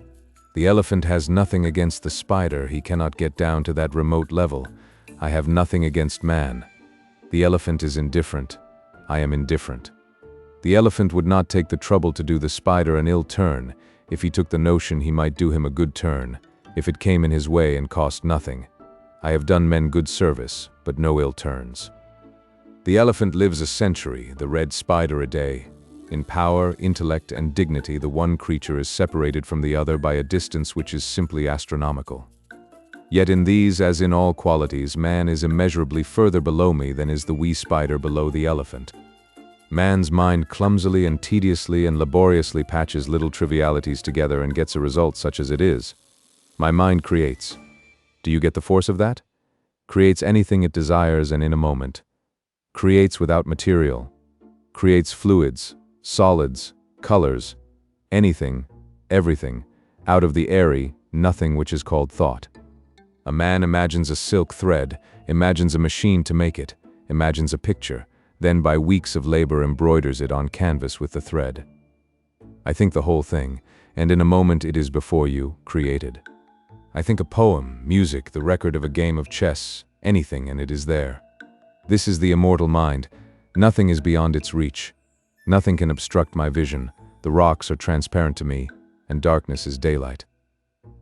The elephant has nothing against the spider, he cannot get down to that remote level. I have nothing against man. The elephant is indifferent. I am indifferent. The elephant would not take the trouble to do the spider an ill turn. If he took the notion, he might do him a good turn, if it came in his way and cost nothing. I have done men good service, but no ill turns. The elephant lives a century, the red spider a day. In power, intellect, and dignity, the one creature is separated from the other by a distance which is simply astronomical. Yet in these, as in all qualities, man is immeasurably further below me than is the wee spider below the elephant. Man's mind clumsily and tediously and laboriously patches little trivialities together and gets a result such as it is. My mind creates. Do you get the force of that? Creates anything it desires and in a moment. Creates without material. Creates fluids, solids, colors, anything, everything, out of the airy, nothing which is called thought. A man imagines a silk thread, imagines a machine to make it, imagines a picture, then by weeks of labor embroiders it on canvas with the thread. I think the whole thing, and in a moment it is before you, created. I think a poem, music, the record of a game of chess, anything, and it is there. This is the immortal mind. Nothing is beyond its reach. Nothing can obstruct my vision. The rocks are transparent to me, and darkness is daylight.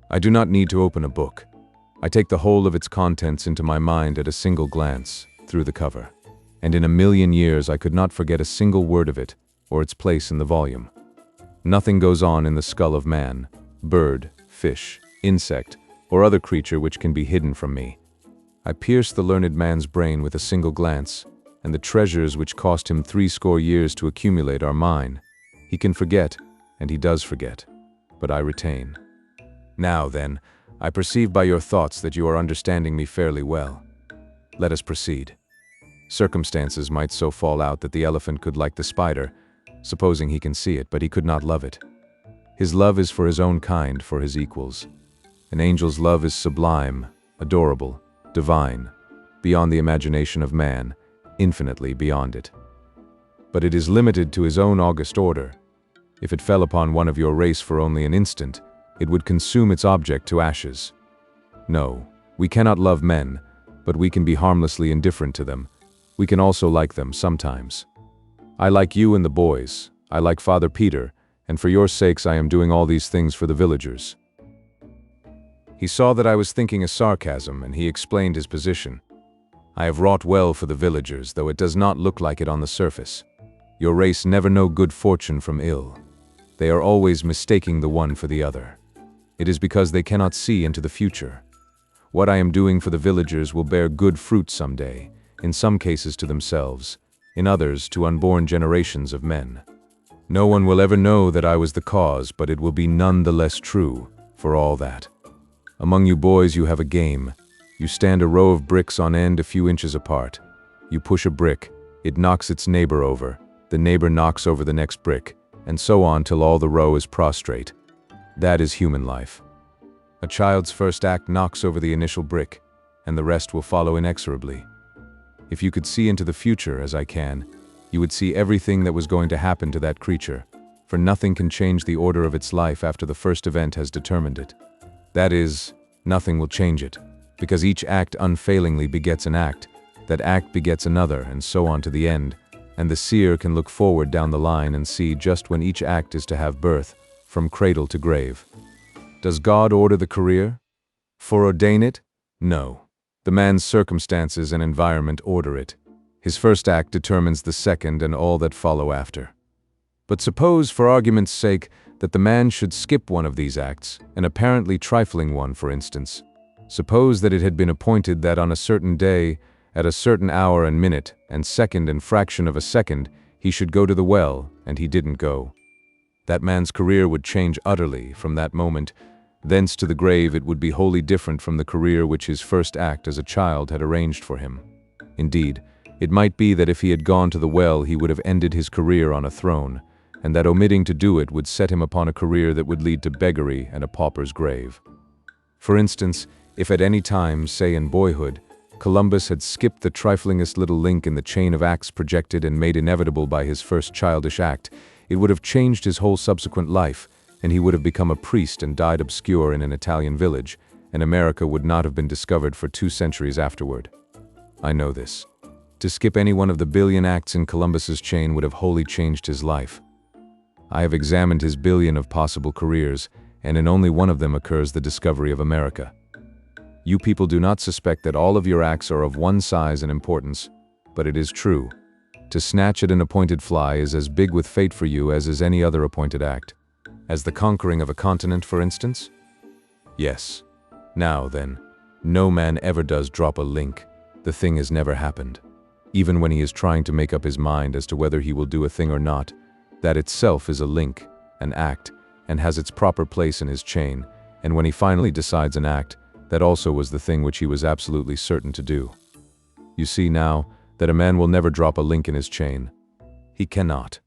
I do not need to open a book. I take the whole of its contents into my mind at a single glance, through the cover. And in a million years I could not forget a single word of it, or its place in the volume. Nothing goes on in the skull of man, bird, fish, insect, or other creature which can be hidden from me. I pierce the learned man's brain with a single glance, and the treasures which cost him 80 years to accumulate are mine. He can forget, and he does forget, but I retain. Now then, I perceive by your thoughts that you are understanding me fairly well. Let us proceed. Circumstances might so fall out that the elephant could like the spider, supposing he can see it, but he could not love it. His love is for his own kind, for his equals. An angel's love is sublime, adorable, divine, beyond the imagination of man, infinitely beyond it. But it is limited to his own august order. If it fell upon one of your race for only an instant, it would consume its object to ashes. No, we cannot love men, but we can be harmlessly indifferent to them. We can also like them sometimes. I like you and the boys. I like Father Peter, and for your sakes I am doing all these things for the villagers. He saw that I was thinking a sarcasm, and he explained his position. I have wrought well for the villagers, though it does not look like it on the surface. Your race never know good fortune from ill. They are always mistaking the one for the other. It is because they cannot see into the future. What I am doing for the villagers will bear good fruit someday, in some cases to themselves, in others to unborn generations of men. No one will ever know that I was the cause, but it will be none the less true, for all that. Among you boys you have a game. You stand a row of bricks on end a few inches apart. You push a brick, it knocks its neighbor over, the neighbor knocks over the next brick, and so on till all the row is prostrate. That is human life. A child's first act knocks over the initial brick, and the rest will follow inexorably. If you could see into the future, as I can, you would see everything that was going to happen to that creature, for nothing can change the order of its life after the first event has determined it. That is, nothing will change it, because each act unfailingly begets an act, that act begets another, and so on to the end, and the seer can look forward down the line and see just when each act is to have birth, from cradle to grave. Does God order the career? Foreordain it? No. The man's circumstances and environment order it. His first act determines the second and all that follow after. But suppose, for argument's sake, that the man should skip one of these acts, an apparently trifling one, for instance. Suppose that it had been appointed that on a certain day, at a certain hour and minute, and second and fraction of a second, he should go to the well, and he didn't go. That man's career would change utterly from that moment. Thence to the grave it would be wholly different from the career which his first act as a child had arranged for him. Indeed, it might be that if he had gone to the well he would have ended his career on a throne, and that omitting to do it would set him upon a career that would lead to beggary and a pauper's grave. For instance, if at any time, say in boyhood, Columbus had skipped the triflingest little link in the chain of acts projected and made inevitable by his first childish act, it would have changed his whole subsequent life, and he would have become a priest and died obscure in an Italian village, and America would not have been discovered for 2 centuries afterward. I know this. To skip any one of the billion acts in Columbus's chain would have wholly changed his life. I have examined his billion of possible careers, and in only one of them occurs the discovery of America. You people do not suspect that all of your acts are of one size and importance, but it is true. To snatch at an appointed fly is as big with fate for you as is any other appointed act. As the conquering of a continent, for instance? Yes. Now, then, no man ever does drop a link. The thing has never happened. Even when he is trying to make up his mind as to whether he will do a thing or not, that itself is a link, an act, and has its proper place in his chain, and when he finally decides an act, that also was the thing which he was absolutely certain to do. You see now that a man will never drop a link in his chain. He cannot.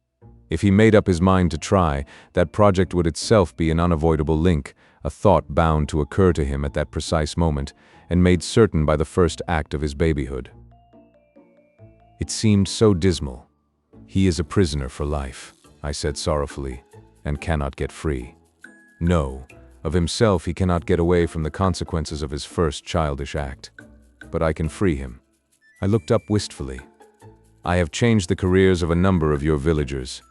If he made up his mind to try, that project would itself be an unavoidable link, a thought bound to occur to him at that precise moment, and made certain by the first act of his babyhood. It seemed so dismal. He is a prisoner for life, I said sorrowfully, and cannot get free. No, Of himself he cannot get away from the consequences of his first childish act. But I can free him. I looked up wistfully. I have changed the careers of a number of your villagers.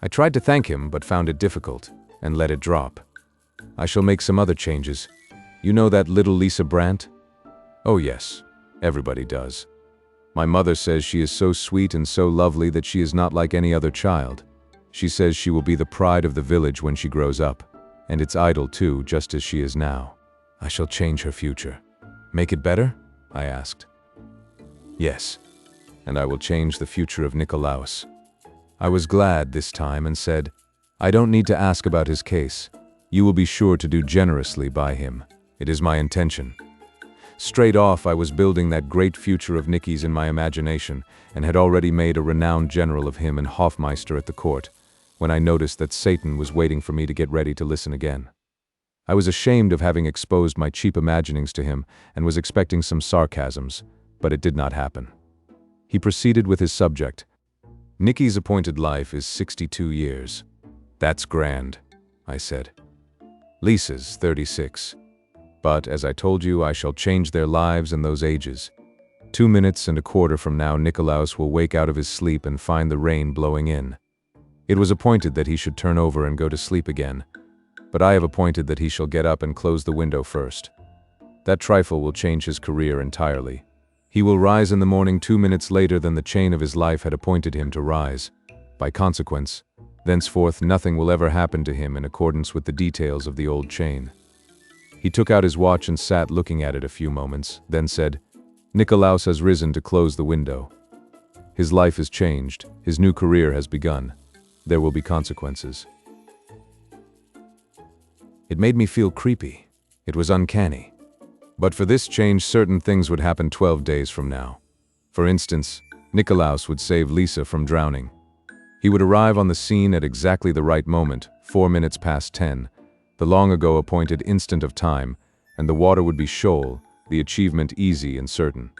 I tried to thank him, but found it difficult, and let it drop. I shall make some other changes. You know that little Lisa Brandt? Oh yes, everybody does. My mother says she is so sweet and so lovely that she is not like any other child. She says she will be the pride of the village when she grows up, and its idol too, just as she is now. I shall change her future. Make it better? I asked. Yes, and I will change the future of Nikolaus. I was glad this time and said, I don't need to ask about his case. You will be sure to do generously by him. It is my intention. Straight off, I was building that great future of Nicky's in my imagination and had already made a renowned general of him and Hofmeister at the court, when I noticed that Satan was waiting for me to get ready to listen again. I was ashamed of having exposed my cheap imaginings to him and was expecting some sarcasms, but it did not happen. He proceeded with his subject. Nicky's appointed life is 62 years. That's grand, I said. Lisa's 36. But, as I told you, I shall change their lives and those ages. 2 minutes and a quarter from now, Nikolaus will wake out of his sleep and find the rain blowing in. It was appointed that he should turn over and go to sleep again, but I have appointed that he shall get up and close the window first. That trifle will change his career entirely. He will rise in the morning 2 minutes later than the chain of his life had appointed him to rise. By consequence, thenceforth nothing will ever happen to him in accordance with the details of the old chain. He took out his watch and sat looking at it a few moments, then said, Nikolaus has risen to close the window. His life is changed, his new career has begun. There will be consequences. It made me feel creepy. It was uncanny. But for this change, certain things would happen 12 days from now. For instance, Nikolaus would save Lisa from drowning. He would arrive on the scene at exactly the right moment, 4 minutes past 10, the long-ago appointed instant of time, and the water would be shoal, the achievement easy and certain.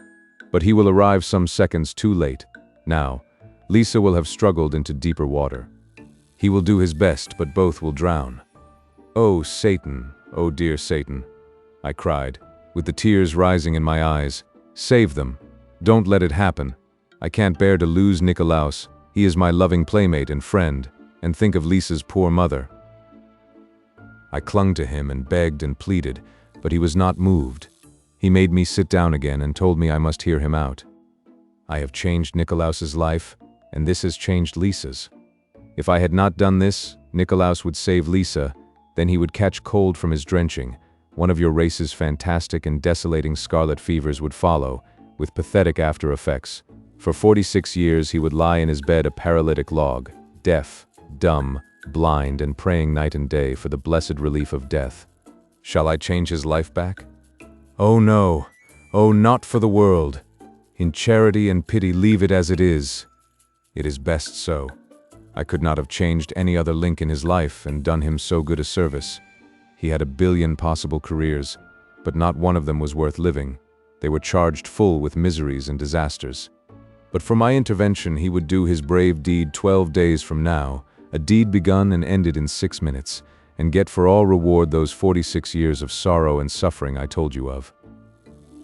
But he will arrive some seconds too late. Now, Lisa will have struggled into deeper water. He will do his best, but both will drown. Oh, Satan, oh dear Satan, I cried, with the tears rising in my eyes. Save them. Don't let it happen. I can't bear to lose Nikolaus. He is my loving playmate and friend, and think of Lisa's poor mother. I clung to him and begged and pleaded, but he was not moved. He made me sit down again and told me I must hear him out. I have changed Nikolaus's life, and this has changed Lisa's. If I had not done this, Nikolaus would save Lisa, then he would catch cold from his drenching. One of your race's fantastic and desolating scarlet fevers would follow, with pathetic after effects. For 46 years he would lie in his bed a paralytic log, deaf, dumb, blind, and praying night and day for the blessed relief of death. Shall I change his life back? Oh no, oh not for the world. In charity and pity leave it as it is. It is best so. I could not have changed any other link in his life and done him so good a service. He had a billion possible careers, but not one of them was worth living. They were charged full with miseries and disasters. But for my intervention he would do his brave deed 12 days from now, a deed begun and ended in 6 minutes, and get for all reward those 46 years of sorrow and suffering I told you of.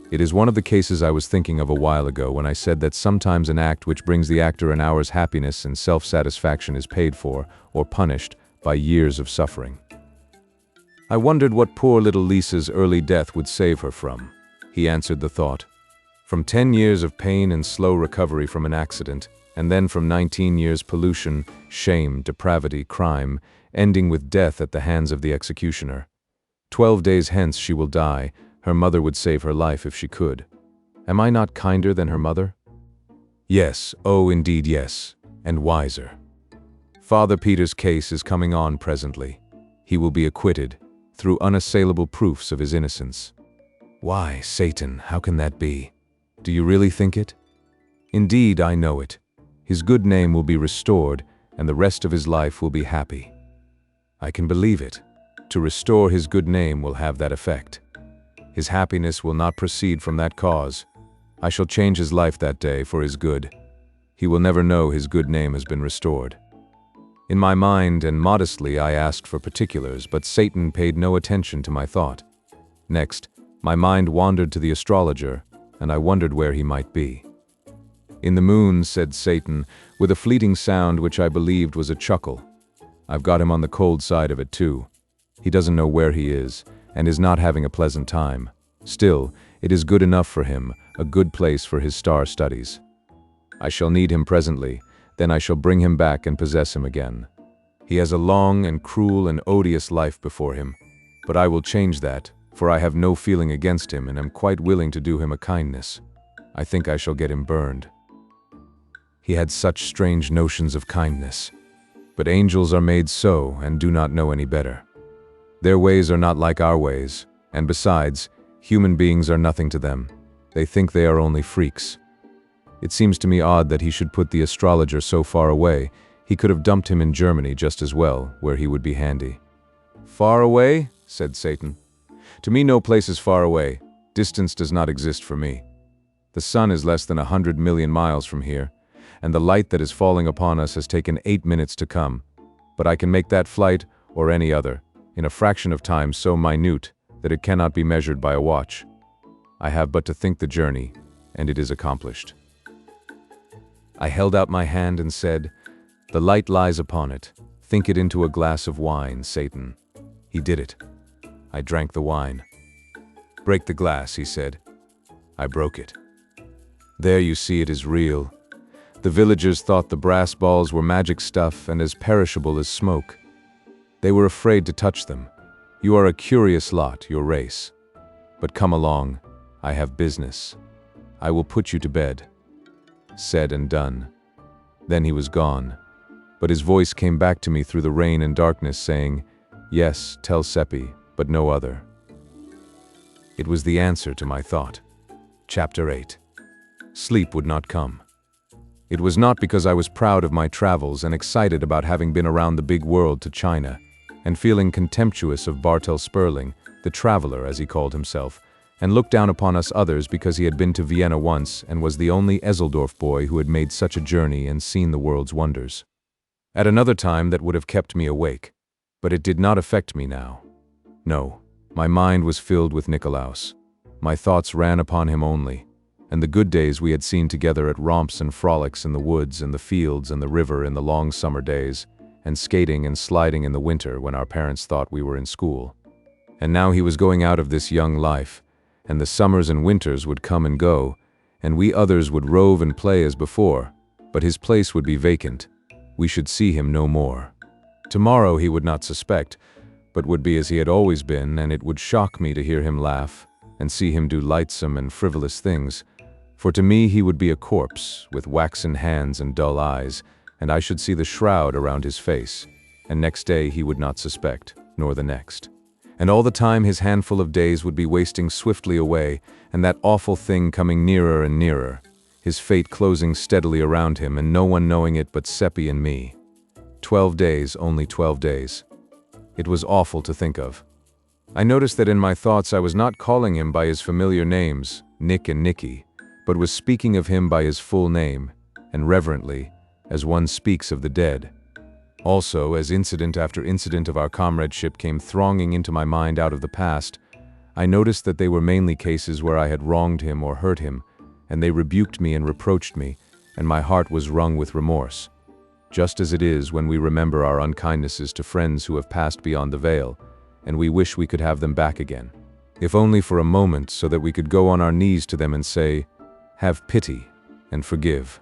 It is one of the cases I was thinking of a while ago when I said that sometimes an act which brings the actor an hour's happiness and self-satisfaction is paid for, or punished, by years of suffering. I wondered what poor little Lisa's early death would save her from. He answered the thought. From 10 years of pain and slow recovery from an accident, and then from 19 years pollution, shame, depravity, crime, ending with death at the hands of the executioner. 12 days hence she will die. Her mother would save her life if she could. Am I not kinder than her mother? Yes, oh indeed yes, and wiser. Father Peter's case is coming on presently. He will be acquitted, through unassailable proofs of his innocence. Why, Satan, how can that be? Do you really think it? Indeed, I know it. His good name will be restored, and the rest of his life will be happy. I can believe it. To restore his good name will have that effect. His happiness will not proceed from that cause. I shall change his life that day for his good. He will never know his good name has been restored. In my mind and modestly I asked for particulars, but Satan paid no attention to my thought. Next, my mind wandered to the astrologer, and I wondered where he might be. "In the moon," said Satan, with a fleeting sound which I believed was a chuckle. "I've got him on the cold side of it too. He doesn't know where he is, and is not having a pleasant time. Still, it is good enough for him, a good place for his star studies. I shall need him presently, then I shall bring him back and possess him again. He has a long and cruel and odious life before him, but I will change that, for I have no feeling against him and am quite willing to do him a kindness. I think I shall get him burned." He had such strange notions of kindness. But angels are made so and do not know any better. Their ways are not like our ways, and besides, human beings are nothing to them. They think they are only freaks. It seems to me odd that he should put the astrologer so far away. He could have dumped him in Germany just as well, where he would be handy. "Far away?" said Satan. "To me no place is far away. Distance does not exist for me. The sun is less than 100 million miles from here, and the light that is falling upon us has taken 8 minutes to come. But I can make that flight, or any other, in a fraction of time so minute that it cannot be measured by a watch. I have but to think the journey, and it is accomplished." I held out my hand and said, "The light lies upon it. Think it into a glass of wine, Satan." He did it. I drank the wine. "Break the glass," he said. I broke it. There you see it is real. The villagers thought the brass balls were magic stuff and as perishable as smoke. They were afraid to touch them. You are a curious lot, your race. But come along, I have business. I will put you to bed." Said and done. Then he was gone. But his voice came back to me through the rain and darkness, saying, "Yes, tell Seppi, but no other." It was the answer to my thought. Chapter 8. Sleep would not come. It was not because I was proud of my travels and excited about having been around the big world to China, and feeling contemptuous of Bartel Sperling, the traveler as he called himself, and looked down upon us others because he had been to Vienna once and was the only Eseldorf boy who had made such a journey and seen the world's wonders. At another time that would have kept me awake, but it did not affect me now. No, my mind was filled with Nikolaus. My thoughts ran upon him only, and the good days we had seen together at romps and frolics in the woods and the fields and the river in the long summer days, and skating and sliding in the winter when our parents thought we were in school. And now he was going out of this young life, and the summers and winters would come and go, and we others would rove and play as before, but his place would be vacant. We should see him no more. Tomorrow he would not suspect, but would be as he had always been, and it would shock me to hear him laugh, and see him do lightsome and frivolous things, for to me he would be a corpse, with waxen hands and dull eyes, and I should see the shroud around his face, and next day he would not suspect, nor the next. And all the time his handful of days would be wasting swiftly away, and that awful thing coming nearer and nearer, his fate closing steadily around him, and no one knowing it but Seppi and me. 12 days, only 12 days. It was awful to think of. I noticed that in my thoughts I was not calling him by his familiar names, Nick and Nicky, but was speaking of him by his full name, and reverently, as one speaks of the dead. Also, as incident after incident of our comradeship came thronging into my mind out of the past, I noticed that they were mainly cases where I had wronged him or hurt him, and they rebuked me and reproached me, and my heart was wrung with remorse. Just as it is when we remember our unkindnesses to friends who have passed beyond the veil, and we wish we could have them back again, if only for a moment, so that we could go on our knees to them and say, "Have pity and forgive."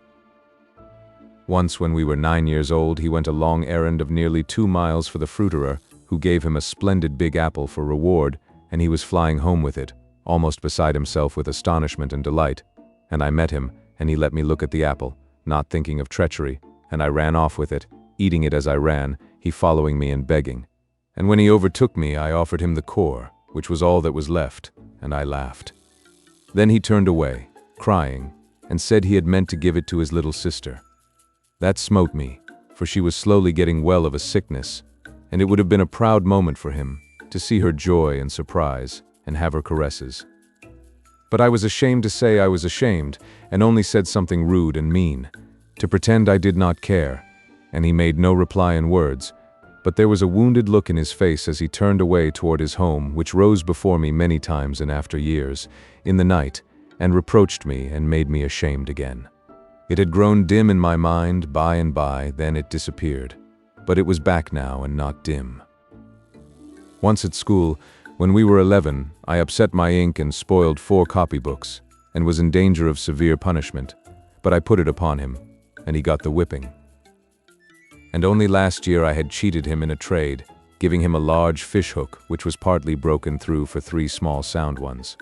Once when we were 9 years old, he went a long errand of nearly 2 miles for the fruiterer, who gave him a splendid big apple for reward, and he was flying home with it, almost beside himself with astonishment and delight. And I met him, and he let me look at the apple, not thinking of treachery, and I ran off with it, eating it as I ran, he following me and begging. And when he overtook me, I offered him the core, which was all that was left, and I laughed. Then he turned away, crying, and said he had meant to give it to his little sister. That smote me, for she was slowly getting well of a sickness, and it would have been a proud moment for him, to see her joy and surprise, and have her caresses. But I was ashamed to say I was ashamed, and only said something rude and mean, to pretend I did not care, and he made no reply in words, but there was a wounded look in his face as he turned away toward his home, which rose before me many times in after years, in the night, and reproached me and made me ashamed again. It had grown dim in my mind by and by, then it disappeared. But it was back now and not dim. Once at school, when we were 11, I upset my ink and spoiled 4 copybooks, and was in danger of severe punishment, but I put it upon him, and he got the whipping. And only last year I had cheated him in a trade, giving him a large fish hook which was partly broken through for 3 small sound ones.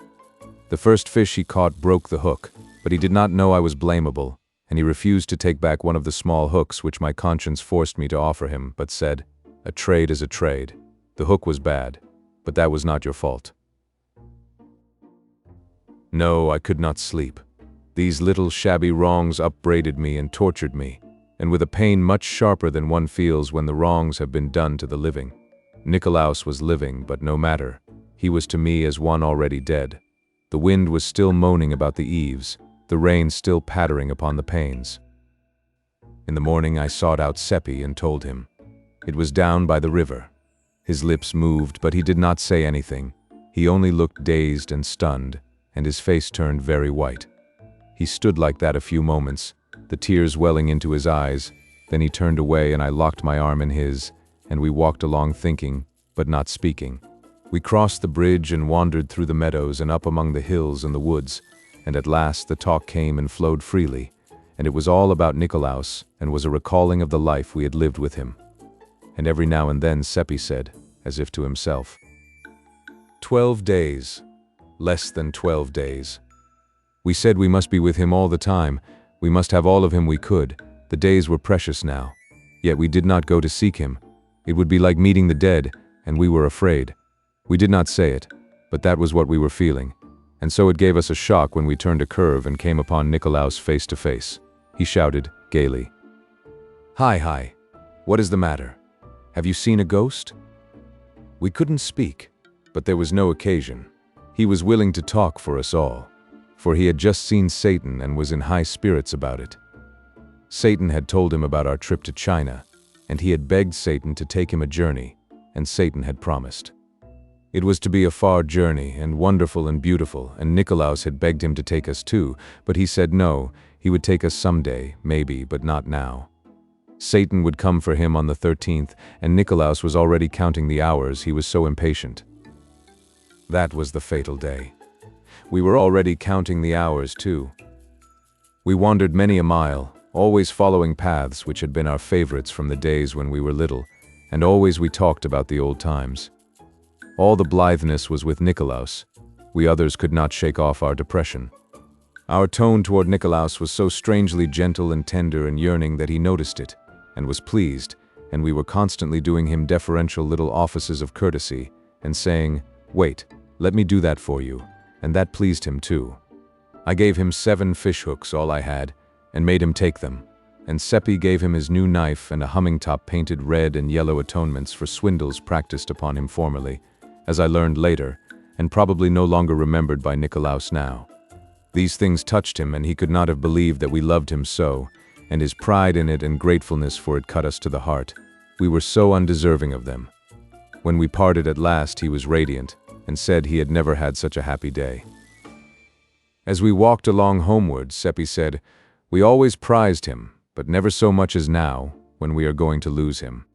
The first fish he caught broke the hook, but he did not know I was blamable, and he refused to take back one of the small hooks which my conscience forced me to offer him, but said, "A trade is a trade. The hook was bad, but that was not your fault." No, I could not sleep. These little shabby wrongs upbraided me and tortured me, and with a pain much sharper than one feels when the wrongs have been done to the living. Nikolaus was living, but no matter. He was to me as one already dead. The wind was still moaning about the eaves, the rain still pattering upon the panes. In the morning I sought out Seppi and told him. It was down by the river. His lips moved, but he did not say anything. He only looked dazed and stunned, and his face turned very white. He stood like that a few moments, the tears welling into his eyes. Then he turned away and I locked my arm in his, and we walked along thinking, but not speaking. We crossed the bridge and wandered through the meadows and up among the hills and the woods, and at last the talk came and flowed freely, and it was all about Nikolaus and was a recalling of the life we had lived with him. And every now and then Seppi said, as if to himself, 12 days. Less than 12 days. We said we must be with him all the time. We must have all of him we could. The days were precious now. Yet we did not go to seek him. It would be like meeting the dead, and we were afraid. We did not say it, but that was what we were feeling. And so it gave us a shock when we turned a curve and came upon Nikolaus face to face. He shouted, gaily, Hi, what is the matter? Have you seen a ghost?" We couldn't speak, but there was no occasion. He was willing to talk for us all, for he had just seen Satan and was in high spirits about it. Satan had told him about our trip to China, and he had begged Satan to take him a journey, and Satan had promised. It was to be a far journey, and wonderful and beautiful, and Nikolaus had begged him to take us too, but he said no, he would take us someday, maybe, but not now. Satan would come for him on the 13th, and Nikolaus was already counting the hours, he was so impatient. That was the fatal day. We were already counting the hours too. We wandered many a mile, always following paths which had been our favorites from the days when we were little, and always we talked about the old times. All the blitheness was with Nikolaus. We others could not shake off our depression. Our tone toward Nikolaus was so strangely gentle and tender and yearning that he noticed it, and was pleased, and we were constantly doing him deferential little offices of courtesy, and saying, "Wait, let me do that for you," and that pleased him too. I gave him 7 fish hooks, all I had, and made him take them, and Seppi gave him his new knife and a humming top painted red and yellow atonements for swindles practiced upon him formerly, as I learned later, and probably no longer remembered by Nikolaus now. These things touched him, and he could not have believed that we loved him so, and his pride in it and gratefulness for it cut us to the heart. We were so undeserving of them. When we parted at last, he was radiant, and said he had never had such a happy day. As we walked along homeward, Seppi said, "We always prized him, but never so much as now, when we are going to lose him."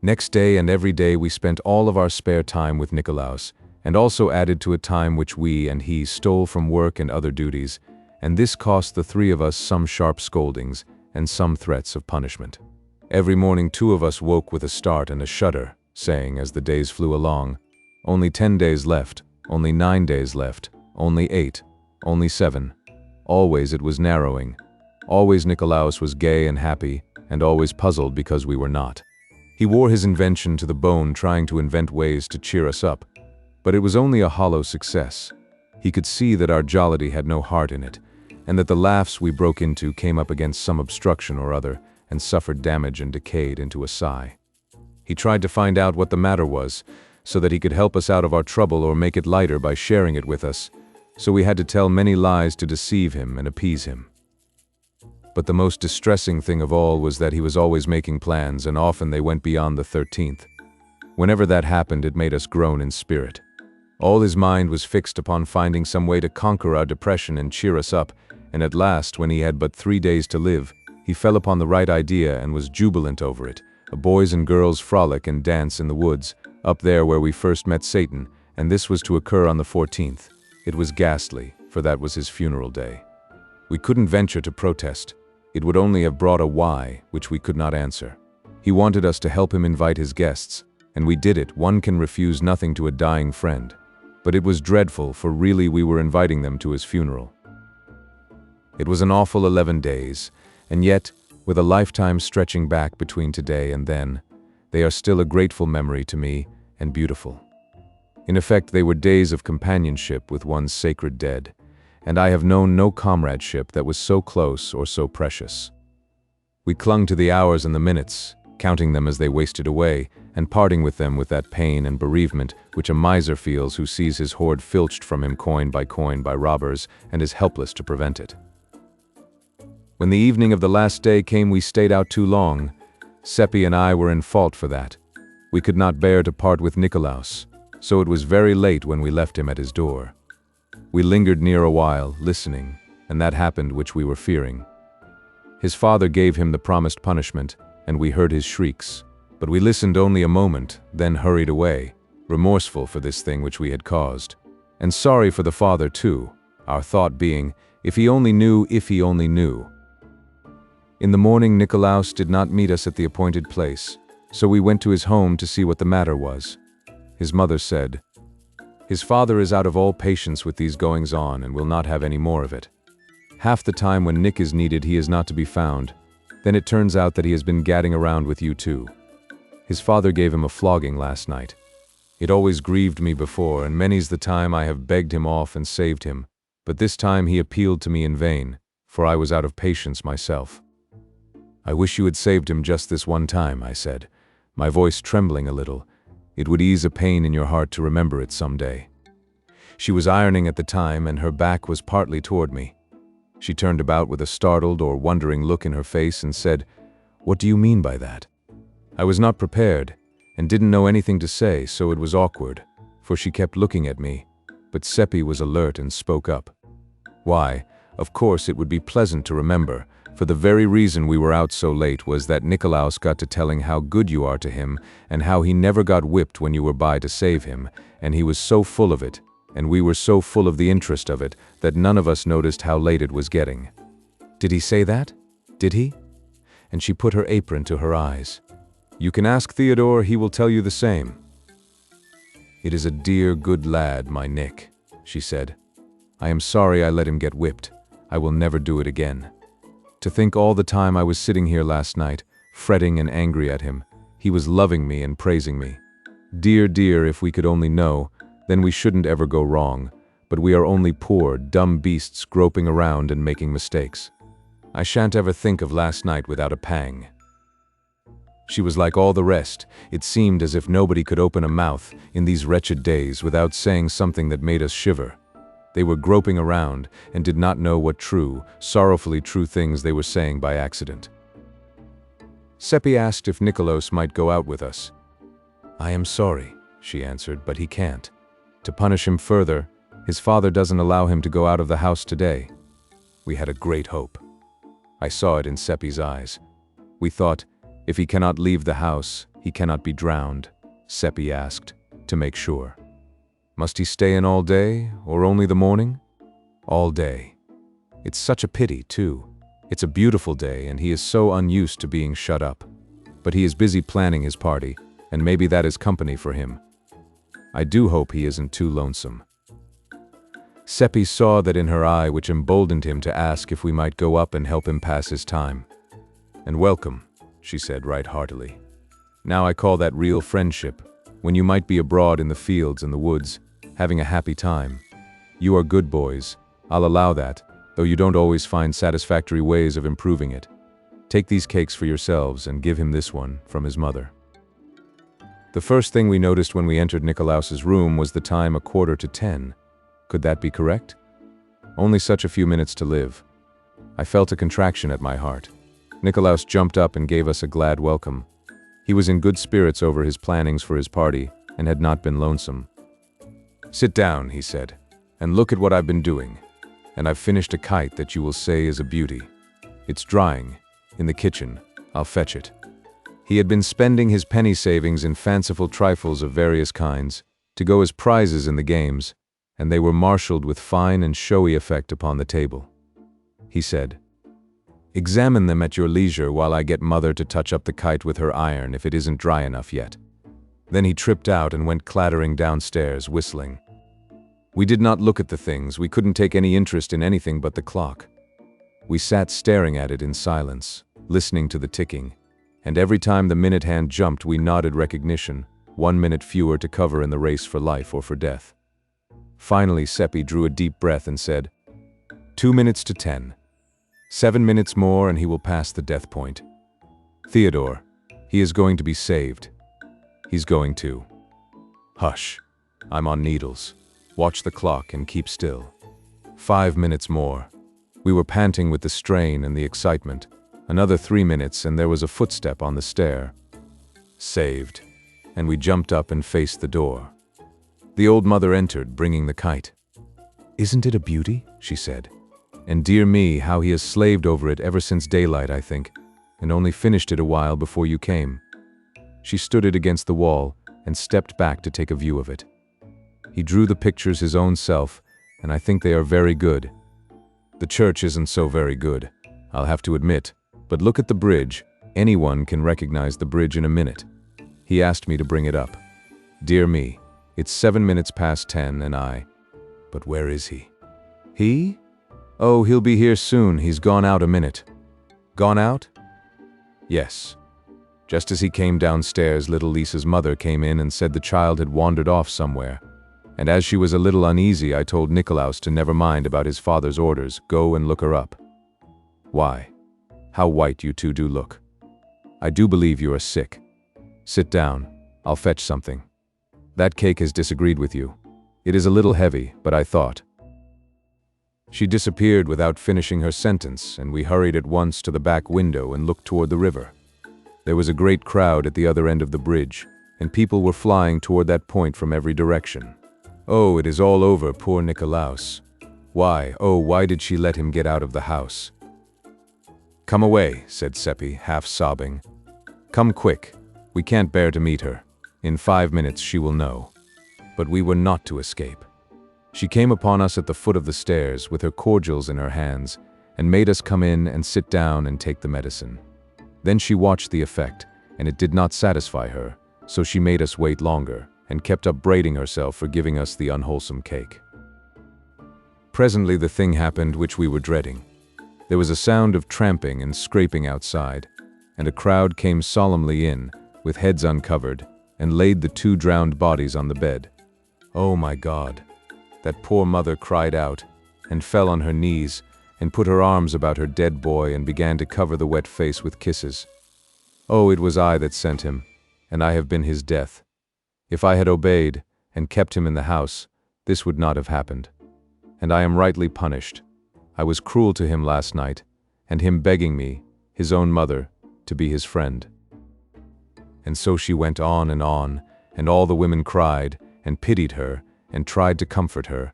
Next day and every day we spent all of our spare time with Nikolaus, and also added to a time which we and he stole from work and other duties, and this cost the 3 of us some sharp scoldings and some threats of punishment. Every morning 2 of us woke with a start and a shudder, saying, as the days flew along, "Only 10 days left, only 9 days left, only 8, only 7. Always it was narrowing. Always Nikolaus was gay and happy, and always puzzled because we were not. He wore his invention to the bone, trying to invent ways to cheer us up, but it was only a hollow success. He could see that our jollity had no heart in it, and that the laughs we broke into came up against some obstruction or other, and suffered damage and decayed into a sigh. He tried to find out what the matter was, so that he could help us out of our trouble or make it lighter by sharing it with us, so we had to tell many lies to deceive him and appease him. But the most distressing thing of all was that he was always making plans, and often they went beyond the 13th. Whenever that happened, it made us groan in spirit. All his mind was fixed upon finding some way to conquer our depression and cheer us up, and at last, when he had but 3 days to live, he fell upon the right idea and was jubilant over it. A boys and girls frolic and dance in the woods, up there where we first met Satan, and this was to occur on the 14th. It was ghastly, for that was his funeral day. We couldn't venture to protest. It would only have brought a why, which we could not answer. He wanted us to help him invite his guests, and we did it. One can refuse nothing to a dying friend. But it was dreadful, for really we were inviting them to his funeral. It was an awful 11 days, and yet, with a lifetime stretching back between today and then, they are still a grateful memory to me and beautiful. In effect, they were days of companionship with one's sacred dead, and I have known no comradeship that was so close or so precious. We clung to the hours and the minutes, counting them as they wasted away, and parting with them with that pain and bereavement which a miser feels who sees his hoard filched from him coin by robbers and is helpless to prevent it. When the evening of the last day came, we stayed out too long. Seppi and I were in fault for that. We could not bear to part with Nikolaus, so it was very late when we left him at his door. We lingered near a while, listening, and that happened which we were fearing. His father gave him the promised punishment, and we heard his shrieks. But we listened only a moment, then hurried away, remorseful for this thing which we had caused. And sorry for the father too, our thought being, if he only knew, if he only knew. In the morning Nikolaus did not meet us at the appointed place, so we went to his home to see what the matter was. His mother said, "His father is out of all patience with these goings-on and will not have any more of it. Half the time when Nick is needed he is not to be found. Then it turns out that he has been gadding around with you too. His father gave him a flogging last night. It always grieved me before, and many's the time I have begged him off and saved him, but this time he appealed to me in vain, for I was out of patience myself." "I wish you had saved him just this one time," I said, my voice trembling a little. "It would ease a pain in your heart to remember it some day." She was ironing at the time, and her back was partly toward me. She turned about with a startled or wondering look in her face and said, "What do you mean by that?" I was not prepared, and didn't know anything to say, so it was awkward, for she kept looking at me, but Seppi was alert and spoke up. "Why, of course it would be pleasant to remember, for the very reason we were out so late was that Nikolaus got to telling how good you are to him, and how he never got whipped when you were by to save him, and he was so full of it, and we were so full of the interest of it, that none of us noticed how late it was getting." "Did he say that? Did he?" And she put her apron to her eyes. "You can ask Theodore, he will tell you the same." "It is a dear, good lad, my Nick," she said. "I am sorry I let him get whipped. I will never do it again. To think all the time I was sitting here last night, fretting and angry at him, he was loving me and praising me. Dear, dear, if we could only know, then we shouldn't ever go wrong, but we are only poor, dumb beasts groping around and making mistakes. I shan't ever think of last night without a pang." She was like all the rest. It seemed as if nobody could open a mouth in these wretched days without saying something that made us shiver. They were groping around and did not know what true, sorrowfully true things they were saying by accident. Seppi asked if Nikolaus might go out with us. "I am sorry," she answered, "but he can't. To punish him further, his father doesn't allow him to go out of the house today." We had a great hope. I saw it in Seppi's eyes. We thought, if he cannot leave the house, he cannot be drowned, Seppi asked, to make sure. "Must he stay in all day, or only the morning?" "All day. It's such a pity, too. It's a beautiful day, and he is so unused to being shut up. But he is busy planning his party, and maybe that is company for him. I do hope he isn't too lonesome." Seppi saw that in her eye, which emboldened him to ask if we might go up and help him pass his time. "And welcome," she said right heartily. "Now I call that real friendship, when you might be abroad in the fields and the woods, having a happy time. You are good boys, I'll allow that, though you don't always find satisfactory ways of improving it. Take these cakes for yourselves and give him this one from his mother." The first thing we noticed when we entered Nikolaus's room was the time 9:45. Could that be correct? Only such a few minutes to live. I felt a contraction at my heart. Nikolaus jumped up and gave us a glad welcome. He was in good spirits over his plannings for his party and had not been lonesome. "Sit down," he said, "and look at what I've been doing. And I've finished a kite that you will say is a beauty. It's drying, in the kitchen. I'll fetch it." He had been spending his penny savings in fanciful trifles of various kinds, to go as prizes in the games, and they were marshaled with fine and showy effect upon the table. He said, "Examine them at your leisure while I get Mother to touch up the kite with her iron if it isn't dry enough yet." Then he tripped out and went clattering downstairs, whistling. We did not look at the things. We couldn't take any interest in anything but the clock. We sat staring at it in silence, listening to the ticking, and every time the minute hand jumped we nodded recognition, 1 minute fewer to cover in the race for life or for death. Finally Seppi drew a deep breath and said, 2 minutes to 10. 7 minutes more and he will pass the death point. Theodore, he is going to be saved. He's going to. Hush, I'm on needles. Watch the clock and keep still. 5 minutes more. We were panting with the strain and the excitement. Another 3 minutes and there was a footstep on the stair. Saved. And we jumped up and faced the door. The old mother entered, bringing the kite. "Isn't it a beauty?" she said. "And dear me, how he has slaved over it ever since daylight, I think, and only finished it a while before you came." She stood it against the wall and stepped back to take a view of it. He drew the pictures his own self, and I think they are very good. The church isn't so very good, I'll have to admit, but look at the bridge. Anyone can recognize the bridge in a minute. He asked me to bring it up. Dear me, it's 7 minutes past 10 and But where is he? He? Oh, he'll be here soon. He's gone out a minute. Gone out? Yes. Just as he came downstairs, little Lisa's mother came in and said the child had wandered off somewhere. And as she was a little uneasy, I told Nikolaus to never mind about his father's orders, go and look her up. Why? How white you two do look. I do believe you are sick. Sit down. I'll fetch something. That cake has disagreed with you. It is a little heavy, but I thought. She disappeared without finishing her sentence, and we hurried at once to the back window and looked toward the river. There was a great crowd at the other end of the bridge, and people were flying toward that point from every direction. Oh, it is all over, poor Nikolaus. Why, oh, why did she let him get out of the house? Come away, said Seppi, half sobbing. Come quick. We can't bear to meet her. In 5 minutes she will know. But we were not to escape. She came upon us at the foot of the stairs with her cordials in her hands and made us come in and sit down and take the medicine. Then she watched the effect, and it did not satisfy her, so she made us wait longer and kept upbraiding herself for giving us the unwholesome cake. Presently the thing happened which we were dreading. There was a sound of tramping and scraping outside, and a crowd came solemnly in, with heads uncovered, and laid the 2 drowned bodies on the bed. Oh my God! That poor mother cried out, and fell on her knees, and put her arms about her dead boy and began to cover the wet face with kisses. Oh, it was I that sent him, and I have been his death. If I had obeyed, and kept him in the house, this would not have happened. And I am rightly punished. I was cruel to him last night, and him begging me, his own mother, to be his friend. And so she went on, and all the women cried, and pitied her, and tried to comfort her,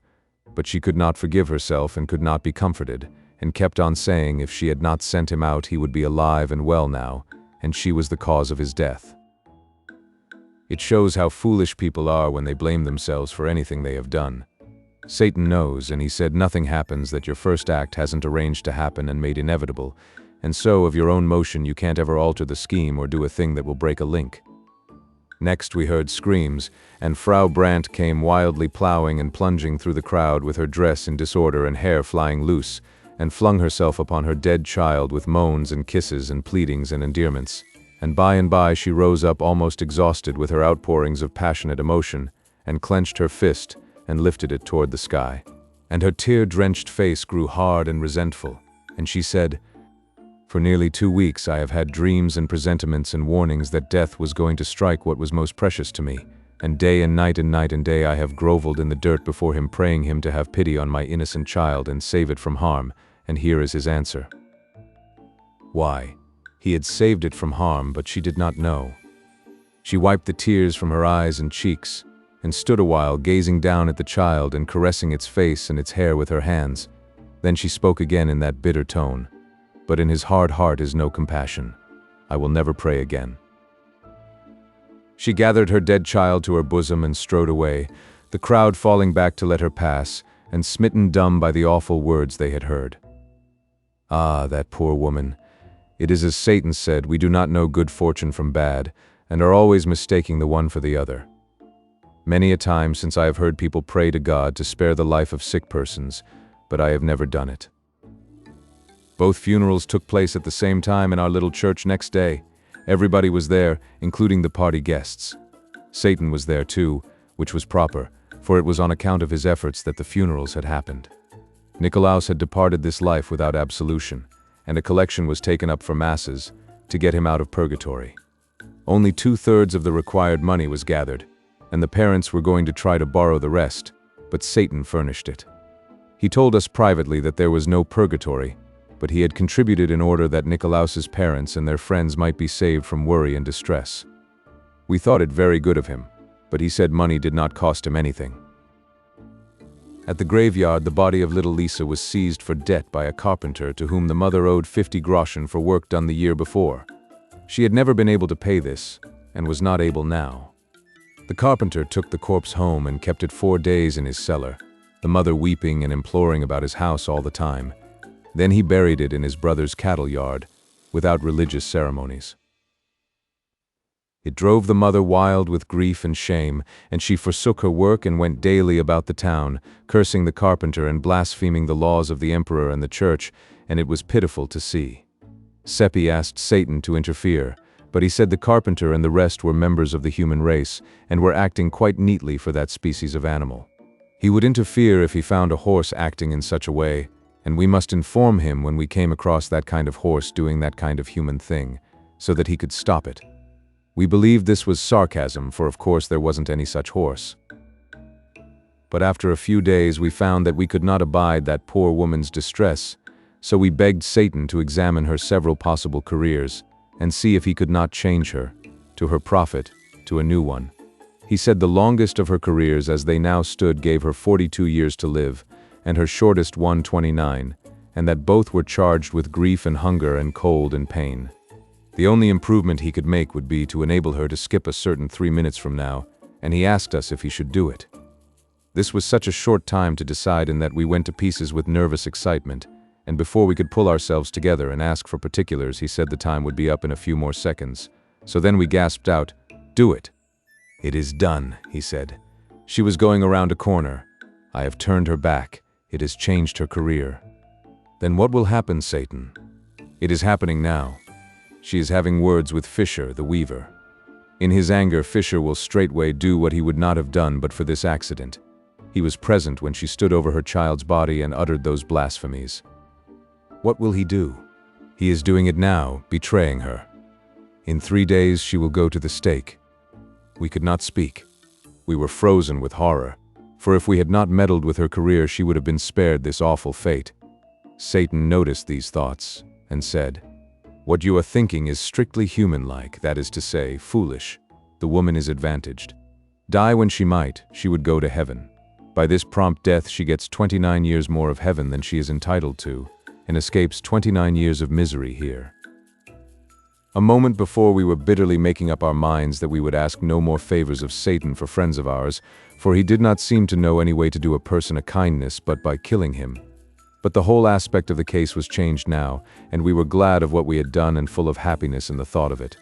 but she could not forgive herself and could not be comforted, and kept on saying if she had not sent him out he would be alive and well now, and she was the cause of his death. It shows how foolish people are when they blame themselves for anything they have done. Satan knows, and he said nothing happens that your first act hasn't arranged to happen and made inevitable, and so of your own motion you can't ever alter the scheme or do a thing that will break a link. Next we heard screams, and Frau Brandt came wildly plowing and plunging through the crowd with her dress in disorder and hair flying loose, and flung herself upon her dead child with moans and kisses and pleadings and endearments. And by she rose up almost exhausted with her outpourings of passionate emotion, and clenched her fist and lifted it toward the sky. And her tear-drenched face grew hard and resentful, and she said, "For nearly 2 weeks I have had dreams and presentiments and warnings that death was going to strike what was most precious to me, and day and night and day I have grovelled in the dirt before him, praying him to have pity on my innocent child and save it from harm, and here is his answer. Why? He had saved it from harm, but she did not know. She wiped the tears from her eyes and cheeks, and stood a while gazing down at the child and caressing its face and its hair with her hands. Then she spoke again in that bitter tone. But in his hard heart is no compassion. I will never pray again. She gathered her dead child to her bosom and strode away, the crowd falling back to let her pass, and smitten dumb by the awful words they had heard. Ah, that poor woman! It is as Satan said, we do not know good fortune from bad, and are always mistaking the one for the other. Many a time since I have heard people pray to God to spare the life of sick persons, but I have never done it. Both funerals took place at the same time in our little church next day. Everybody was there, including the party guests. Satan was there too, which was proper, for it was on account of his efforts that the funerals had happened. Nicolaus had departed this life without absolution, and a collection was taken up for masses to get him out of purgatory. Only 2/3 of the required money was gathered, and the parents were going to try to borrow the rest, but Satan furnished it. He told us privately that there was no purgatory, but he had contributed in order that Nicolaus's parents and their friends might be saved from worry and distress. We thought it very good of him, but he said money did not cost him anything. At the graveyard, the body of little Lisa was seized for debt by a carpenter to whom the mother owed 50 groschen for work done the year before. She had never been able to pay this, and was not able now. The carpenter took the corpse home and kept it 4 days in his cellar, the mother weeping and imploring about his house all the time. Then he buried it in his brother's cattle yard, without religious ceremonies. It drove the mother wild with grief and shame, and she forsook her work and went daily about the town, cursing the carpenter and blaspheming the laws of the emperor and the church, and it was pitiful to see. Seppi asked Satan to interfere, but he said the carpenter and the rest were members of the human race, and were acting quite neatly for that species of animal. He would interfere if he found a horse acting in such a way, and we must inform him when we came across that kind of horse doing that kind of human thing, so that he could stop it. We believed this was sarcasm, for of course there wasn't any such horse. But after a few days we found that we could not abide that poor woman's distress, so we begged Satan to examine her several possible careers, and see if he could not change her, to her profit, to a new one. He said the longest of her careers as they now stood gave her 42 years to live, and her shortest 29, and that both were charged with grief and hunger and cold and pain. The only improvement he could make would be to enable her to skip a certain 3 minutes from now, and he asked us if he should do it. This was such a short time to decide in that we went to pieces with nervous excitement, and before we could pull ourselves together and ask for particulars, he said the time would be up in a few more seconds. So then we gasped out, "Do it." "It is done," he said. "She was going around a corner. I have turned her back. It has changed her career." "Then what will happen, Satan?" "It is happening now. She is having words with Fisher, the weaver. In his anger, Fisher will straightway do what he would not have done but for this accident. He was present when she stood over her child's body and uttered those blasphemies. What will he do? He is doing it now, betraying her. In 3 days she will go to the stake." We could not speak. We were frozen with horror, for if we had not meddled with her career she would have been spared this awful fate. Satan noticed these thoughts and said, "What you are thinking is strictly human-like, that is to say, foolish. The woman is advantaged. Die when she might, she would go to heaven. By this prompt death she gets 29 years more of heaven than she is entitled to, and escapes 29 years of misery here." A moment before we were bitterly making up our minds that we would ask no more favors of Satan for friends of ours, for he did not seem to know any way to do a person a kindness but by killing him. But the whole aspect of the case was changed now, and we were glad of what we had done and full of happiness in the thought of it.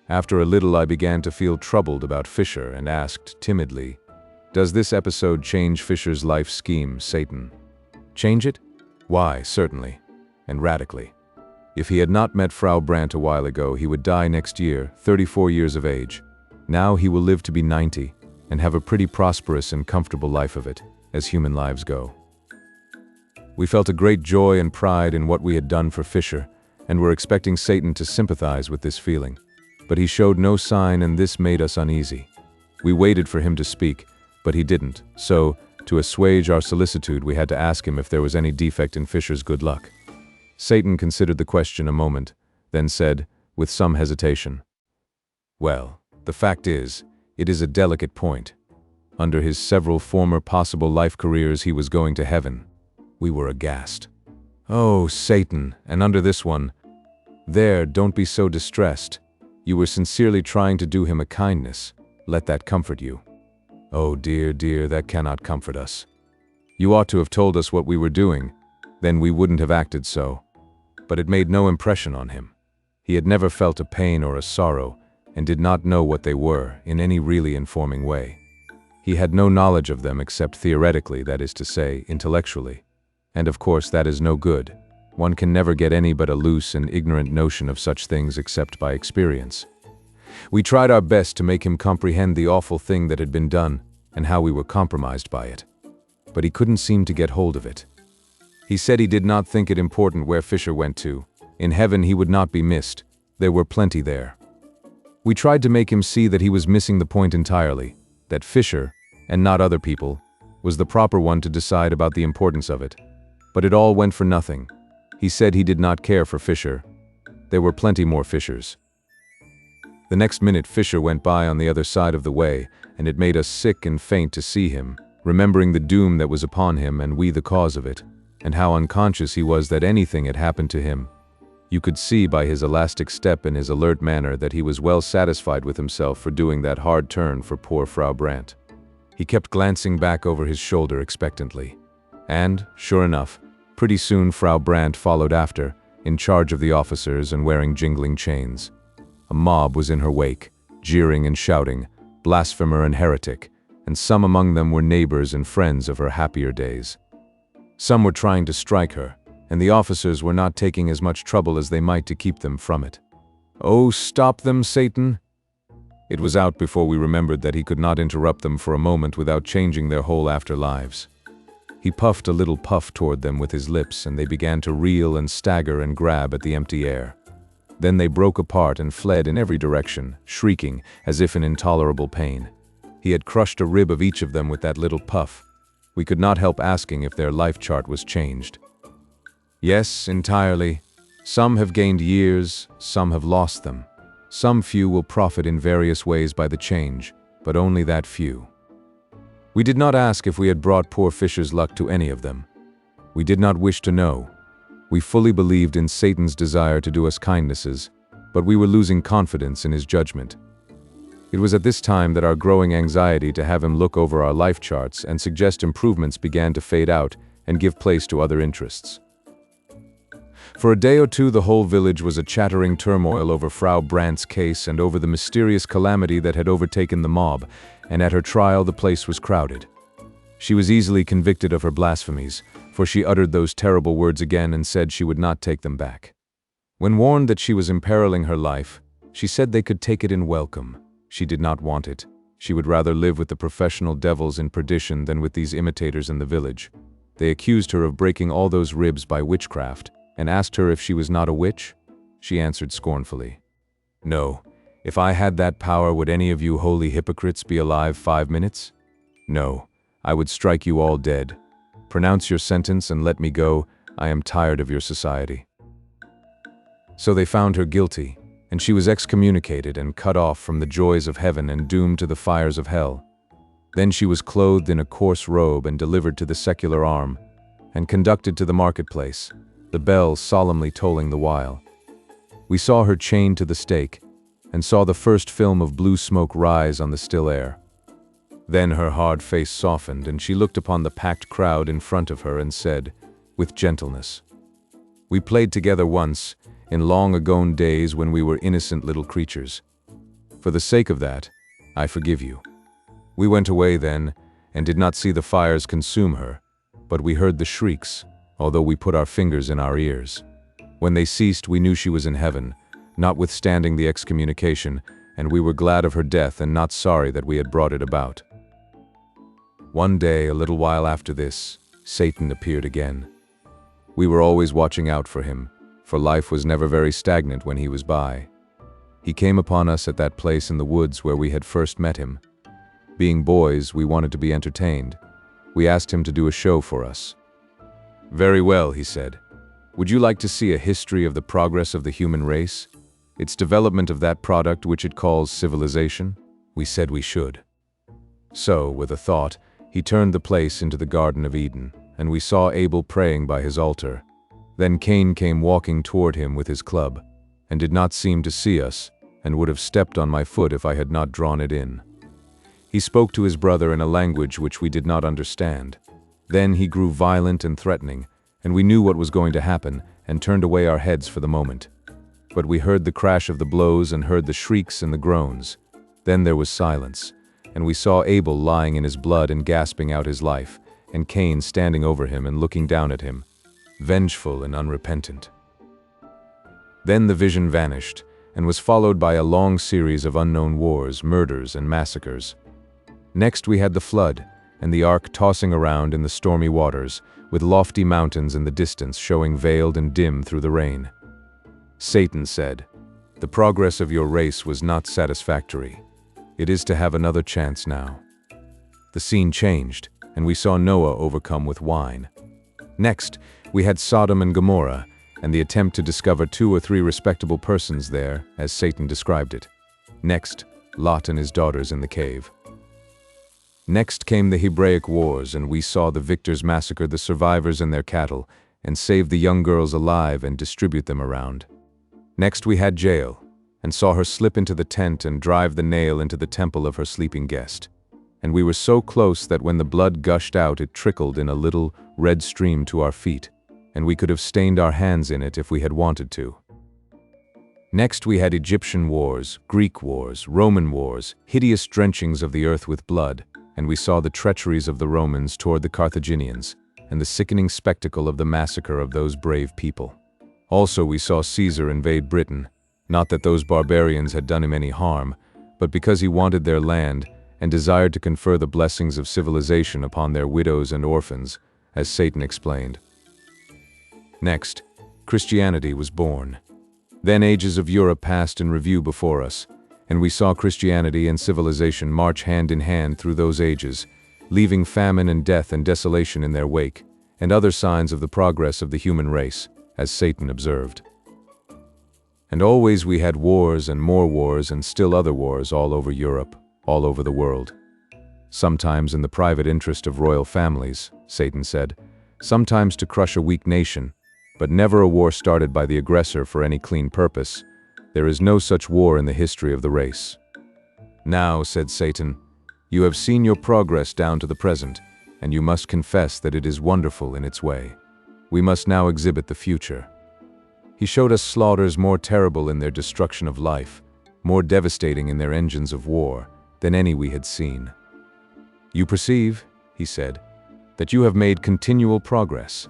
After a little I began to feel troubled about Fisher and asked timidly, "Does this episode change Fisher's life scheme, Satan?" "Change it? Why, certainly, and radically. If he had not met Frau Brandt a while ago, he would die next year, 34 years of age. Now he will live to be 90, and have a pretty prosperous and comfortable life of it, as human lives go." We felt a great joy and pride in what we had done for Fisher, and were expecting Satan to sympathize with this feeling. But he showed no sign, and this made us uneasy. We waited for him to speak, but he didn't, so, To assuage our solicitude, we had to ask him if there was any defect in Fisher's good luck. Satan considered the question a moment, then said, with some hesitation, "Well, the fact is, it is a delicate point. Under his several former possible life careers, he was going to heaven." We were aghast. "Oh, Satan, and under this one. There, don't be so distressed. You were sincerely trying to do him a kindness. Let that comfort you." "Oh, dear, dear, that cannot comfort us. You ought to have told us what we were doing, then we wouldn't have acted so." But it made no impression on him. He had never felt a pain or a sorrow, and did not know what they were in any really informing way. He had no knowledge of them except theoretically, that is to say, intellectually. And of course that is no good. One can never get any but a loose and ignorant notion of such things except by experience. We tried our best to make him comprehend the awful thing that had been done, and how we were compromised by it. But he couldn't seem to get hold of it. He said he did not think it important where Fisher went to. In heaven he would not be missed. There were plenty there. We tried to make him see that he was missing the point entirely, that Fisher, and not other people, was the proper one to decide about the importance of it. But it all went for nothing. He said he did not care for Fisher. There were plenty more Fishers. The next minute Fisher went by on the other side of the way, and it made us sick and faint to see him, remembering the doom that was upon him and we the cause of it, and how unconscious he was that anything had happened to him. You could see by his elastic step and his alert manner that he was well satisfied with himself for doing that hard turn for poor Frau Brandt. He kept glancing back over his shoulder expectantly. And, sure enough, pretty soon Frau Brandt followed after, in charge of the officers and wearing jingling chains. A mob was in her wake, jeering and shouting, blasphemer and heretic, and some among them were neighbors and friends of her happier days. Some were trying to strike her, and the officers were not taking as much trouble as they might to keep them from it. "Oh, stop them, Satan!" It was out before we remembered that he could not interrupt them for a moment without changing their whole afterlives. He puffed a little puff toward them with his lips, and they began to reel and stagger and grab at the empty air. Then they broke apart and fled in every direction, shrieking as if in intolerable pain. He had crushed a rib of each of them with that little puff. We could not help asking if their life chart was changed. Yes, entirely. Some have gained years, some have lost them. Some few will profit in various ways by the change, but only that few. We did not ask if we had brought poor Fisher's luck to any of them. We did not wish to know. We fully believed in Satan's desire to do us kindnesses, but we were losing confidence in his judgment. It was at this time that our growing anxiety to have him look over our life charts and suggest improvements began to fade out and give place to other interests. For a day or two the whole village was a chattering turmoil over Frau Brandt's case and over the mysterious calamity that had overtaken the mob, and at her trial the place was crowded. She was easily convicted of her blasphemies, for she uttered those terrible words again and said she would not take them back. When warned that she was imperiling her life, she said they could take it in welcome. She did not want it. She would rather live with the professional devils in perdition than with these imitators in the village. They accused her of breaking all those ribs by witchcraft, and asked her if she was not a witch. She answered scornfully, "No, if I had that power, would any of you holy hypocrites be alive 5 minutes? No, I would strike you all dead. Pronounce your sentence and let me go. I am tired of your society." So they found her guilty, and she was excommunicated and cut off from the joys of heaven and doomed to the fires of hell. Then she was clothed in a coarse robe and delivered to the secular arm, and conducted to the marketplace, the bells solemnly tolling the while. We saw her chained to the stake, and saw the first film of blue smoke rise on the still air. Then her hard face softened, and she looked upon the packed crowd in front of her and said, with gentleness, "We played together once, in long agone days when we were innocent little creatures. For the sake of that, I forgive you." We went away then, and did not see the fires consume her, but we heard the shrieks, although we put our fingers in our ears. When they ceased, we knew she was in heaven, notwithstanding the excommunication, and we were glad of her death and not sorry that we had brought it about. One day, a little while after this, Satan appeared again. We were always watching out for him, for life was never very stagnant when he was by. He came upon us at that place in the woods where we had first met him. Being boys, we wanted to be entertained. We asked him to do a show for us. "Very well," he said. "Would you like to see a history of the progress of the human race? Its development of that product which it calls civilization?" We said we should. So, with a thought, he turned the place into the Garden of Eden, and we saw Abel praying by his altar. Then Cain came walking toward him with his club, and did not seem to see us, and would have stepped on my foot if I had not drawn it in. He spoke to his brother in a language which we did not understand. Then he grew violent and threatening, and we knew what was going to happen, and turned away our heads for the moment. But we heard the crash of the blows and heard the shrieks and the groans. Then there was silence, and we saw Abel lying in his blood and gasping out his life, and Cain standing over him and looking down at him, vengeful and unrepentant. Then the vision vanished, and was followed by a long series of unknown wars, murders, and massacres. Next we had the flood, and the ark tossing around in the stormy waters, with lofty mountains in the distance showing veiled and dim through the rain. Satan said, "The progress of your race was not satisfactory. It is to have another chance now." The scene changed, and we saw Noah overcome with wine. Next, we had Sodom and Gomorrah, and the attempt to discover 2 or 3 respectable persons there, as Satan described it. Next, Lot and his daughters in the cave. Next came the Hebraic Wars, and we saw the victors massacre the survivors and their cattle, and save the young girls alive and distribute them around. Next we had Jael, and saw her slip into the tent and drive the nail into the temple of her sleeping guest. And we were so close that when the blood gushed out it trickled in a little red stream to our feet, and we could have stained our hands in it if we had wanted to. Next we had Egyptian wars, Greek wars, Roman wars, hideous drenchings of the earth with blood, and we saw the treacheries of the Romans toward the Carthaginians, and the sickening spectacle of the massacre of those brave people. Also we saw Caesar invade Britain, not that those barbarians had done him any harm, but because he wanted their land and desired to confer the blessings of civilization upon their widows and orphans, as Satan explained. Next, Christianity was born. Then ages of Europe passed in review before us, and we saw Christianity and civilization march hand in hand through those ages, leaving famine and death and desolation in their wake, and other signs of the progress of the human race, as Satan observed. And always we had wars and more wars and still other wars all over Europe, all over the world. Sometimes in the private interest of royal families, Satan said, sometimes to crush a weak nation, but never a war started by the aggressor for any clean purpose. There is no such war in the history of the race. Now, said Satan, you have seen your progress down to the present, and you must confess that it is wonderful in its way. We must now exhibit the future. He showed us slaughters more terrible in their destruction of life, more devastating in their engines of war, than any we had seen. You perceive, he said, that you have made continual progress.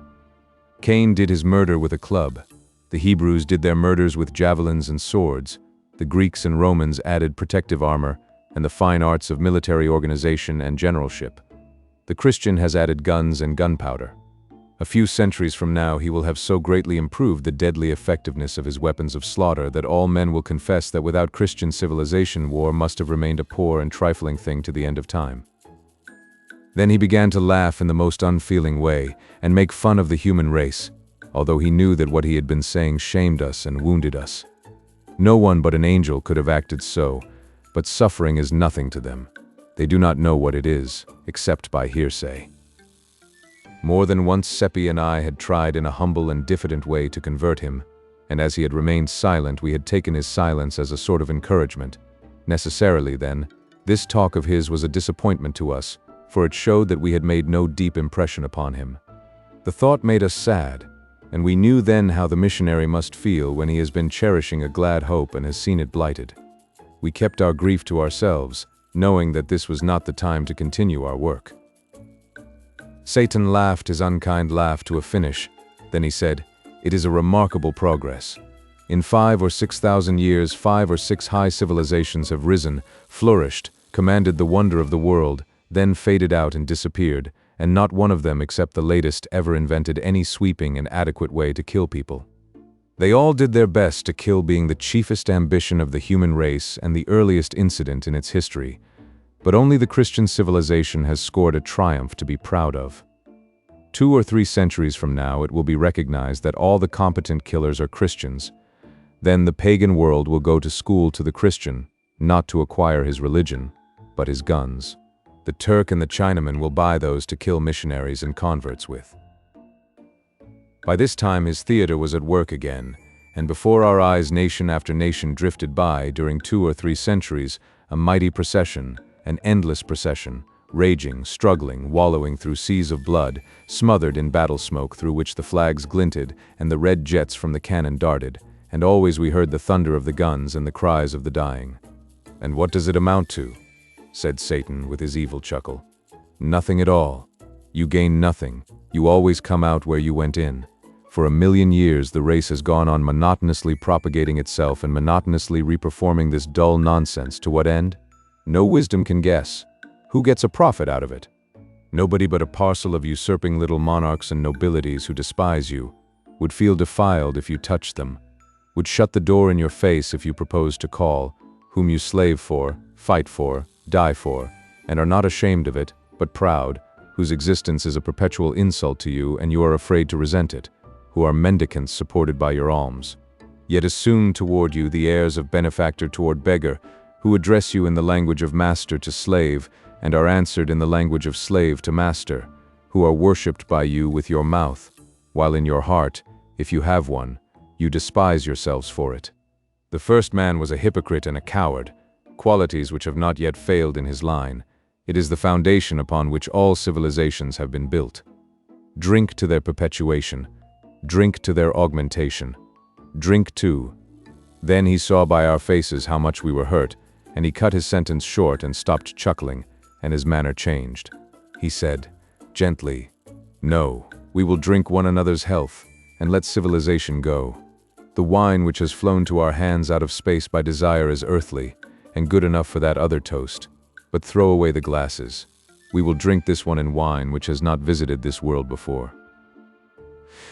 Cain did his murder with a club. The Hebrews did their murders with javelins and swords. The Greeks and Romans added protective armor and the fine arts of military organization and generalship. The Christian has added guns and gunpowder. A few centuries from now he will have so greatly improved the deadly effectiveness of his weapons of slaughter that all men will confess that without Christian civilization war must have remained a poor and trifling thing to the end of time. Then he began to laugh in the most unfeeling way and make fun of the human race, although he knew that what he had been saying shamed us and wounded us. No one but an angel could have acted so, but suffering is nothing to them. They do not know what it is, except by hearsay. More than once Seppi and I had tried in a humble and diffident way to convert him, and as he had remained silent we had taken his silence as a sort of encouragement. Necessarily, then, this talk of his was a disappointment to us, for it showed that we had made no deep impression upon him. The thought made us sad, and we knew then how the missionary must feel when he has been cherishing a glad hope and has seen it blighted. We kept our grief to ourselves, knowing that this was not the time to continue our work. Satan laughed his unkind laugh to a finish. Then he said, "It is a remarkable progress. In 5,000 or 6,000 years, 5 or 6 high civilizations have risen, flourished, commanded the wonder of the world, then faded out and disappeared, and not one of them except the latest ever invented any sweeping and adequate way to kill people. They all did their best to kill being the chiefest ambition of the human race and the earliest incident in its history. But only the Christian civilization has scored a triumph to be proud of. 2 or 3 centuries from now, it will be recognized that all the competent killers are Christians. Then the pagan world will go to school to the Christian, not to acquire his religion, but his guns. The Turk and the Chinaman will buy those to kill missionaries and converts with. By this time his theater was at work again, and before our eyes nation after nation drifted by during 2 or 3 centuries, a mighty procession, an endless procession, raging, struggling, wallowing through seas of blood, smothered in battle smoke through which the flags glinted and the red jets from the cannon darted, and always we heard the thunder of the guns and the cries of the dying. "And what does it amount to?" said Satan with his evil chuckle. "Nothing at all. You gain nothing. You always come out where you went in. For 1,000,000 years the race has gone on monotonously propagating itself and monotonously reperforming this dull nonsense. To what end? No wisdom can guess. Who gets a profit out of it? Nobody but a parcel of usurping little monarchs and nobilities who despise you, would feel defiled if you touched them, would shut the door in your face if you proposed to call, whom you slave for, fight for, die for, and are not ashamed of it, but proud, whose existence is a perpetual insult to you and you are afraid to resent it, who are mendicants supported by your alms. Yet assume toward you the airs of benefactor toward beggar, who address you in the language of master to slave, and are answered in the language of slave to master, who are worshipped by you with your mouth, while in your heart, if you have one, you despise yourselves for it. The first man was a hypocrite and a coward, qualities which have not yet failed in his line. It is the foundation upon which all civilizations have been built. Drink to their perpetuation. Drink to their augmentation. Drink too. Then he saw by our faces how much we were hurt, and he cut his sentence short and stopped chuckling, and his manner changed. He said, gently, "No, we will drink one another's health, and let civilization go. The wine which has flown to our hands out of space by desire is earthly, and good enough for that other toast. But throw away the glasses. We will drink this one in wine which has not visited this world before."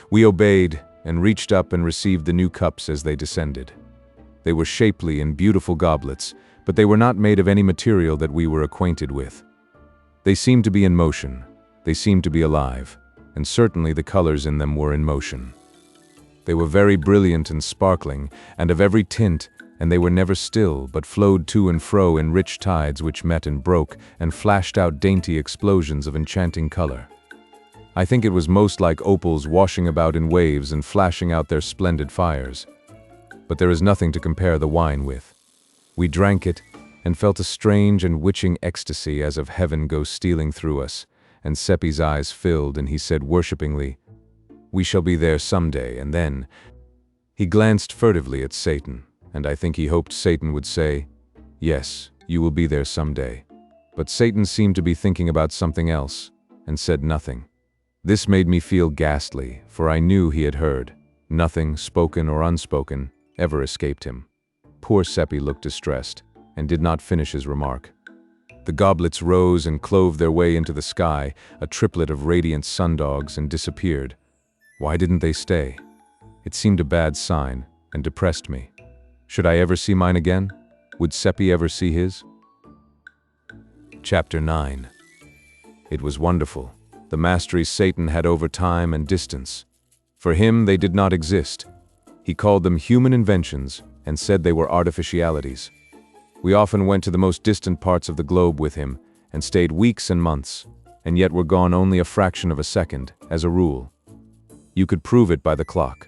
We obeyed, and reached up and received the new cups as they descended. They were shapely and beautiful goblets, but they were not made of any material that we were acquainted with. They seemed to be in motion, they seemed to be alive, and certainly the colors in them were in motion. They were very brilliant and sparkling, and of every tint, and they were never still, but flowed to and fro in rich tides which met and broke, and flashed out dainty explosions of enchanting color. I think it was most like opals washing about in waves and flashing out their splendid fires. But there is nothing to compare the wine with. We drank it, and felt a strange and witching ecstasy as of heaven go stealing through us, and Seppi's eyes filled, and he said worshipingly, "We shall be there someday, and then—" He glanced furtively at Satan, and I think he hoped Satan would say, "Yes, you will be there someday." But Satan seemed to be thinking about something else, and said nothing. This made me feel ghastly, for I knew he had heard. Nothing, spoken or unspoken, ever escaped him. Poor Seppi looked distressed, and did not finish his remark. The goblets rose and clove their way into the sky, a triplet of radiant sundogs, and disappeared. Why didn't they stay? It seemed a bad sign, and depressed me. Should I ever see mine again? Would Seppi ever see his? Chapter 9. It was wonderful, the mastery Satan had over time and distance. For him they did not exist. He called them human inventions, and said they were artificialities. We often went to the most distant parts of the globe with him, and stayed weeks and months, and yet were gone only a fraction of a second, as a rule. You could prove it by the clock.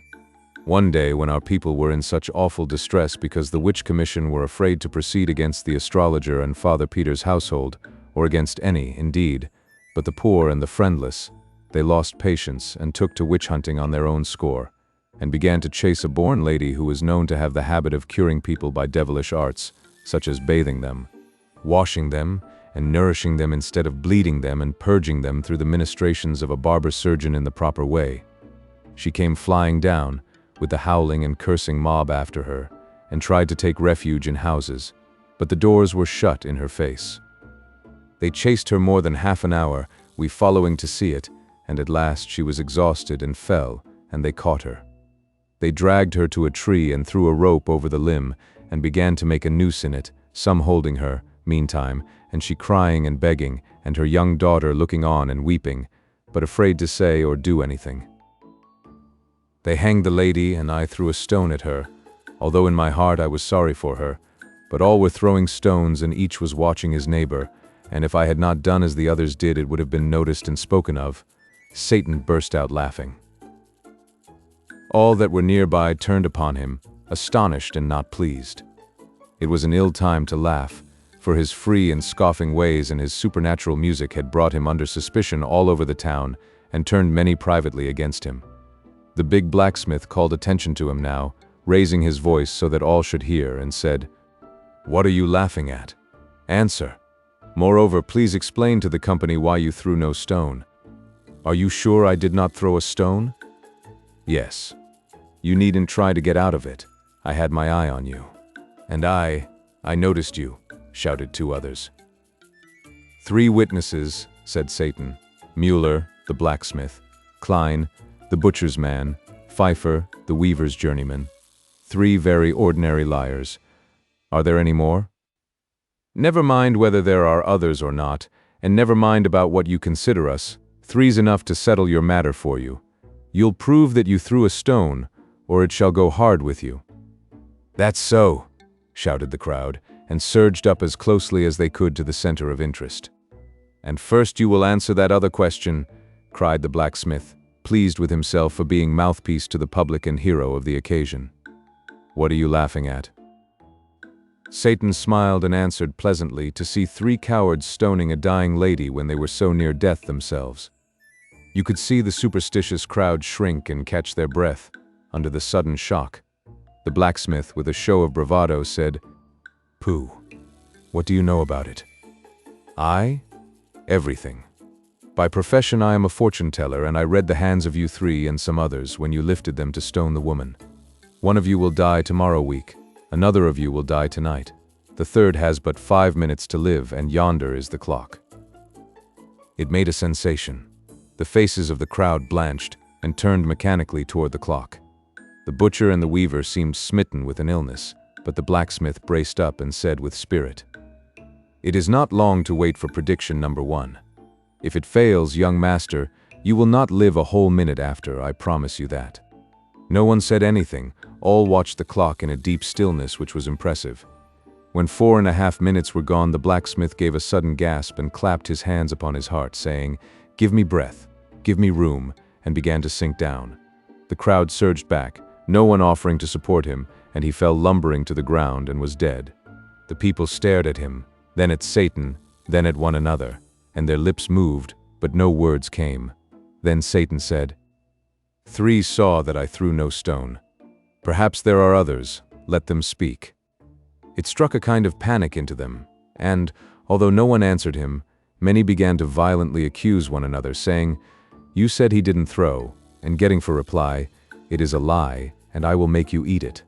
One day, when our people were in such awful distress because the witch commission were afraid to proceed against the astrologer and Father Peter's household, or against any, indeed, but the poor and the friendless, they lost patience and took to witch hunting on their own score, and began to chase a born lady who was known to have the habit of curing people by devilish arts, such as bathing them, washing them, and nourishing them instead of bleeding them, and purging them through the ministrations of a barber surgeon in the proper way. She came flying down, with the howling and cursing mob after her, and tried to take refuge in houses, but the doors were shut in her face. They chased her more than half an hour, we following to see it, and at last she was exhausted and fell, and they caught her. They dragged her to a tree and threw a rope over the limb, and began to make a noose in it, some holding her, meantime, and she crying and begging, and her young daughter looking on and weeping, but afraid to say or do anything. They hanged the lady, and I threw a stone at her, although in my heart I was sorry for her, but all were throwing stones and each was watching his neighbor, and if I had not done as the others did it would have been noticed and spoken of. Satan burst out laughing. All that were nearby turned upon him, astonished and not pleased. It was an ill time to laugh, for his free and scoffing ways and his supernatural music had brought him under suspicion all over the town and turned many privately against him. The big blacksmith called attention to him now, raising his voice so that all should hear, and said, "What are you laughing at? Answer. Moreover, please explain to the company why you threw no stone. Are you sure I did not throw a stone?" "Yes. You needn't try to get out of it. I had my eye on you." "And I noticed you," shouted two others. "3 witnesses," said Satan. "Mueller, the blacksmith, Klein, the butcher's man, Pfeiffer, the weaver's journeyman. 3 very ordinary liars. Are there any more?" "Never mind whether there are others or not, and never mind about what you consider us. 3's enough to settle your matter for you. You'll prove that you threw a stone, or it shall go hard with you." "That's so," shouted the crowd, and surged up as closely as they could to the center of interest. "And first you will answer that other question," cried the blacksmith, pleased with himself for being mouthpiece to the public and hero of the occasion. "What are you laughing at?" Satan smiled and answered pleasantly to see 3 cowards stoning a dying lady when they were so near death themselves. You could see the superstitious crowd shrink and catch their breath under the sudden shock. The blacksmith, with a show of bravado, said, "Pooh, what do you know about it?" "I? Everything. By profession I am a fortune-teller, and I read the hands of you 3 and some others when you lifted them to stone the woman. One of you will die tomorrow week, another of you will die tonight. The third has but 5 minutes to live, and yonder is the clock." It made a sensation. The faces of the crowd blanched and turned mechanically toward the clock. The butcher and the weaver seemed smitten with an illness, but the blacksmith braced up and said with spirit, "It is not long to wait for prediction number 1. If it fails, young master, you will not live a whole minute after, I promise you that." No one said anything, all watched the clock in a deep stillness which was impressive. When 4.5 minutes were gone, the blacksmith gave a sudden gasp and clapped his hands upon his heart, saying, "Give me breath, give me room," and began to sink down. The crowd surged back, no one offering to support him, and he fell lumbering to the ground and was dead. The people stared at him, then at Satan, then at one another, and their lips moved, but no words came. Then Satan said, "3 saw that I threw no stone. Perhaps there are others, let them speak." It struck a kind of panic into them, and, although no one answered him, many began to violently accuse one another, saying, "You said he didn't throw," and getting for reply, "It is a lie, and I will make you eat it."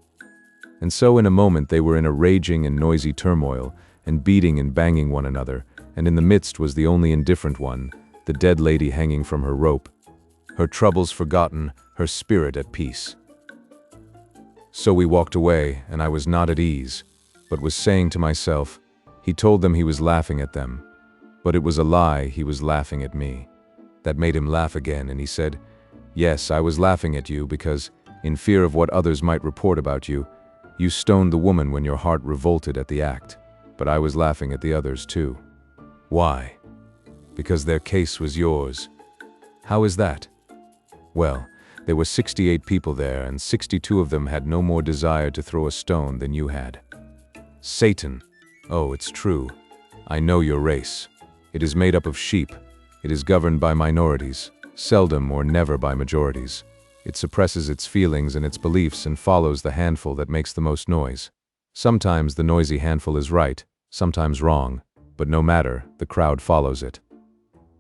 And so in a moment they were in a raging and noisy turmoil, and beating and banging one another, and in the midst was the only indifferent one, the dead lady hanging from her rope, her troubles forgotten, her spirit at peace. So we walked away, and I was not at ease, but was saying to myself, he told them he was laughing at them, but it was a lie, he was laughing at me. That made him laugh again, and he said, "Yes, I was laughing at you because, in fear of what others might report about you, you stoned the woman when your heart revolted at the act, but I was laughing at the others too." "Why?" "Because their case was yours." "How is that?" "Well, there were 68 people there, and 62 of them had no more desire to throw a stone than you had." "Satan! Oh, it's true. I know your race. It is made up of sheep. It is governed by minorities, seldom or never by majorities. It suppresses its feelings and its beliefs and follows the handful that makes the most noise. Sometimes the noisy handful is right, sometimes wrong, but no matter, the crowd follows it.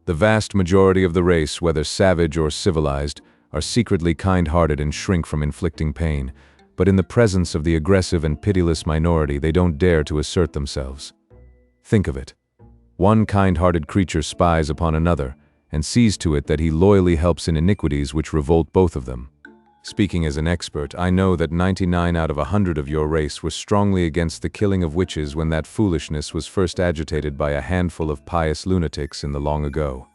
The vast majority of the race, whether savage or civilized, are secretly kind-hearted and shrink from inflicting pain, but in the presence of the aggressive and pitiless minority they don't dare to assert themselves. Think of it. One kind-hearted creature spies upon another, and sees to it that he loyally helps in iniquities which revolt both of them. Speaking as an expert, I know that 99 out of 100 of your race were strongly against the killing of witches when that foolishness was first agitated by a handful of pious lunatics in the long ago.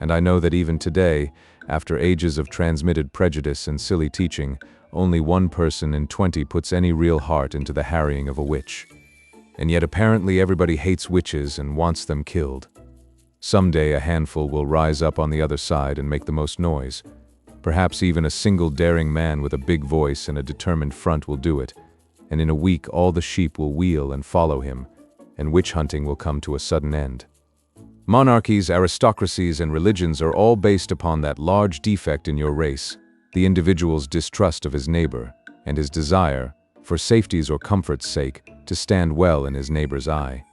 And I know that even today, after ages of transmitted prejudice and silly teaching, only 1 person in 20 puts any real heart into the harrying of a witch. And yet apparently everybody hates witches and wants them killed. Someday a handful will rise up on the other side and make the most noise. Perhaps even a single daring man with a big voice and a determined front will do it, and in a week all the sheep will wheel and follow him, and witch hunting will come to a sudden end. Monarchies, aristocracies, and religions are all based upon that large defect in your race, the individual's distrust of his neighbor, and his desire, for safety's or comfort's sake, to stand well in his neighbor's eye.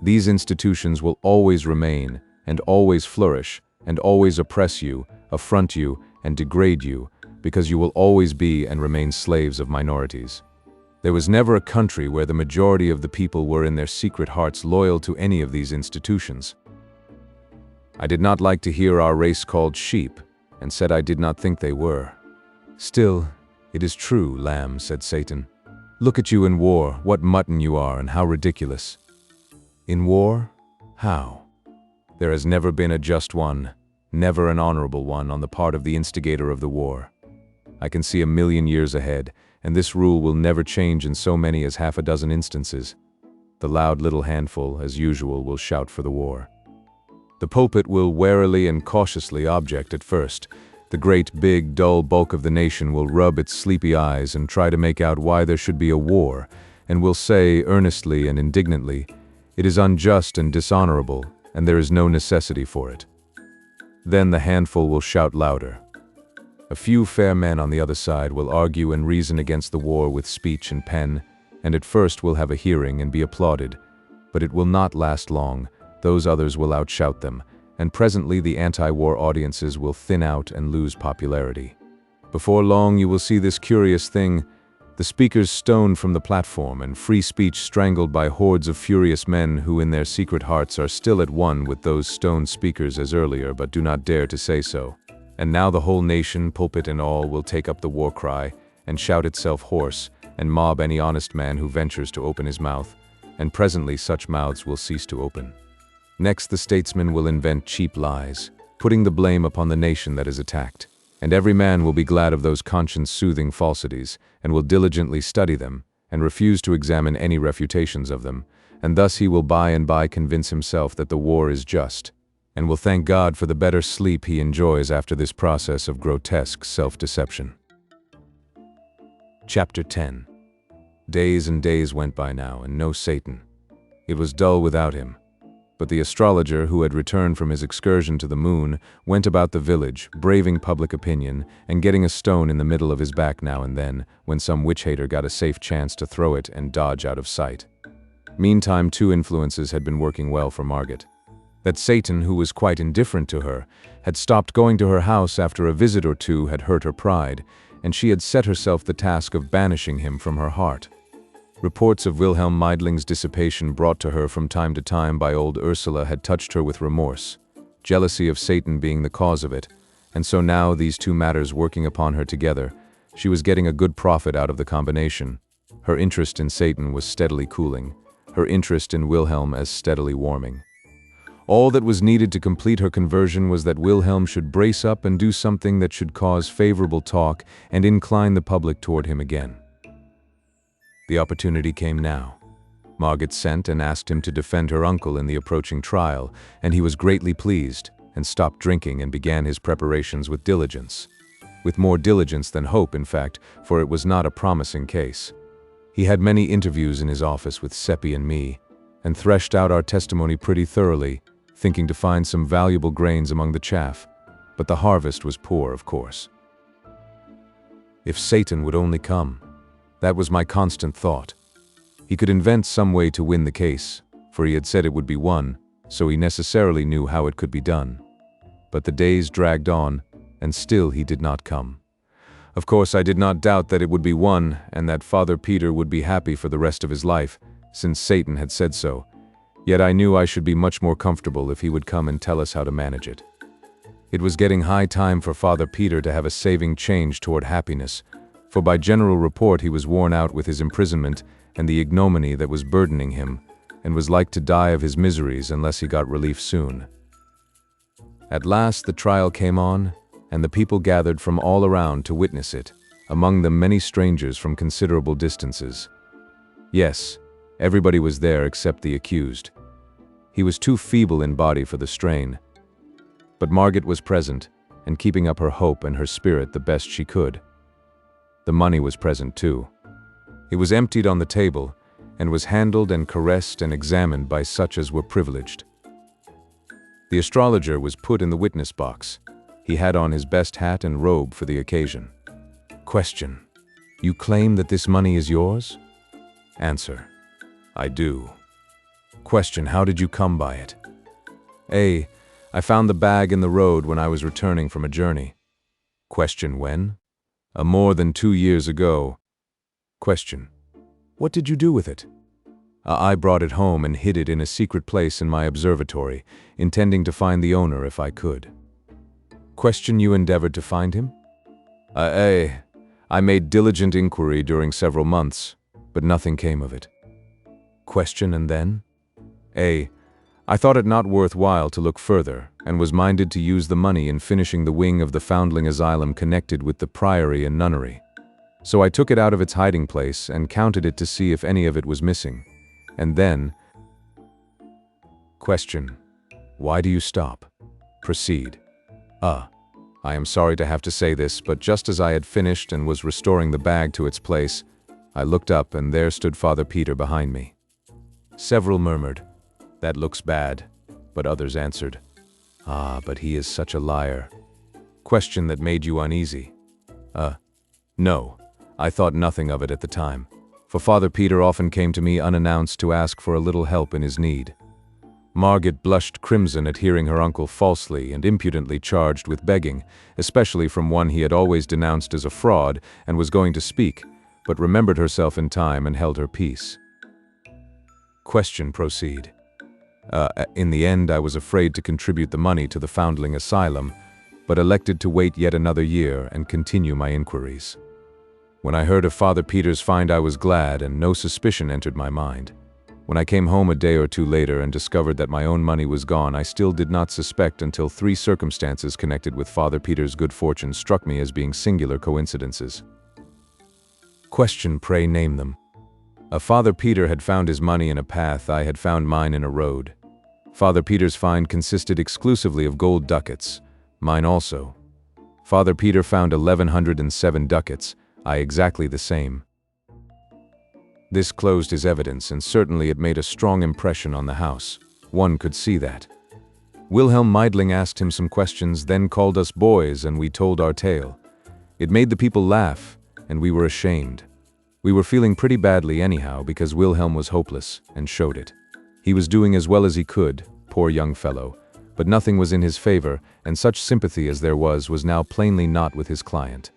These institutions will always remain, and always flourish, and always oppress you, affront you, and degrade you, because you will always be and remain slaves of minorities. There was never a country where the majority of the people were in their secret hearts loyal to any of these institutions. I did not like to hear our race called sheep, and said I did not think they were. Still, it is true, lamb, said Satan. Look at you in war, what mutton you are, and how ridiculous. In war? How? There has never been a just one, never an honorable one on the part of the instigator of the war. I can see 1,000,000 years ahead, and this rule will never change in so many as half a dozen instances. The loud little handful, as usual, will shout for the war. The pulpit will warily and cautiously object at first. The great, big, dull bulk of the nation will rub its sleepy eyes and try to make out why there should be a war, and will say earnestly and indignantly, "It is unjust and dishonorable, and there is no necessity for it." Then the handful will shout louder. A few fair men on the other side will argue and reason against the war with speech and pen, and at first will have a hearing and be applauded, but it will not last long. Those others will outshout them, and presently the anti-war audiences will thin out and lose popularity. Before long you will see this curious thing, the speakers stoned from the platform and free speech strangled by hordes of furious men who in their secret hearts are still at one with those stoned speakers as earlier but do not dare to say so. And now the whole nation, pulpit and all, will take up the war cry and shout itself hoarse and mob any honest man who ventures to open his mouth, and presently such mouths will cease to open. Next the statesman will invent cheap lies, putting the blame upon the nation that is attacked, and every man will be glad of those conscience-soothing falsities, and will diligently study them, and refuse to examine any refutations of them, and thus he will by and by convince himself that the war is just, and will thank God for the better sleep he enjoys after this process of grotesque self-deception. Chapter 10. Days and days went by now, and no Satan. It was dull without him. But the astrologer, who had returned from his excursion to the moon, went about the village, braving public opinion, and getting a stone in the middle of his back now and then, when some witch-hater got a safe chance to throw it and dodge out of sight. Meantime, 2 influences had been working well for Margaret. That Satan, who was quite indifferent to her, had stopped going to her house after a visit or 2 had hurt her pride, and she had set herself the task of banishing him from her heart. Reports of Wilhelm Meidling's dissipation brought to her from time to time by old Ursula had touched her with remorse, jealousy of Satan being the cause of it, and so now, these 2 matters working upon her together, she was getting a good profit out of the combination. Her interest in Satan was steadily cooling, her interest in Wilhelm as steadily warming. All that was needed to complete her conversion was that Wilhelm should brace up and do something that should cause favorable talk and incline the public toward him again. The opportunity came now. Margaret sent and asked him to defend her uncle in the approaching trial, and he was greatly pleased, and stopped drinking and began his preparations with diligence. With more diligence than hope, in fact, for it was not a promising case. He had many interviews in his office with Seppi and me, and threshed out our testimony pretty thoroughly, thinking to find some valuable grains among the chaff, but the harvest was poor, of course. If Satan would only come. That was my constant thought. He could invent some way to win the case, for he had said it would be won, so he necessarily knew how it could be done. But the days dragged on, and still he did not come. Of course, I did not doubt that it would be won, and that Father Peter would be happy for the rest of his life, since Satan had said so. Yet I knew I should be much more comfortable if he would come and tell us how to manage it. It was getting high time for Father Peter to have a saving change toward happiness, for by general report he was worn out with his imprisonment and the ignominy that was burdening him, and was like to die of his miseries unless he got relief soon. At last the trial came on, and the people gathered from all around to witness it, among them many strangers from considerable distances. Yes, everybody was there except the accused. He was too feeble in body for the strain. But Margaret was present, and keeping up her hope and her spirit the best she could. The money was present too. It was emptied on the table, and was handled and caressed and examined by such as were privileged. The astrologer was put in the witness box. He had on his best hat and robe for the occasion. Question: You claim that this money is yours? Answer: I do. Question: How did you come by it? A: I found the bag in the road when I was returning from a journey. Question: When? More than 2 years ago. Question: What did you do with it? I brought it home and hid it in a secret place in my observatory, intending to find the owner if I could. Question: You endeavored to find him? I made diligent inquiry during several months, but nothing came of it. Question: And then? I thought it not worthwhile to look further, and was minded to use the money in finishing the wing of the foundling asylum connected with the priory and nunnery. So I took it out of its hiding place and counted it to see if any of it was missing. And then... Question: Why do you stop? Proceed. I am sorry to have to say this, but just as I had finished and was restoring the bag to its place, I looked up and there stood Father Peter behind me. Several murmured, "That looks bad," but others answered, "But he is such a liar." Question: That made you uneasy? No, I thought nothing of it at the time, for Father Peter often came to me unannounced to ask for a little help in his need. Margaret blushed crimson at hearing her uncle falsely and impudently charged with begging, especially from one he had always denounced as a fraud and was going to speak, but remembered herself in time and held her peace. Question: Proceed. In the end, I was afraid to contribute the money to the foundling asylum, but elected to wait yet another year and continue my inquiries. When I heard of Father Peter's find, I was glad, and no suspicion entered my mind. When I came home a day or two later and discovered that my own money was gone, I still did not suspect until 3 circumstances connected with Father Peter's good fortune struck me as being singular coincidences. Question: Pray name them. Father Peter had found his money in a path, I had found mine in a road. Father Peter's find consisted exclusively of gold ducats, mine also. Father Peter found 1,107 ducats, I exactly the same. This closed his evidence, and certainly it made a strong impression on the house. One could see that. Wilhelm Meidling asked him some questions, then called us boys, and we told our tale. It made the people laugh, and we were ashamed. We were feeling pretty badly anyhow, because Wilhelm was hopeless, and showed it. He was doing as well as he could, poor young fellow, but nothing was in his favor, and such sympathy as there was now plainly not with his client.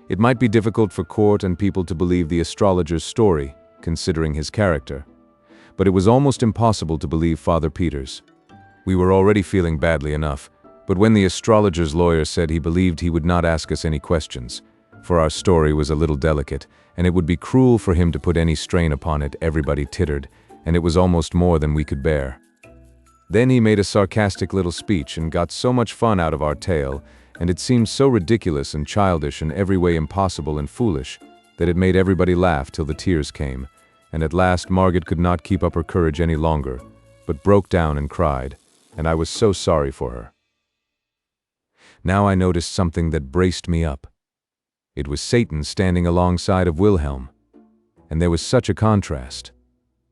It might be difficult for court and people to believe the astrologer's story, considering his character, but it was almost impossible to believe Father Peter's. We were already feeling badly enough, but when the astrologer's lawyer said he believed he would not ask us any questions, for our story was a little delicate, and it would be cruel for him to put any strain upon it, everybody tittered, and it was almost more than we could bear. Then he made a sarcastic little speech and got so much fun out of our tale, and it seemed so ridiculous and childish and every way impossible and foolish, that it made everybody laugh till the tears came, and at last Margaret could not keep up her courage any longer, but broke down and cried, and I was so sorry for her. Now I noticed something that braced me up. It was Satan standing alongside of Wilhelm, and there was such a contrast.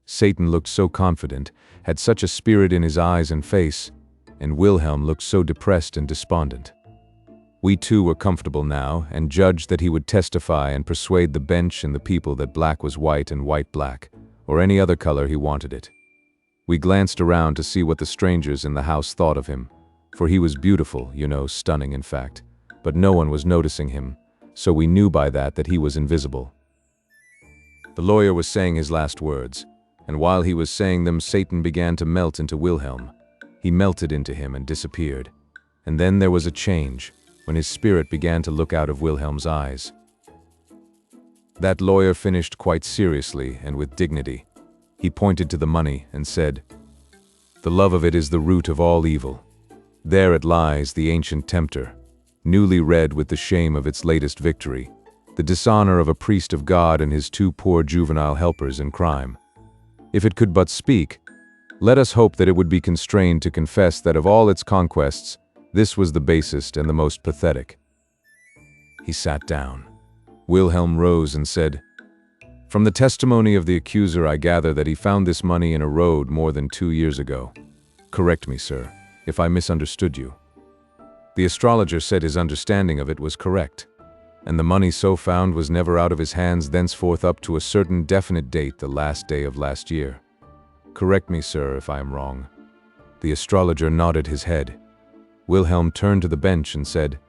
Satan looked so confident, had such a spirit in his eyes and face, and Wilhelm looked so depressed and despondent. We too were comfortable now, and judged that he would testify and persuade the bench and the people that black was white and white black, or any other color he wanted it. We glanced around to see what the strangers in the house thought of him, for he was beautiful, stunning in fact, but no one was noticing him, so we knew by that he was invisible. The lawyer was saying his last words, and while he was saying them, Satan began to melt into Wilhelm. He melted into him and disappeared, And then there was a change, when his spirit began to look out of Wilhelm's eyes. That lawyer finished quite seriously and with dignity. He pointed to the money and said, "The love of it is the root of all evil. There it lies, the ancient tempter, newly red with the shame of its latest victory, the dishonor of a priest of God and his two poor juvenile helpers in crime. If it could but speak, let us hope that it would be constrained to confess that of all its conquests, this was the basest and the most pathetic." He sat down. Wilhelm rose and said, "From the testimony of the accuser, I gather that he found this money in a road more than 2 years ago. Correct me, sir, if I misunderstood you." The astrologer said his understanding of it was correct, and the money so found was never out of his hands thenceforth up to a certain definite date, the last day of last year. Correct me, sir, if I am wrong. The astrologer nodded his head. Wilhelm turned to the bench and said,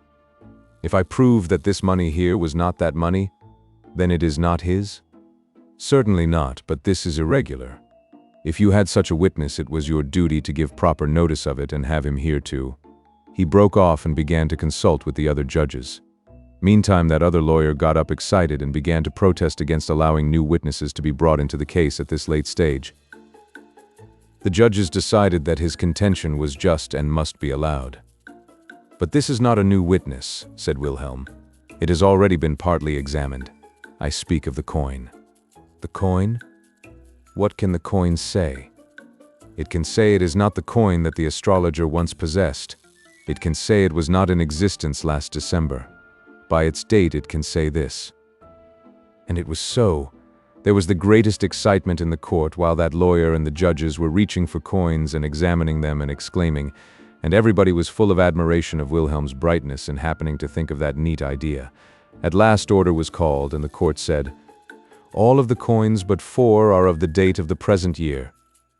"If I prove that this money here was not that money, then it is not his?" "Certainly not, but this is irregular. If you had such a witness, it was your duty to give proper notice of it and have him here too." He broke off and began to consult with the other judges. Meantime, that other lawyer got up excited and began to protest against allowing new witnesses to be brought into the case at this late stage. The judges decided that his contention was just and must be allowed. "But this is not a new witness," said Wilhelm. "It has already been partly examined. I speak of the coin." "The coin? What can the coin say?" "It can say it is not the coin that the astrologer once possessed. It can say it was not in existence last December. By its date it can say this." And it was so. There was the greatest excitement in the court while that lawyer and the judges were reaching for coins and examining them and exclaiming, and everybody was full of admiration of Wilhelm's brightness in happening to think of that neat idea. At last order was called, and the court said, "All of the coins but 4 are of the date of the present year.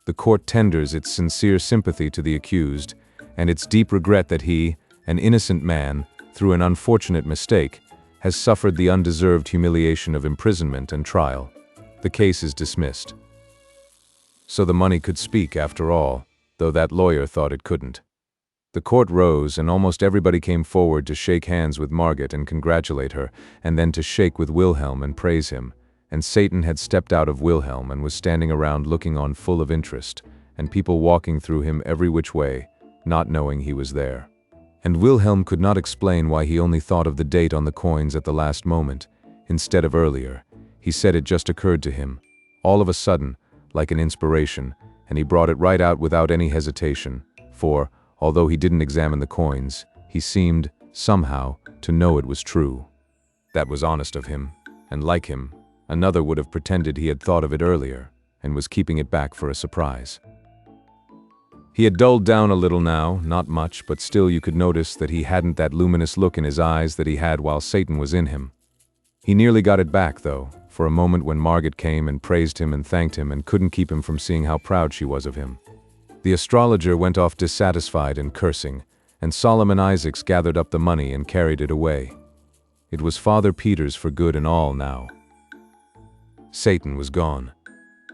The court tenders its sincere sympathy to the accused, and its deep regret that he, an innocent man, through an unfortunate mistake, has suffered the undeserved humiliation of imprisonment and trial. The case is dismissed." So the money could speak after all, though that lawyer thought it couldn't. The court rose, and almost everybody came forward to shake hands with Margit and congratulate her, and then to shake with Wilhelm and praise him. And Satan had stepped out of Wilhelm and was standing around looking on full of interest, and people walking through him every which way, not knowing he was there. And Wilhelm could not explain why he only thought of the date on the coins at the last moment, instead of earlier. He said it just occurred to him, all of a sudden, like an inspiration, and he brought it right out without any hesitation, for, although he didn't examine the coins, he seemed, somehow, to know it was true. That was honest of him, and like him, another would have pretended he had thought of it earlier, and was keeping it back for a surprise. He had dulled down a little now, not much, but still you could notice that he hadn't that luminous look in his eyes that he had while Satan was in him. He nearly got it back, though, for a moment when Margit came and praised him and thanked him and couldn't keep him from seeing how proud she was of him. The astrologer went off dissatisfied and cursing, and Solomon Isaacs gathered up the money and carried it away. It was Father Peter's for good and all now. Satan was gone.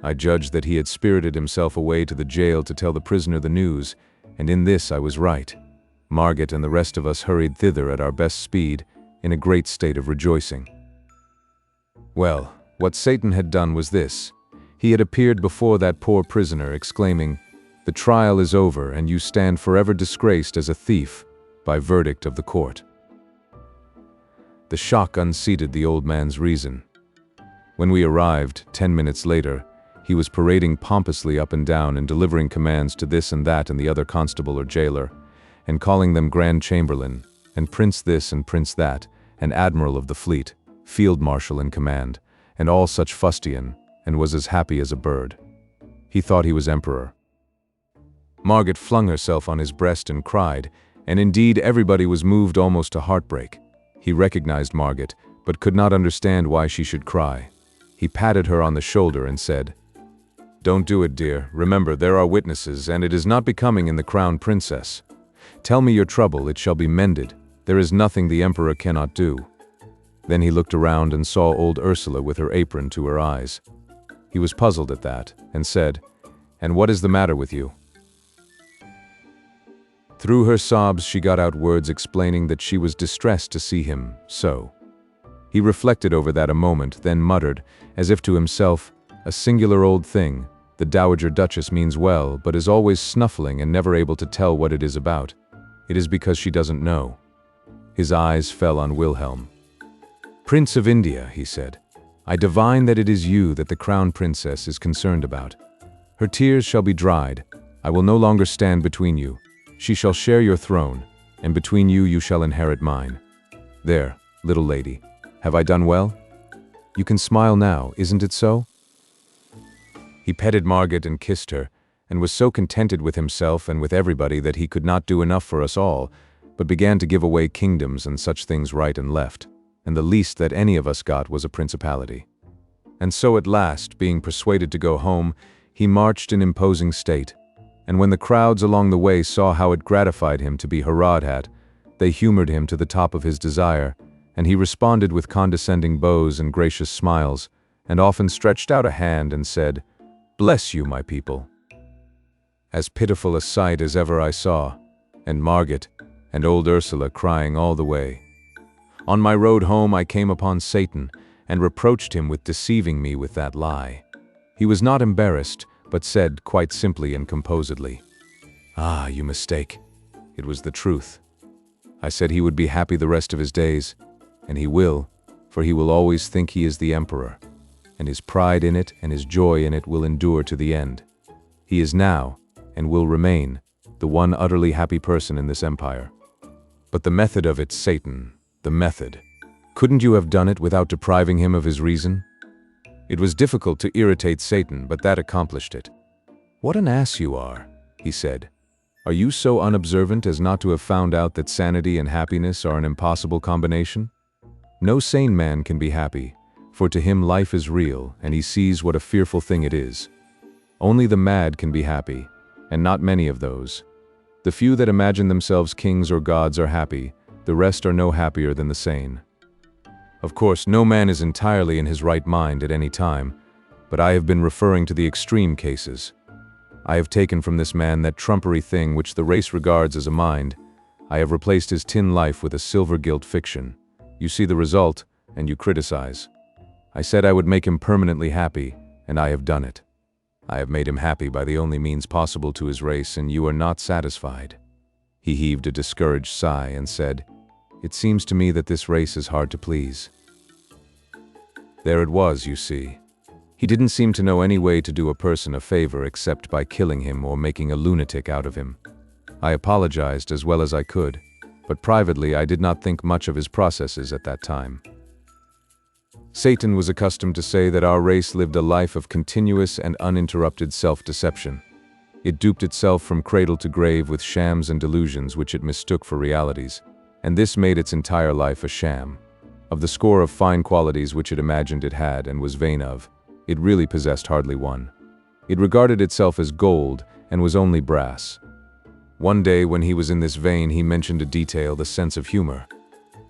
I judged that he had spirited himself away to the jail to tell the prisoner the news, and in this I was right. Margit and the rest of us hurried thither at our best speed, in a great state of rejoicing. Well, what Satan had done was this. He had appeared before that poor prisoner, exclaiming, "The trial is over, and you stand forever disgraced as a thief, by verdict of the court." The shock unseated the old man's reason. When we arrived, 10 minutes later, he was parading pompously up and down and delivering commands to this and that and the other constable or jailer, and calling them Grand Chamberlain, and Prince this and Prince that, and Admiral of the Fleet, Field Marshal in command, and all such fustian, and was as happy as a bird. He thought he was emperor. Margit flung herself on his breast and cried, and indeed everybody was moved almost to heartbreak. He recognized Margit, but could not understand why she should cry. He patted her on the shoulder and said, "Don't do it, dear. Remember, there are witnesses, and it is not becoming in the crown princess. Tell me your trouble, it shall be mended. There is nothing the emperor cannot do." Then he looked around and saw old Ursula with her apron to her eyes. He was puzzled at that, and said, "And what is the matter with you?" Through her sobs, she got out words explaining that she was distressed to see him so. He reflected over that a moment, then muttered, as if to himself, "A singular old thing. The Dowager Duchess means well, but is always snuffling and never able to tell what it is about. It is because she doesn't know." His eyes fell on Wilhelm. "Prince of India," he said, "I divine that it is you that the crown princess is concerned about. Her tears shall be dried. I will no longer stand between you. She shall share your throne, and between you you shall inherit mine. There, little lady, have I done well? You can smile now, isn't it so?" He petted Margaret and kissed her, and was so contented with himself and with everybody that he could not do enough for us all, but began to give away kingdoms and such things right and left, and the least that any of us got was a principality. And so at last, being persuaded to go home, he marched in imposing state, and when the crowds along the way saw how it gratified him to be hurrahed at, they humored him to the top of his desire, and he responded with condescending bows and gracious smiles, and often stretched out a hand and said, "Bless you, my people." As pitiful a sight as ever I saw, and Margaret and old Ursula crying all the way. On my road home I came upon Satan, and reproached him with deceiving me with that lie. He was not embarrassed, but said quite simply and composedly, "Ah, you mistake. It was the truth. I said he would be happy the rest of his days, and he will, for he will always think he is the emperor, and his pride in it and his joy in it will endure to the end. He is now, and will remain, the one utterly happy person in this empire. But the method of it, Satan, the method. Couldn't you have done it without depriving him of his reason?" It was difficult to irritate Satan, but that accomplished it. "What an ass you are," he said. "Are you so unobservant as not to have found out that sanity and happiness are an impossible combination? No sane man can be happy, for to him life is real, and he sees what a fearful thing it is. Only the mad can be happy, and not many of those. The few that imagine themselves kings or gods are happy, the rest are no happier than the sane. Of course, no man is entirely in his right mind at any time, but I have been referring to the extreme cases. I have taken from this man that trumpery thing which the race regards as a mind. I have replaced his tin life with a silver-gilt fiction. You see the result, and you criticize. I said I would make him permanently happy, and I have done it. I have made him happy by the only means possible to his race, and you are not satisfied." He heaved a discouraged sigh and said, "It seems to me that this race is hard to please." There it was, you see. He didn't seem to know any way to do a person a favor except by killing him or making a lunatic out of him. I apologized as well as I could, but privately I did not think much of his processes at that time. Satan was accustomed to say that our race lived a life of continuous and uninterrupted self-deception. It duped itself from cradle to grave with shams and delusions which it mistook for realities, and this made its entire life a sham. Of the score of fine qualities which it imagined it had and was vain of, it really possessed hardly one. It regarded itself as gold and was only brass. One day when he was in this vein, he mentioned a detail, the sense of humor.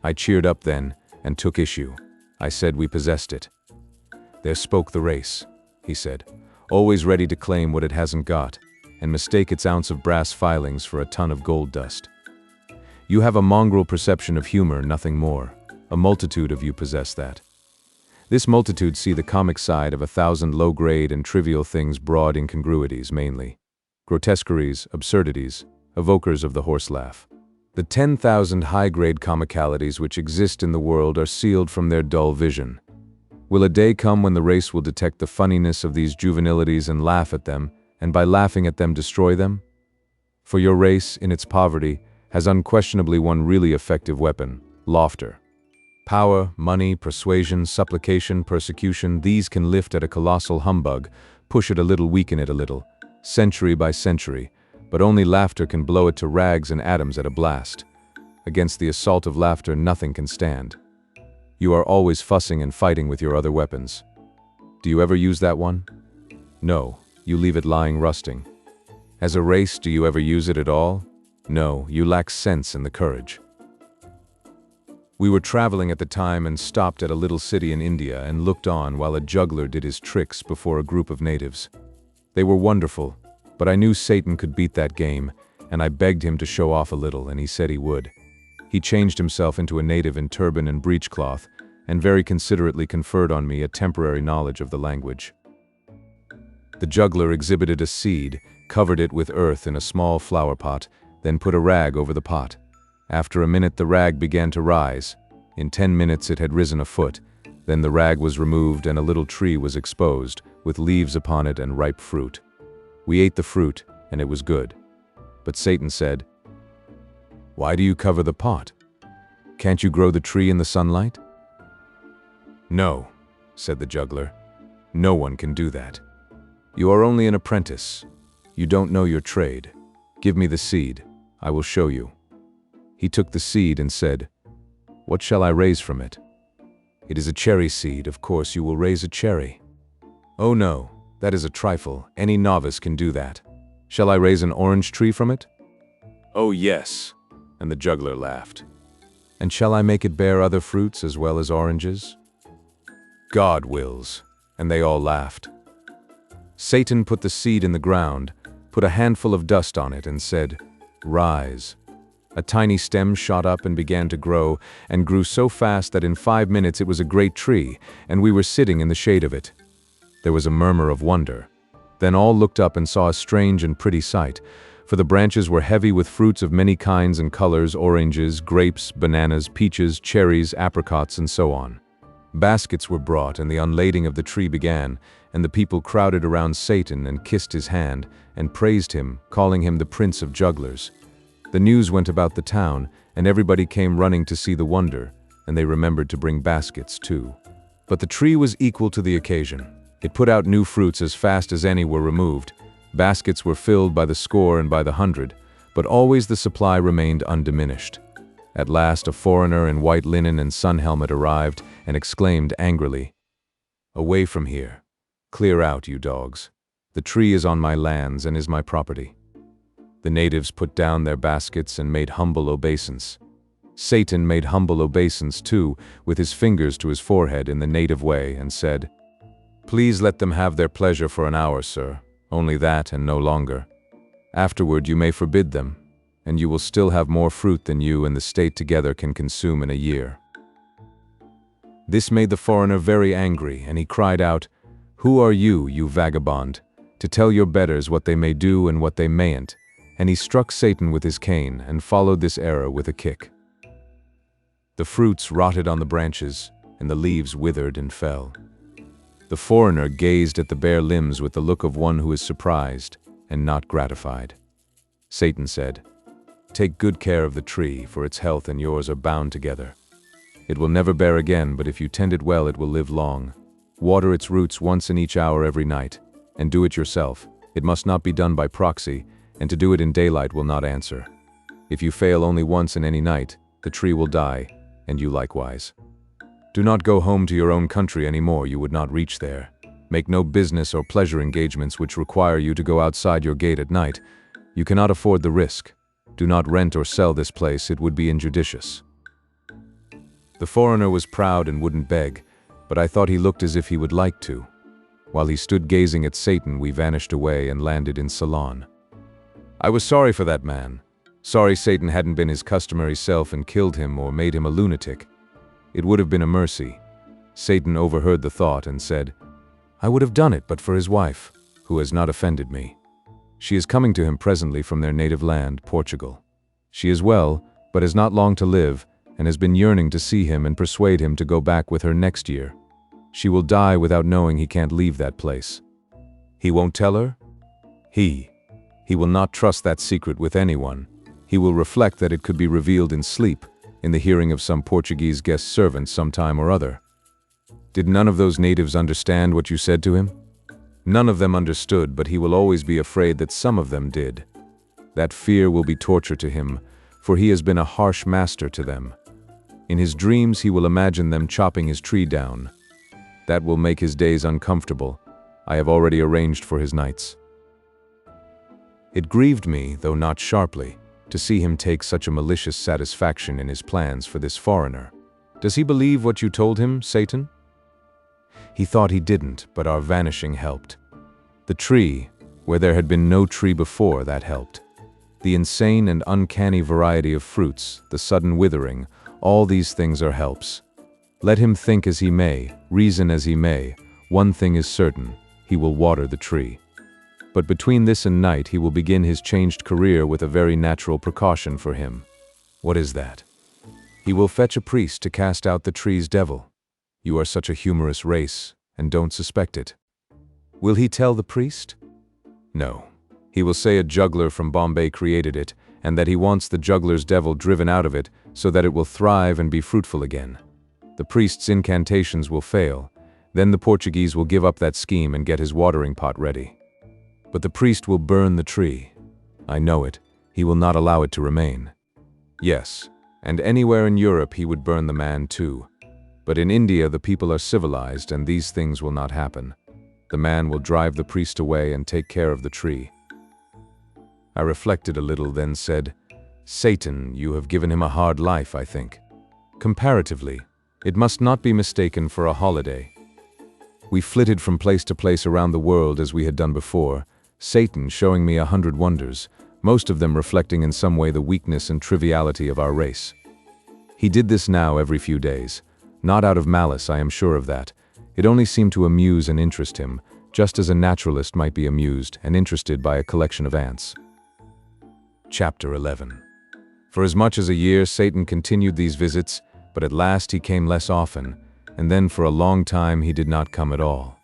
I cheered up then and took issue. I said we possessed it. "There spoke the race," he said, "always ready to claim what it hasn't got, and mistake its ounce of brass filings for a ton of gold dust. You have a mongrel perception of humor, nothing more. A multitude of you possess that. This multitude see the comic side of 1,000 low-grade and trivial things, broad incongruities mainly, grotesqueries, absurdities, evokers of the horse laugh. The 10,000 high-grade comicalities which exist in the world are sealed from their dull vision. Will a day come when the race will detect the funniness of these juvenilities and laugh at them, and by laughing at them destroy them? For your race, in its poverty, has unquestionably one really effective weapon, laughter. Power, money, persuasion, supplication, persecution, these can lift at a colossal humbug, push it a little, weaken it a little, century by century, but only laughter can blow it to rags and atoms at a blast. Against the assault of laughter nothing can stand. You are always fussing and fighting with your other weapons. Do you ever use that one? No, you leave it lying rusting. As a race, do you ever use it at all? No, you lack sense and the courage. We were traveling at the time and stopped at a little city in India and looked on while a juggler did his tricks before a group of natives. They were wonderful, but I knew Satan could beat that game, and I begged him to show off a little, and he said he would. He changed himself into a native in turban and breechcloth, and very considerately conferred on me a temporary knowledge of the language. The juggler exhibited a seed, covered it with earth in a small flower pot, then put a rag over the pot. After a minute the rag began to rise. In 10 minutes it had risen a foot. Then the rag was removed and a little tree was exposed, with leaves upon it and ripe fruit. We ate the fruit, and it was good. But Satan said, "Why do you cover the pot? Can't you grow the tree in the sunlight?" "No," said the juggler. "No one can do that. You are only an apprentice. You don't know your trade. Give me the seed. I will show you." He took the seed and said, "What shall I raise from it?" "It is a cherry seed. Of course you will raise a cherry." "Oh no, that is a trifle. Any novice can do that. Shall I raise an orange tree from it?" "Oh yes," and the juggler laughed. "And shall I make it bear other fruits as well as oranges?" "God wills," and they all laughed. Satan put the seed in the ground, put a handful of dust on it, and said, "Rise." A tiny stem shot up and began to grow, and grew so fast that in 5 minutes it was a great tree, and we were sitting in the shade of it. There was a murmur of wonder. Then all looked up and saw a strange and pretty sight, for the branches were heavy with fruits of many kinds and colors: oranges, grapes, bananas, peaches, cherries, apricots, and so on. Baskets were brought, and the unlading of the tree began, and the people crowded around Satan and kissed his hand, and praised him, calling him the Prince of Jugglers. The news went about the town, and everybody came running to see the wonder, and they remembered to bring baskets too. But the tree was equal to the occasion. It put out new fruits as fast as any were removed. Baskets were filled by the score and by the hundred, but always the supply remained undiminished. At last a foreigner in white linen and sun helmet arrived and exclaimed angrily, "Away from here! Clear out, you dogs! The tree is on my lands and is my property." The natives put down their baskets and made humble obeisance. Satan made humble obeisance too, with his fingers to his forehead in the native way, and said, "Please let them have their pleasure for an hour, sir, only that and no longer. Afterward you may forbid them, and you will still have more fruit than you and the state together can consume in a year." This made the foreigner very angry, and he cried out, "Who are you, you vagabond, to tell your betters what they may do and what they mayn't?" And he struck Satan with his cane and followed this error with a kick. The fruits rotted on the branches, and the leaves withered and fell. The foreigner gazed at the bare limbs with the look of one who is surprised and not gratified. Satan said, "Take good care of the tree, for its health and yours are bound together. It will never bear again, but if you tend it well it will live long. Water its roots once in each hour every night, and do it yourself. It must not be done by proxy, and to do it in daylight will not answer. If you fail only once in any night, the tree will die, and you likewise. Do not go home to your own country any more, you would not reach there. Make no business or pleasure engagements which require you to go outside your gate at night. You cannot afford the risk. Do not rent or sell this place, it would be injudicious." The foreigner was proud and wouldn't beg, but I thought he looked as if he would like to. While he stood gazing at Satan, we vanished away and landed in Ceylon. I was sorry for that man. Sorry Satan hadn't been his customary self and killed him or made him a lunatic. It would have been a mercy. Satan overheard the thought and said, "I would have done it but for his wife, who has not offended me. She is coming to him presently from their native land, Portugal. She is well, but has not long to live, and has been yearning to see him and persuade him to go back with her next year. She will die without knowing he can't leave that place. He won't tell her? He will not trust that secret with anyone. He will reflect that it could be revealed in sleep, in the hearing of some Portuguese guest servant sometime or other. Did none of those natives understand what you said to him? None of them understood, but he will always be afraid that some of them did. That fear will be torture to him, for he has been a harsh master to them. In his dreams he will imagine them chopping his tree down. That will make his days uncomfortable. I have already arranged for his nights." It grieved me, though not sharply, to see him take such a malicious satisfaction in his plans for this foreigner. "Does he believe what you told him, Satan?" He thought he didn't, but our vanishing helped. The tree, where there had been no tree before, that helped. The insane and uncanny variety of fruits, the sudden withering, all these things are helps. Let him think as he may, reason as he may, one thing is certain, he will water the tree. But between this and night he will begin his changed career with a very natural precaution for him. What is that? He will fetch a priest to cast out the tree's devil. You are such a humorous race, and don't suspect it. Will he tell the priest? No. He will say a juggler from Bombay created it, and that he wants the juggler's devil driven out of it so that it will thrive and be fruitful again. The priest's incantations will fail. Then the Portuguese will give up that scheme and get his watering pot ready. But the priest will burn the tree. I know it. He will not allow it to remain. Yes, and anywhere in Europe he would burn the man too. But in India the people are civilized and these things will not happen. The man will drive the priest away and take care of the tree. I reflected a little, then said, Satan, you have given him a hard life, I think. Comparatively, it must not be mistaken for a holiday. We flitted from place to place around the world as we had done before, Satan showing me 100 wonders, most of them reflecting in some way the weakness and triviality of our race. He did this now every few days. Not out of malice, I am sure of that. It only seemed to amuse and interest him, just as a naturalist might be amused and interested by a collection of ants. Chapter 11. For as much as a year, Satan continued these visits, but at last he came less often, and then for a long time he did not come at all.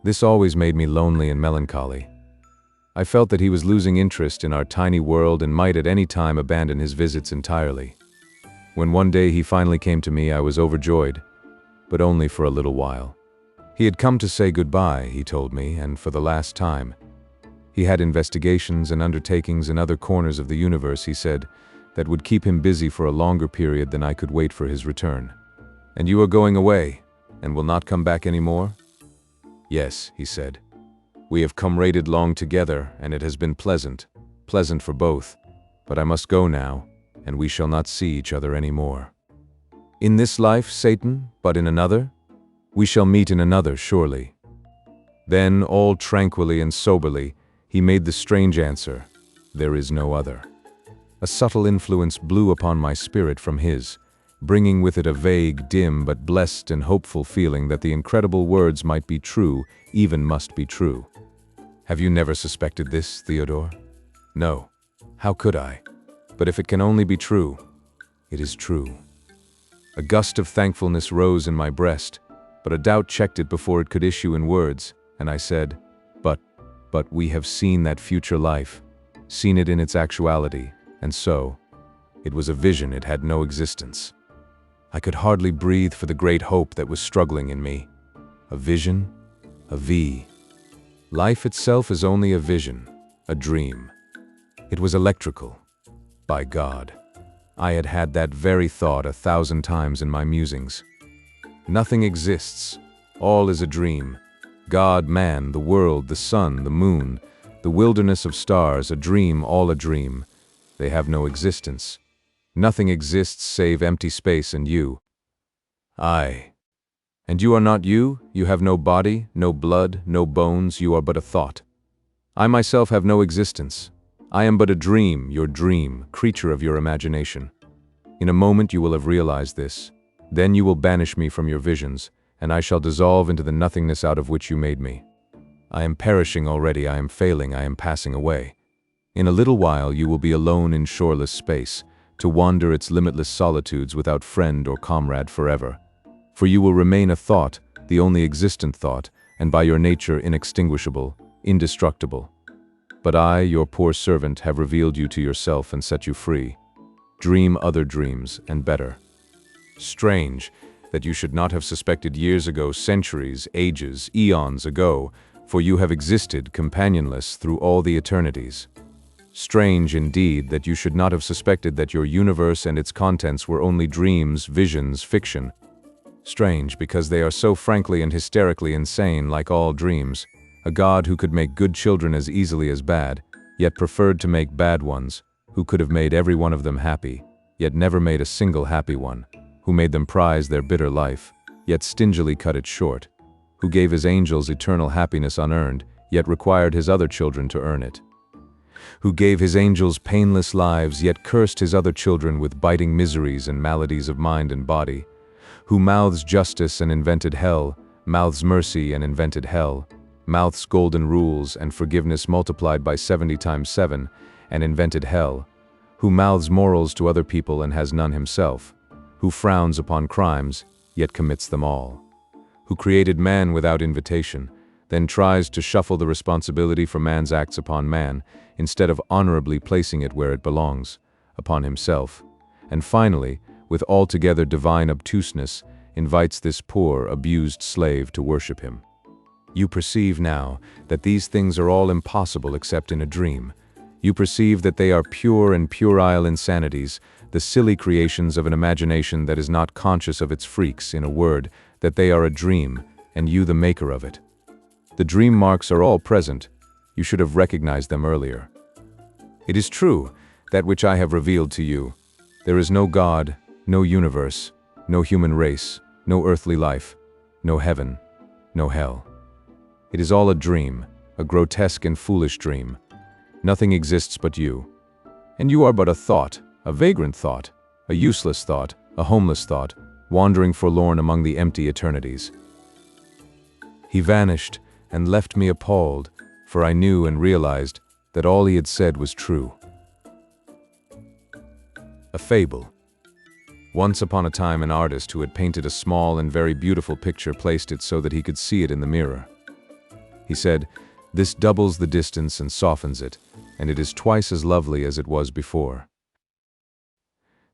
This always made me lonely and melancholy. I felt that he was losing interest in our tiny world and might at any time abandon his visits entirely. When one day he finally came to me, I was overjoyed, but only for a little while. He had come to say goodbye, he told me, and for the last time. He had investigations and undertakings in other corners of the universe, he said, that would keep him busy for a longer period than I could wait for his return. And you are going away, and will not come back any more? Yes, he said. We have comraded long together, and it has been pleasant for both, but I must go now, and we shall not see each other any more. In this life, Satan, but in another? We shall meet in another, surely. Then, all tranquilly and soberly, he made the strange answer, there is no other. A subtle influence blew upon my spirit from his, bringing with it a vague, dim, but blessed and hopeful feeling that the incredible words might be true, even must be true. Have you never suspected this, Theodore? No. How could I? But if it can only be true, it is true. A gust of thankfulness rose in my breast, but a doubt checked it before it could issue in words, and I said, But we have seen that future life, seen it in its actuality, and so, it was a vision, it had no existence. I could hardly breathe for the great hope that was struggling in me. A vision? A V. Life itself is only a vision, a dream. It was electrical. By God, I had had that very thought 1,000 times in my musings. Nothing exists. All is a dream. God, man, the world, the sun, the moon, the wilderness of stars, a dream, all a dream. They have no existence. Nothing exists save empty space and you. I. And you are not you? You have no body, no blood, no bones, you are but a thought. I myself have no existence. I am but a dream, your dream, creature of your imagination. In a moment you will have realized this. Then you will banish me from your visions, and I shall dissolve into the nothingness out of which you made me. I am perishing already, I am failing, I am passing away. In a little while you will be alone in shoreless space, to wander its limitless solitudes without friend or comrade forever. For you will remain a thought, the only existent thought, and by your nature inextinguishable, indestructible. But I, your poor servant, have revealed you to yourself and set you free. Dream other dreams, and better. Strange that you should not have suspected years ago, centuries, ages, eons ago, for you have existed companionless through all the eternities. Strange, indeed, that you should not have suspected that your universe and its contents were only dreams, visions, fiction. Strange, because they are so frankly and hysterically insane, like all dreams. A God who could make good children as easily as bad, yet preferred to make bad ones, who could have made every one of them happy, yet never made a single happy one, who made them prize their bitter life, yet stingily cut it short, who gave his angels eternal happiness unearned, yet required his other children to earn it. who gave his angels painless lives, yet cursed his other children with biting miseries and maladies of mind and body, who mouths justice and invented hell, mouths mercy and invented hell, mouths golden rules and forgiveness multiplied by 70 times 7, and invented hell, who mouths morals to other people and has none himself, who frowns upon crimes, yet commits them all, who created man without invitation, then tries to shuffle the responsibility for man's acts upon man, instead of honorably placing it where it belongs, upon himself, and finally, with altogether divine obtuseness, invites this poor, abused slave to worship him. You perceive now that these things are all impossible except in a dream. You perceive that they are pure and puerile insanities, the silly creations of an imagination that is not conscious of its freaks, in a word, that they are a dream, and you the maker of it. The dream marks are all present. You should have recognized them earlier. It is true, that which I have revealed to you. There is no God, no universe, no human race, no earthly life, no heaven, no hell. It is all a dream, a grotesque and foolish dream. Nothing exists but you. And you are but a thought, a vagrant thought, a useless thought, a homeless thought, wandering forlorn among the empty eternities. He vanished and left me appalled, for I knew and realized that all he had said was true. A fable. Once upon a time, an artist who had painted a small and very beautiful picture placed it so that he could see it in the mirror. He said, "This doubles the distance and softens it, and it is twice as lovely as it was before."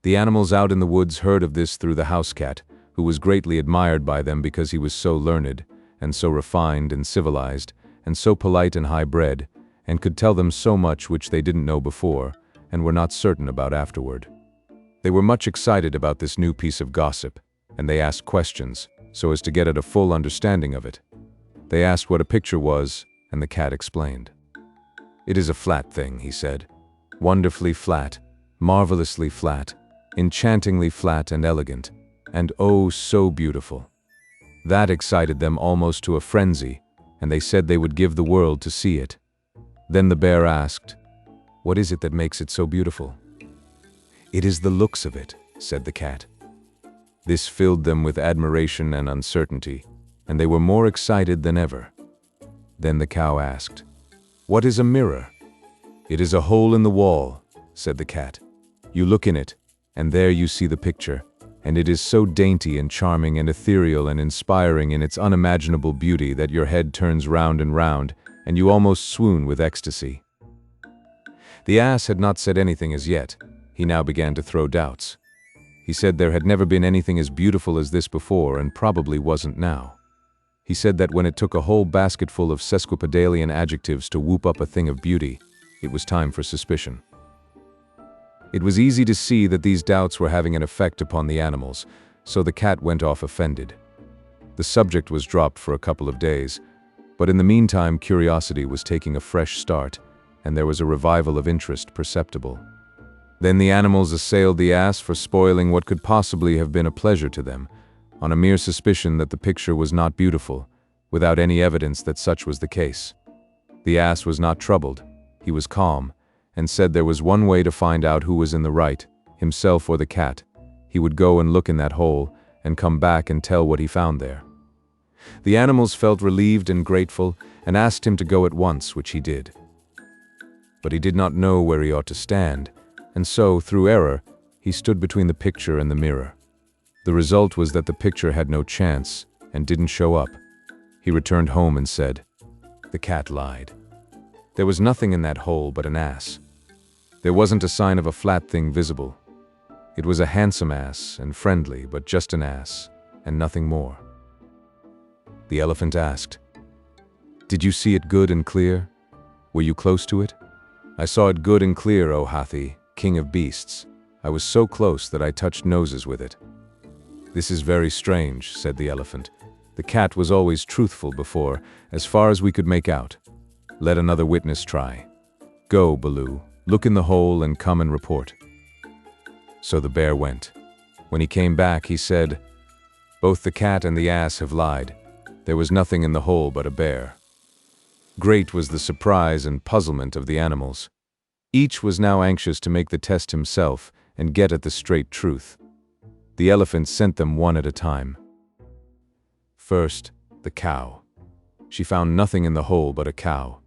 The animals out in the woods heard of this through the house cat, who was greatly admired by them because he was so learned, and so refined and civilized, and so polite and high-bred, and could tell them so much which they didn't know before, and were not certain about afterward. They were much excited about this new piece of gossip, and they asked questions, so as to get at a full understanding of it. They asked what a picture was, and the cat explained. "It is a flat thing," he said. "Wonderfully flat, marvelously flat, enchantingly flat and elegant, and oh, so beautiful." That excited them almost to a frenzy, and they said they would give the world to see it. Then the bear asked, "What is it that makes it so beautiful?" "It is the looks of it," said the cat. This filled them with admiration and uncertainty, and they were more excited than ever. Then the cow asked, "What is a mirror?" "It is a hole in the wall," said the cat. "You look in it, and there you see the picture, and it is so dainty and charming and ethereal and inspiring in its unimaginable beauty that your head turns round and round, and you almost swoon with ecstasy." The ass had not said anything as yet. He now began to throw doubts. He said there had never been anything as beautiful as this before, and probably wasn't now. He said that when it took a whole basketful of sesquipedalian adjectives to whoop up a thing of beauty, it was time for suspicion. It was easy to see that these doubts were having an effect upon the animals, so the cat went off offended. The subject was dropped for a couple of days, but in the meantime curiosity was taking a fresh start, and there was a revival of interest perceptible. Then the animals assailed the ass for spoiling what could possibly have been a pleasure to them, on a mere suspicion that the picture was not beautiful, without any evidence that such was the case. The ass was not troubled. He was calm, and said there was one way to find out who was in the right, himself or the cat. He would go and look in that hole, and come back and tell what he found there. The animals felt relieved and grateful, and asked him to go at once, which he did. But he did not know where he ought to stand, and so, through error, he stood between the picture and the mirror. The result was that the picture had no chance, and didn't show up. He returned home and said, "The cat lied. There was nothing in that hole but an ass. There wasn't a sign of a flat thing visible. It was a handsome ass, and friendly, but just an ass, and nothing more." The elephant asked, "Did you see it good and clear? Were you close to it?" "I saw it good and clear, O Hathi, king of beasts. I was so close that I touched noses with it." "This is very strange," said the elephant. "The cat was always truthful before, as far as we could make out. Let another witness try. Go, Baloo, look in the hole and come and report." So the bear went. When he came back, he said, "Both the cat and the ass have lied. There was nothing in the hole but a bear." Great was the surprise and puzzlement of the animals. Each was now anxious to make the test himself and get at the straight truth. The elephant sent them one at a time. First, the cow. She found nothing in the hole but a cow.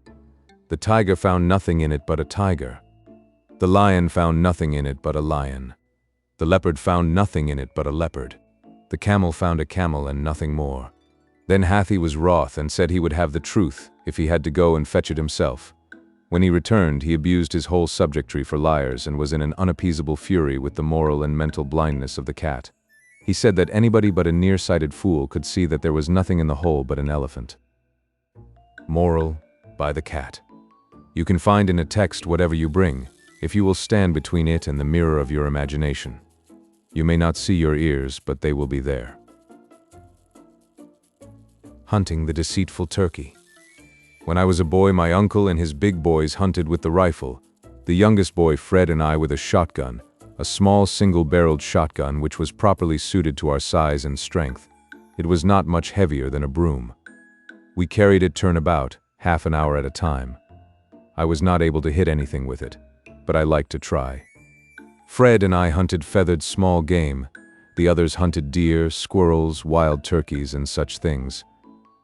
The tiger found nothing in it but a tiger. The lion found nothing in it but a lion. The leopard found nothing in it but a leopard. The camel found a camel and nothing more. Then Hathi was wroth and said he would have the truth if he had to go and fetch it himself. When he returned, he abused his whole subjectry for liars and was in an unappeasable fury with the moral and mental blindness of the cat. He said that anybody but a nearsighted fool could see that there was nothing in the hole but an elephant. Moral by the cat. You can find in a text whatever you bring, if you will stand between it and the mirror of your imagination. You may not see your ears, but they will be there. Hunting the deceitful turkey. When I was a boy, my uncle and his big boys hunted with the rifle. The youngest boy, Fred, and I with a shotgun, a small single-barreled shotgun which was properly suited to our size and strength. It was not much heavier than a broom. We carried it turnabout, half an hour at a time. I was not able to hit anything with it, but I liked to try. Fred and I hunted feathered small game. The others hunted deer, squirrels, wild turkeys, and such things.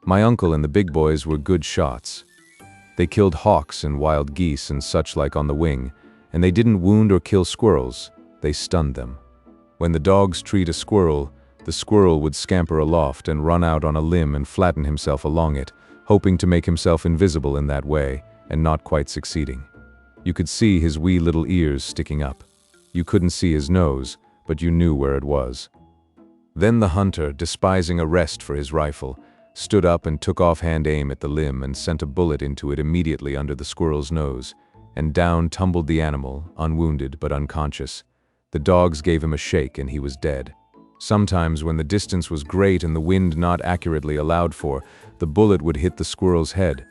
My uncle and the big boys were good shots. They killed hawks and wild geese and such like on the wing, and they didn't wound or kill squirrels, they stunned them. When the dogs treed a squirrel, the squirrel would scamper aloft and run out on a limb and flatten himself along it, hoping to make himself invisible in that way, and not quite succeeding. You could see his wee little ears sticking up. You couldn't see his nose, but you knew where it was. Then the hunter, despising a rest for his rifle, stood up and took offhand aim at the limb and sent a bullet into it immediately under the squirrel's nose, and down tumbled the animal, unwounded but unconscious. The dogs gave him a shake and he was dead. Sometimes when the distance was great and the wind not accurately allowed for, the bullet would hit the squirrel's head.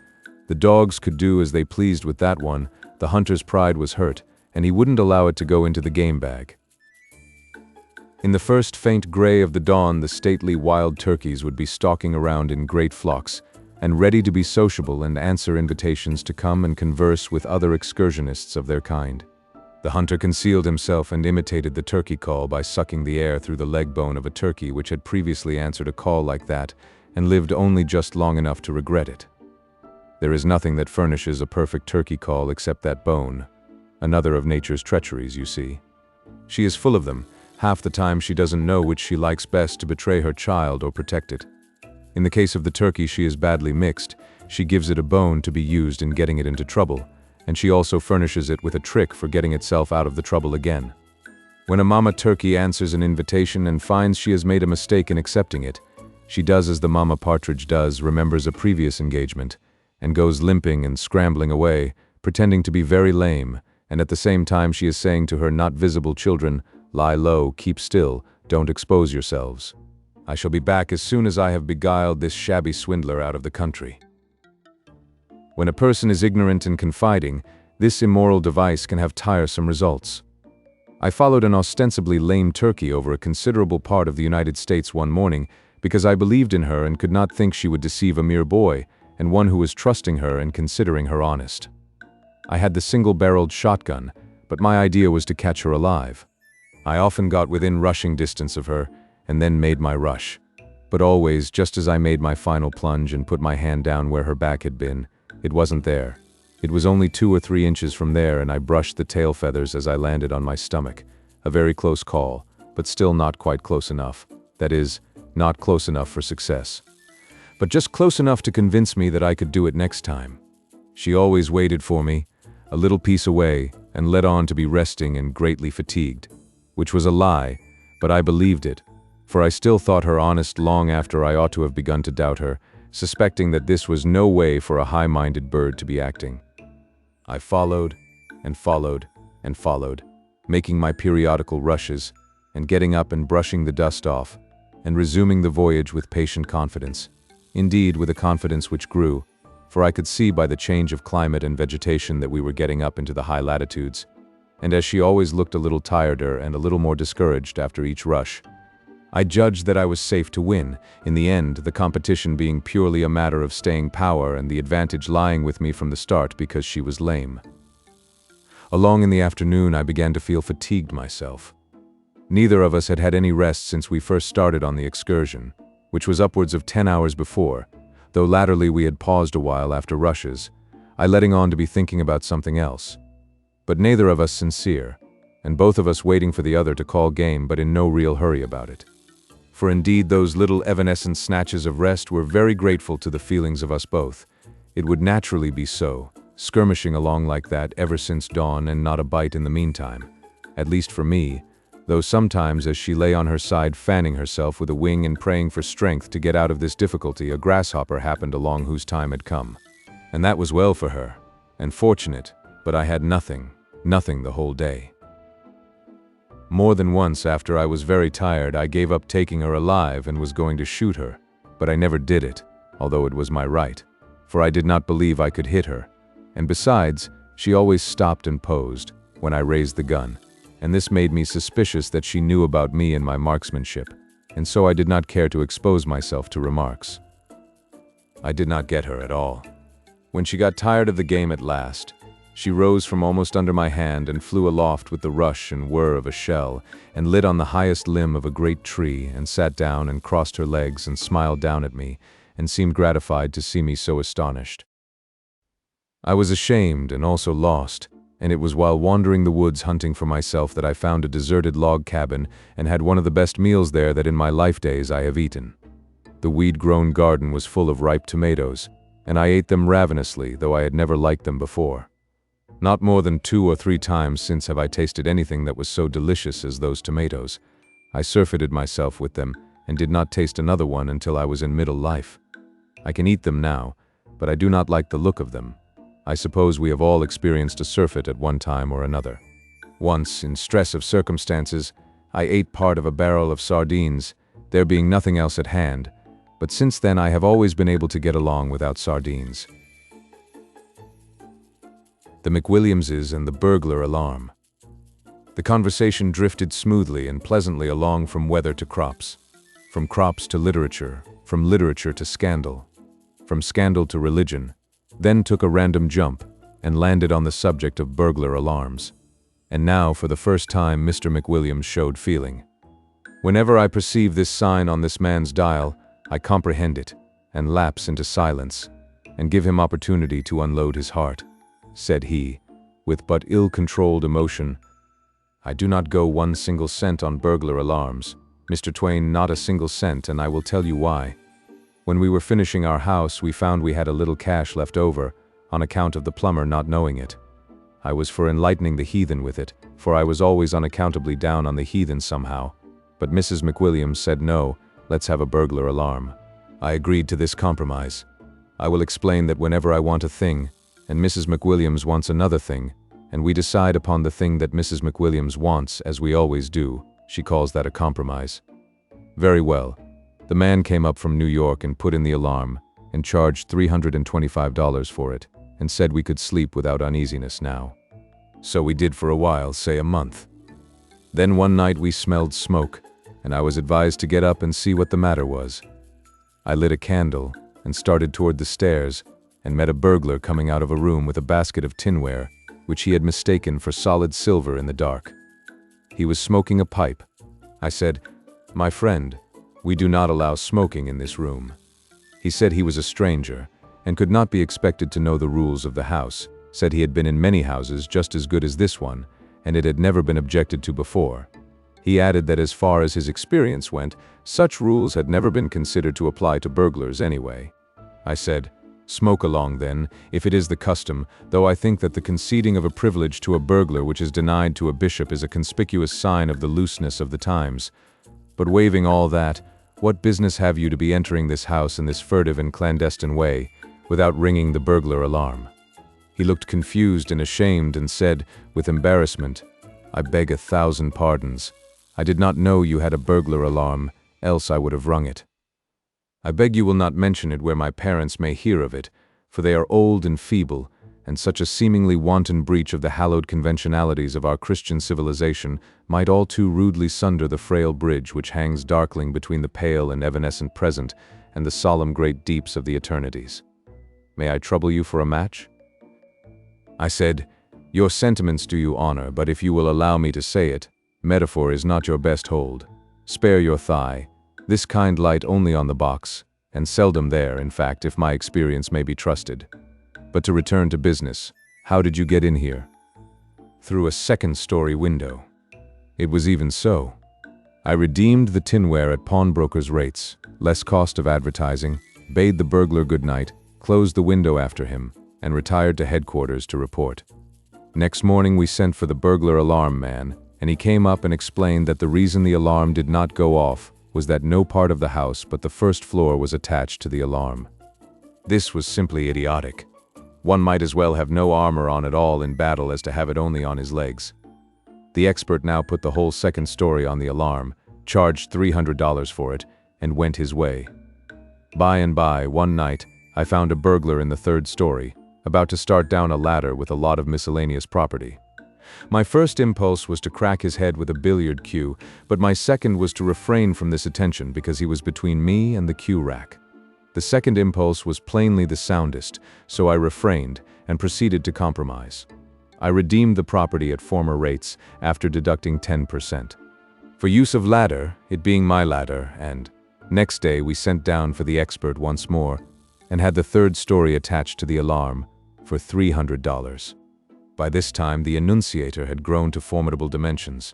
The dogs could do as they pleased with that one. The hunter's pride was hurt, and he wouldn't allow it to go into the game bag. In the first faint gray of the dawn, the stately wild turkeys would be stalking around in great flocks, and ready to be sociable and answer invitations to come and converse with other excursionists of their kind. The hunter concealed himself and imitated the turkey call by sucking the air through the leg bone of a turkey which had previously answered a call like that and lived only just long enough to regret it. There is nothing that furnishes a perfect turkey call except that bone. Another of nature's treacheries, you see. She is full of them. Half the time she doesn't know which she likes best to betray her child or protect it. In the case of the turkey, she is badly mixed. She gives it a bone to be used in getting it into trouble, and she also furnishes it with a trick for getting itself out of the trouble again. When a mama turkey answers an invitation and finds she has made a mistake in accepting it, she does as the mama partridge does, remembers a previous engagement, and goes limping and scrambling away, pretending to be very lame, and at the same time she is saying to her not visible children, "Lie low, keep still, don't expose yourselves. I shall be back as soon as I have beguiled this shabby swindler out of the country." When a person is ignorant and confiding, this immoral device can have tiresome results. I followed an ostensibly lame turkey over a considerable part of the United States one morning because I believed in her and could not think she would deceive a mere boy, and one who was trusting her and considering her honest. I had the single-barreled shotgun, but my idea was to catch her alive. I often got within rushing distance of her, and then made my rush. But always, just as I made my final plunge and put my hand down where her back had been, it wasn't there. It was only 2 or 3 inches from there, and I brushed the tail feathers as I landed on my stomach. A very close call, but still not quite close enough. That is, not close enough for success. But just close enough to convince me that I could do it next time. She always waited for me, a little piece away, and led on to be resting and greatly fatigued, which was a lie, but I believed it, for I still thought her honest long after I ought to have begun to doubt her, suspecting that this was no way for a high-minded bird to be acting. I followed, and followed, and followed, making my periodical rushes, and getting up and brushing the dust off, and resuming the voyage with patient confidence. Indeed, with a confidence which grew, for I could see by the change of climate and vegetation that we were getting up into the high latitudes, and as she always looked a little tireder and a little more discouraged after each rush, I judged that I was safe to win, in the end the competition being purely a matter of staying power and the advantage lying with me from the start because she was lame. Along in the afternoon, I began to feel fatigued myself. Neither of us had had any rest since we first started on the excursion, which was upwards of 10 hours before, though latterly we had paused a while after rushes, I letting on to be thinking about something else. But neither of us sincere, and both of us waiting for the other to call game, but in no real hurry about it. For indeed those little evanescent snatches of rest were very grateful to the feelings of us both. It would naturally be so, skirmishing along like that ever since dawn and not a bite in the meantime, at least for me, though sometimes as she lay on her side fanning herself with a wing and praying for strength to get out of this difficulty, a grasshopper happened along whose time had come. And that was well for her, and fortunate, but I had nothing the whole day. More than once after I was very tired, I gave up taking her alive and was going to shoot her, but I never did it, although it was my right, for I did not believe I could hit her, and besides, she always stopped and posed when I raised the gun, and this made me suspicious that she knew about me and my marksmanship, and so I did not care to expose myself to remarks. I did not get her at all. When she got tired of the game at last, she rose from almost under my hand and flew aloft with the rush and whir of a shell, and lit on the highest limb of a great tree, and sat down and crossed her legs and smiled down at me, and seemed gratified to see me so astonished. I was ashamed and also lost, and it was while wandering the woods hunting for myself that I found a deserted log cabin and had one of the best meals there that in my life days I have eaten. The weed-grown garden was full of ripe tomatoes, and I ate them ravenously, though I had never liked them before. Not more than 2 or 3 times since have I tasted anything that was so delicious as those tomatoes. I surfeited myself with them, and did not taste another one until I was in middle life. I can eat them now, but I do not like the look of them. I suppose we have all experienced a surfeit at one time or another. Once, in stress of circumstances, I ate part of a barrel of sardines, there being nothing else at hand, but since then I have always been able to get along without sardines. The McWilliamses and the burglar alarm. The conversation drifted smoothly and pleasantly along from weather to crops, from crops to literature, from literature to scandal, from scandal to religion, then took a random jump and landed on the subject of burglar alarms. And now, for the first time, Mr. McWilliams showed feeling. Whenever I perceive this sign on this man's dial, I comprehend it and lapse into silence and give him opportunity to unload his heart. Said he, with but ill-controlled emotion, "I do not go 1 single cent on burglar alarms, Mr. Twain, not a single cent, and I will tell you why. When we were finishing our house, we found we had a little cash left over, on account of the plumber not knowing it. I was for enlightening the heathen with it, for I was always unaccountably down on the heathen somehow, but Mrs. McWilliams said no, let's have a burglar alarm. I agreed to this compromise. I will explain that whenever I want a thing, and Mrs. McWilliams wants another thing, and we decide upon the thing that Mrs. McWilliams wants, as we always do, she calls that a compromise. Very well. The man came up from New York and put in the alarm, and charged $325 for it, and said we could sleep without uneasiness now. So we did for a while, say a month. Then one night we smelled smoke, and I was advised to get up and see what the matter was. I lit a candle, and started toward the stairs, and met a burglar coming out of a room with a basket of tinware, which he had mistaken for solid silver in the dark. He was smoking a pipe. I said, "My friend, we do not allow smoking in this room." He said he was a stranger, and could not be expected to know the rules of the house, said he had been in many houses just as good as this one, and it had never been objected to before. He added that as far as his experience went, such rules had never been considered to apply to burglars anyway. I said, "Smoke along then, if it is the custom, though I think that the conceding of a privilege to a burglar which is denied to a bishop is a conspicuous sign of the looseness of the times. But waiving all that, what business have you to be entering this house in this furtive and clandestine way, without ringing the burglar alarm?" He looked confused and ashamed and said, with embarrassment, "I beg 1,000 pardons. I did not know you had a burglar alarm, else I would have rung it. I beg you will not mention it where my parents may hear of it, for they are old and feeble, and such a seemingly wanton breach of the hallowed conventionalities of our Christian civilization might all too rudely sunder the frail bridge which hangs darkling between the pale and evanescent present and the solemn great deeps of the eternities. May I trouble you for a match?" I said, Your sentiments do you honor, but if you will allow me to say it, metaphor is not your best hold. Spare your thigh. This kind light only on the box, and seldom there, in fact, if my experience may be trusted. But to return to business, how did you get in here? Through a second-story window. It was even so. I redeemed the tinware at pawnbrokers' rates, less cost of advertising, bade the burglar good night, closed the window after him, and retired to headquarters to report. Next morning we sent for the burglar alarm man, and he came up and explained that the reason the alarm did not go off was that no part of the house but the first floor was attached to the alarm. This was simply idiotic. One might as well have no armor on at all in battle as to have it only on his legs. The expert now put the whole second story on the alarm, charged $300 for it, and went his way. By and by, one night, I found a burglar in the third story, about to start down a ladder with a lot of miscellaneous property. My first impulse was to crack his head with a billiard cue, but my second was to refrain from this attention because he was between me and the cue rack. The second impulse was plainly the soundest, so I refrained and proceeded to compromise. I redeemed the property at former rates after deducting 10%. For use of ladder, it being my ladder, and next day we sent down for the expert once more and had the third story attached to the alarm for $300. By this time, the annunciator had grown to formidable dimensions.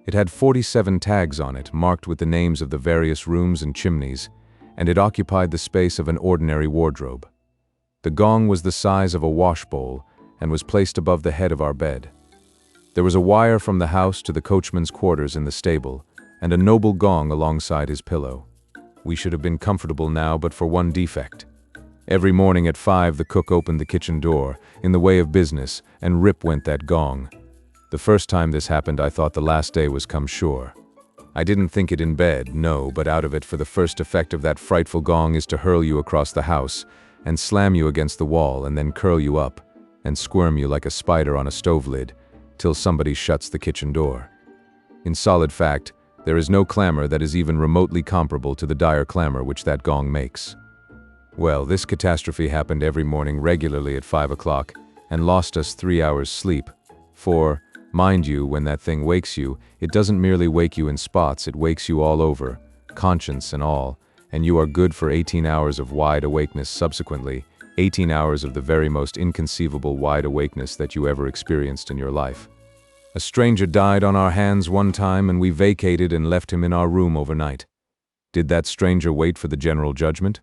It had 47 tags on it, marked with the names of the various rooms and chimneys, and it occupied the space of an ordinary wardrobe. The gong was the size of a washbowl and was placed above the head of our bed. There was a wire from the house to the coachman's quarters in the stable, and a noble gong alongside his pillow. We should have been comfortable now but for one defect. Every morning at 5 the cook opened the kitchen door, in the way of business, and rip went that gong. The first time this happened I thought the last day was come sure. I didn't think it in bed, no, but out of it, for the first effect of that frightful gong is to hurl you across the house, and slam you against the wall, and then curl you up, and squirm you like a spider on a stove lid, till somebody shuts the kitchen door. In solid fact, there is no clamor that is even remotely comparable to the dire clamor which that gong makes. Well, this catastrophe happened every morning regularly at 5 o'clock, and lost us 3 hours' sleep. For, mind you, when that thing wakes you, it doesn't merely wake you in spots, it wakes you all over, conscience and all, and you are good for 18 hours of wide awakeness subsequently, 18 hours of the very most inconceivable wide awakeness that you ever experienced in your life. A stranger died on our hands one time, and we vacated and left him in our room overnight. Did that stranger wait for the general judgment?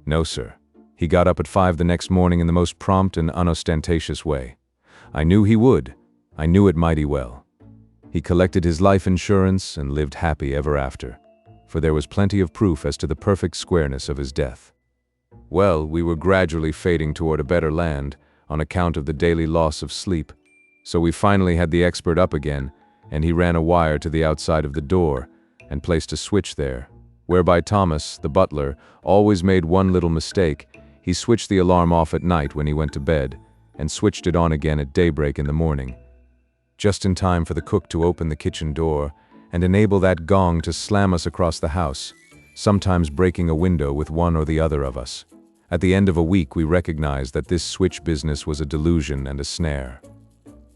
No, sir. He got up at 5 the next morning in the most prompt and unostentatious way. I knew he would. I knew it mighty well. He collected his life insurance and lived happy ever after, for there was plenty of proof as to the perfect squareness of his death. Well, we were gradually fading toward a better land on account of the daily loss of sleep, so we finally had the expert up again, and he ran a wire to the outside of the door and placed a switch there, whereby Thomas, the butler, always made one little mistake. He switched the alarm off at night when he went to bed, and switched it on again at daybreak in the morning, just in time for the cook to open the kitchen door and enable that gong to slam us across the house, sometimes breaking a window with one or the other of us. At the end of a week we recognized that this switch business was a delusion and a snare.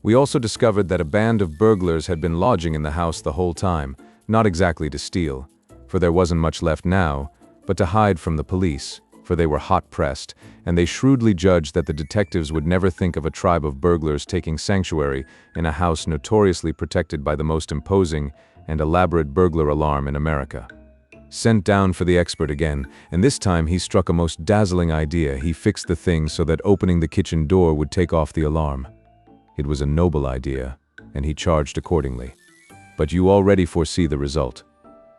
We also discovered that a band of burglars had been lodging in the house the whole time, not exactly to steal, for there wasn't much left now, but to hide from the police, for they were hot-pressed, and they shrewdly judged that the detectives would never think of a tribe of burglars taking sanctuary in a house notoriously protected by the most imposing and elaborate burglar alarm in America. Sent down for the expert again, and this time he struck a most dazzling idea. He fixed the thing so that opening the kitchen door would take off the alarm. It was a noble idea, and he charged accordingly. But you already foresee the result.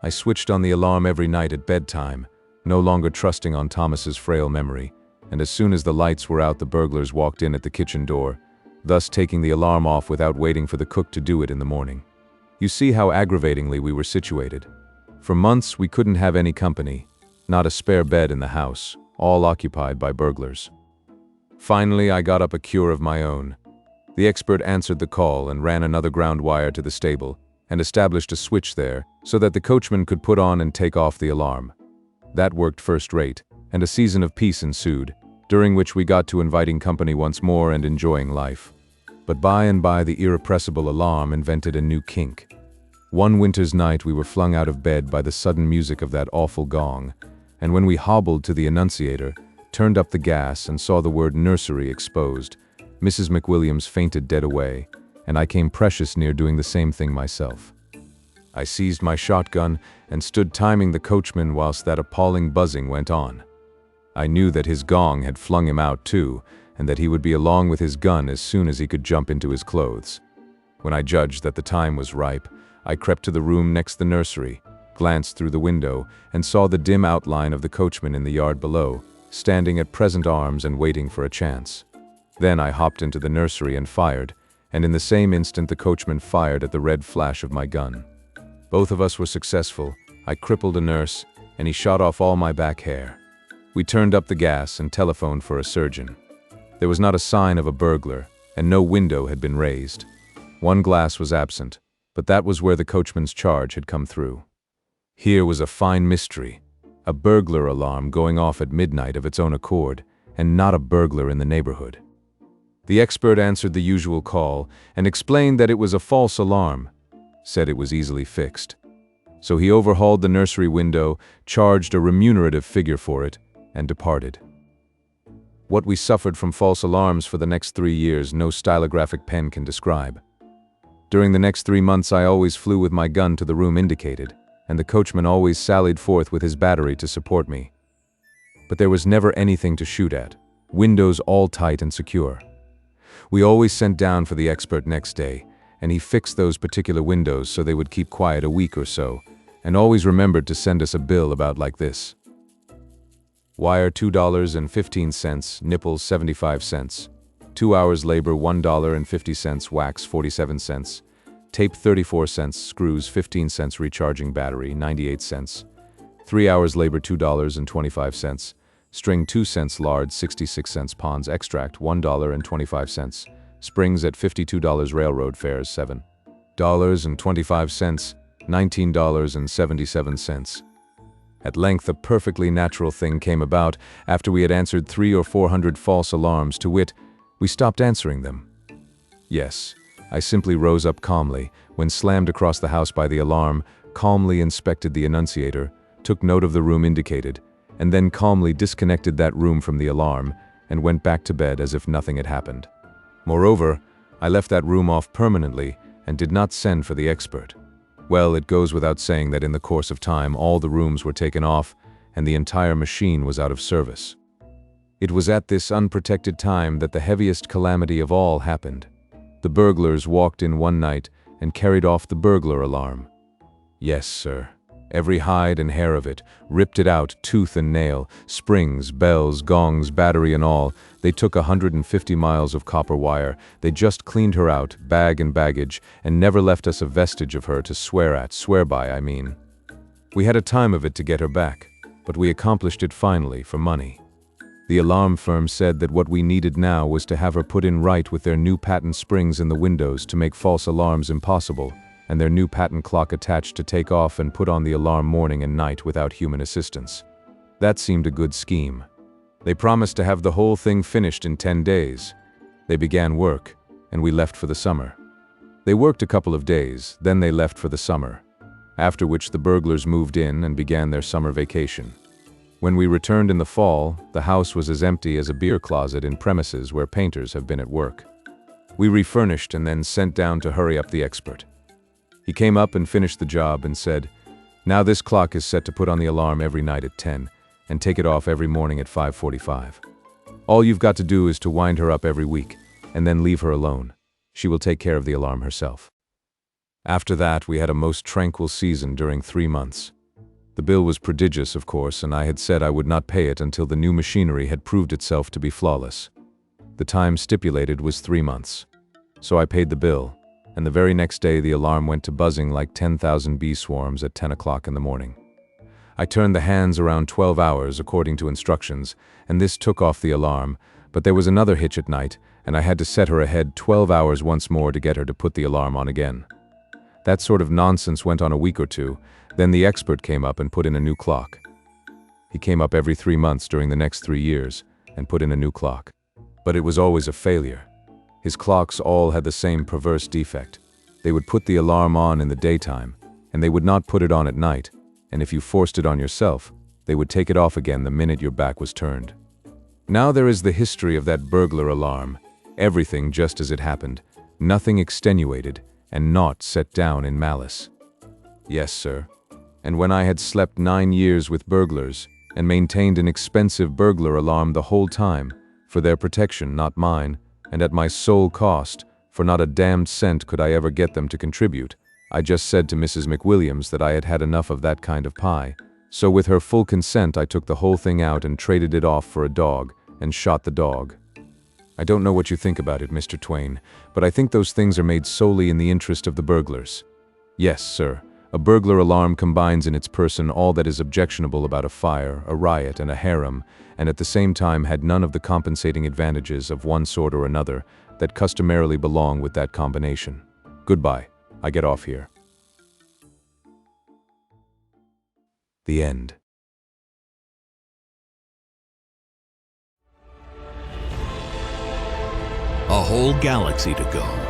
I switched on the alarm every night at bedtime, no longer trusting on Thomas's frail memory, and as soon as the lights were out the burglars walked in at the kitchen door, thus taking the alarm off without waiting for the cook to do it in the morning. You see how aggravatingly we were situated. For months we couldn't have any company, not a spare bed in the house, all occupied by burglars. Finally I got up a cure of my own. The expert answered the call and ran another ground wire to the stable, and established a switch there so that the coachman could put on and take off the alarm. That worked first rate, and a season of peace ensued, during which we got to inviting company once more and enjoying life. But by and by the irrepressible alarm invented a new kink. One winter's night we were flung out of bed by the sudden music of that awful gong, and when we hobbled to the annunciator, turned up the gas and saw the word nursery exposed, Mrs. McWilliams fainted dead away, and I came precious near doing the same thing myself. I seized my shotgun and stood timing the coachman whilst that appalling buzzing went on. I knew that his gong had flung him out too, and that he would be along with his gun as soon as he could jump into his clothes. When I judged that the time was ripe, I crept to the room next the nursery, glanced through the window, and saw the dim outline of the coachman in the yard below, standing at present arms and waiting for a chance. Then I hopped into the nursery and fired, and in the same instant the coachman fired at the red flash of my gun. Both of us were successful. I crippled a nurse, and he shot off all my back hair. We turned up the gas and telephoned for a surgeon. There was not a sign of a burglar, and no window had been raised. One glass was absent, but that was where the coachman's charge had come through. Here was a fine mystery. A burglar alarm going off at midnight of its own accord, and not a burglar in the neighborhood. The expert answered the usual call and explained that it was a false alarm, said it was easily fixed. So he overhauled the nursery window, charged a remunerative figure for it, and departed. What we suffered from false alarms for the next 3 years no stylographic pen can describe. During the next 3 months I always flew with my gun to the room indicated, and the coachman always sallied forth with his battery to support me. But there was never anything to shoot at, windows all tight and secure. We always sent down for the expert next day, and he fixed those particular windows so they would keep quiet a week or so, and always remembered to send us a bill about like this. Wire $2.15, nipples 75 cents. 2 hours labor $1.50, wax 47 cents. Tape 34 cents, screws 15 cents, recharging battery 98 cents. 3 hours labor $2.25. String 2 cents, lard 66 cents, ponds extract $1.25. Springs at $52, railroad fares $7.25, $19.77. At length a perfectly natural thing came about after we had answered 300 or 400 false alarms, to wit, we stopped answering them. Yes, I simply rose up calmly, when slammed across the house by the alarm, calmly inspected the annunciator, took note of the room indicated, and then calmly disconnected that room from the alarm, and went back to bed as if nothing had happened. Moreover, I left that room off permanently and did not send for the expert. Well, it goes without saying that in the course of time all the rooms were taken off and the entire machine was out of service. It was at this unprotected time that the heaviest calamity of all happened. The burglars walked in one night and carried off the burglar alarm. Yes, sir. Every hide and hair of it, ripped it out, tooth and nail, springs, bells, gongs, battery and all. They took 150 miles of copper wire. They just cleaned her out, bag and baggage, and never left us a vestige of her to swear by, I mean. We had a time of it to get her back, but we accomplished it finally for money. The alarm firm said that what we needed now was to have her put in right with their new patent springs in the windows to make false alarms impossible, and their new patent clock attached to take off and put on the alarm morning and night without human assistance. That seemed a good scheme. They promised to have the whole thing finished in 10 days. They began work, and we left for the summer. They worked a couple of days, then they left for the summer, after which the burglars moved in and began their summer vacation. When we returned in the fall, the house was as empty as a beer closet in premises where painters have been at work. We refurnished and then sent down to hurry up the expert. He came up and finished the job and said, "Now this clock is set to put on the alarm every night at 10 and take it off every morning at 5:45. All you've got to do is to wind her up every week and then leave her alone. She will take care of the alarm herself." After that, we had a most tranquil season during 3 months. The bill was prodigious, of course, and I had said I would not pay it until the new machinery had proved itself to be flawless. The time stipulated was 3 months. So I paid the bill, and the very next day the alarm went to buzzing like 10,000 bee swarms at 10 o'clock in the morning. I turned the hands around 12 hours according to instructions, and this took off the alarm, but there was another hitch at night, and I had to set her ahead 12 hours once more to get her to put the alarm on again. That sort of nonsense went on a week or two, then the expert came up and put in a new clock. He came up every 3 months during the next 3 years and put in a new clock. But it was always a failure. His clocks all had the same perverse defect. They would put the alarm on in the daytime, and they would not put it on at night, and if you forced it on yourself, they would take it off again the minute your back was turned. Now there is the history of that burglar alarm. Everything just as it happened, nothing extenuated, and naught set down in malice. Yes, sir. And when I had slept 9 years with burglars, and maintained an expensive burglar alarm the whole time, for their protection, not mine, and at my sole cost, for not a damned cent could I ever get them to contribute, I just said to Mrs. McWilliams that I had had enough of that kind of pie. So with her full consent I took the whole thing out and traded it off for a dog, and shot the dog. I don't know what you think about it, Mr. Twain, but I think those things are made solely in the interest of the burglars. Yes, sir. A burglar alarm combines in its person all that is objectionable about a fire, a riot, and a harem, and at the same time had none of the compensating advantages of one sort or another that customarily belong with that combination. Goodbye. I get off here. The end. A whole galaxy to go.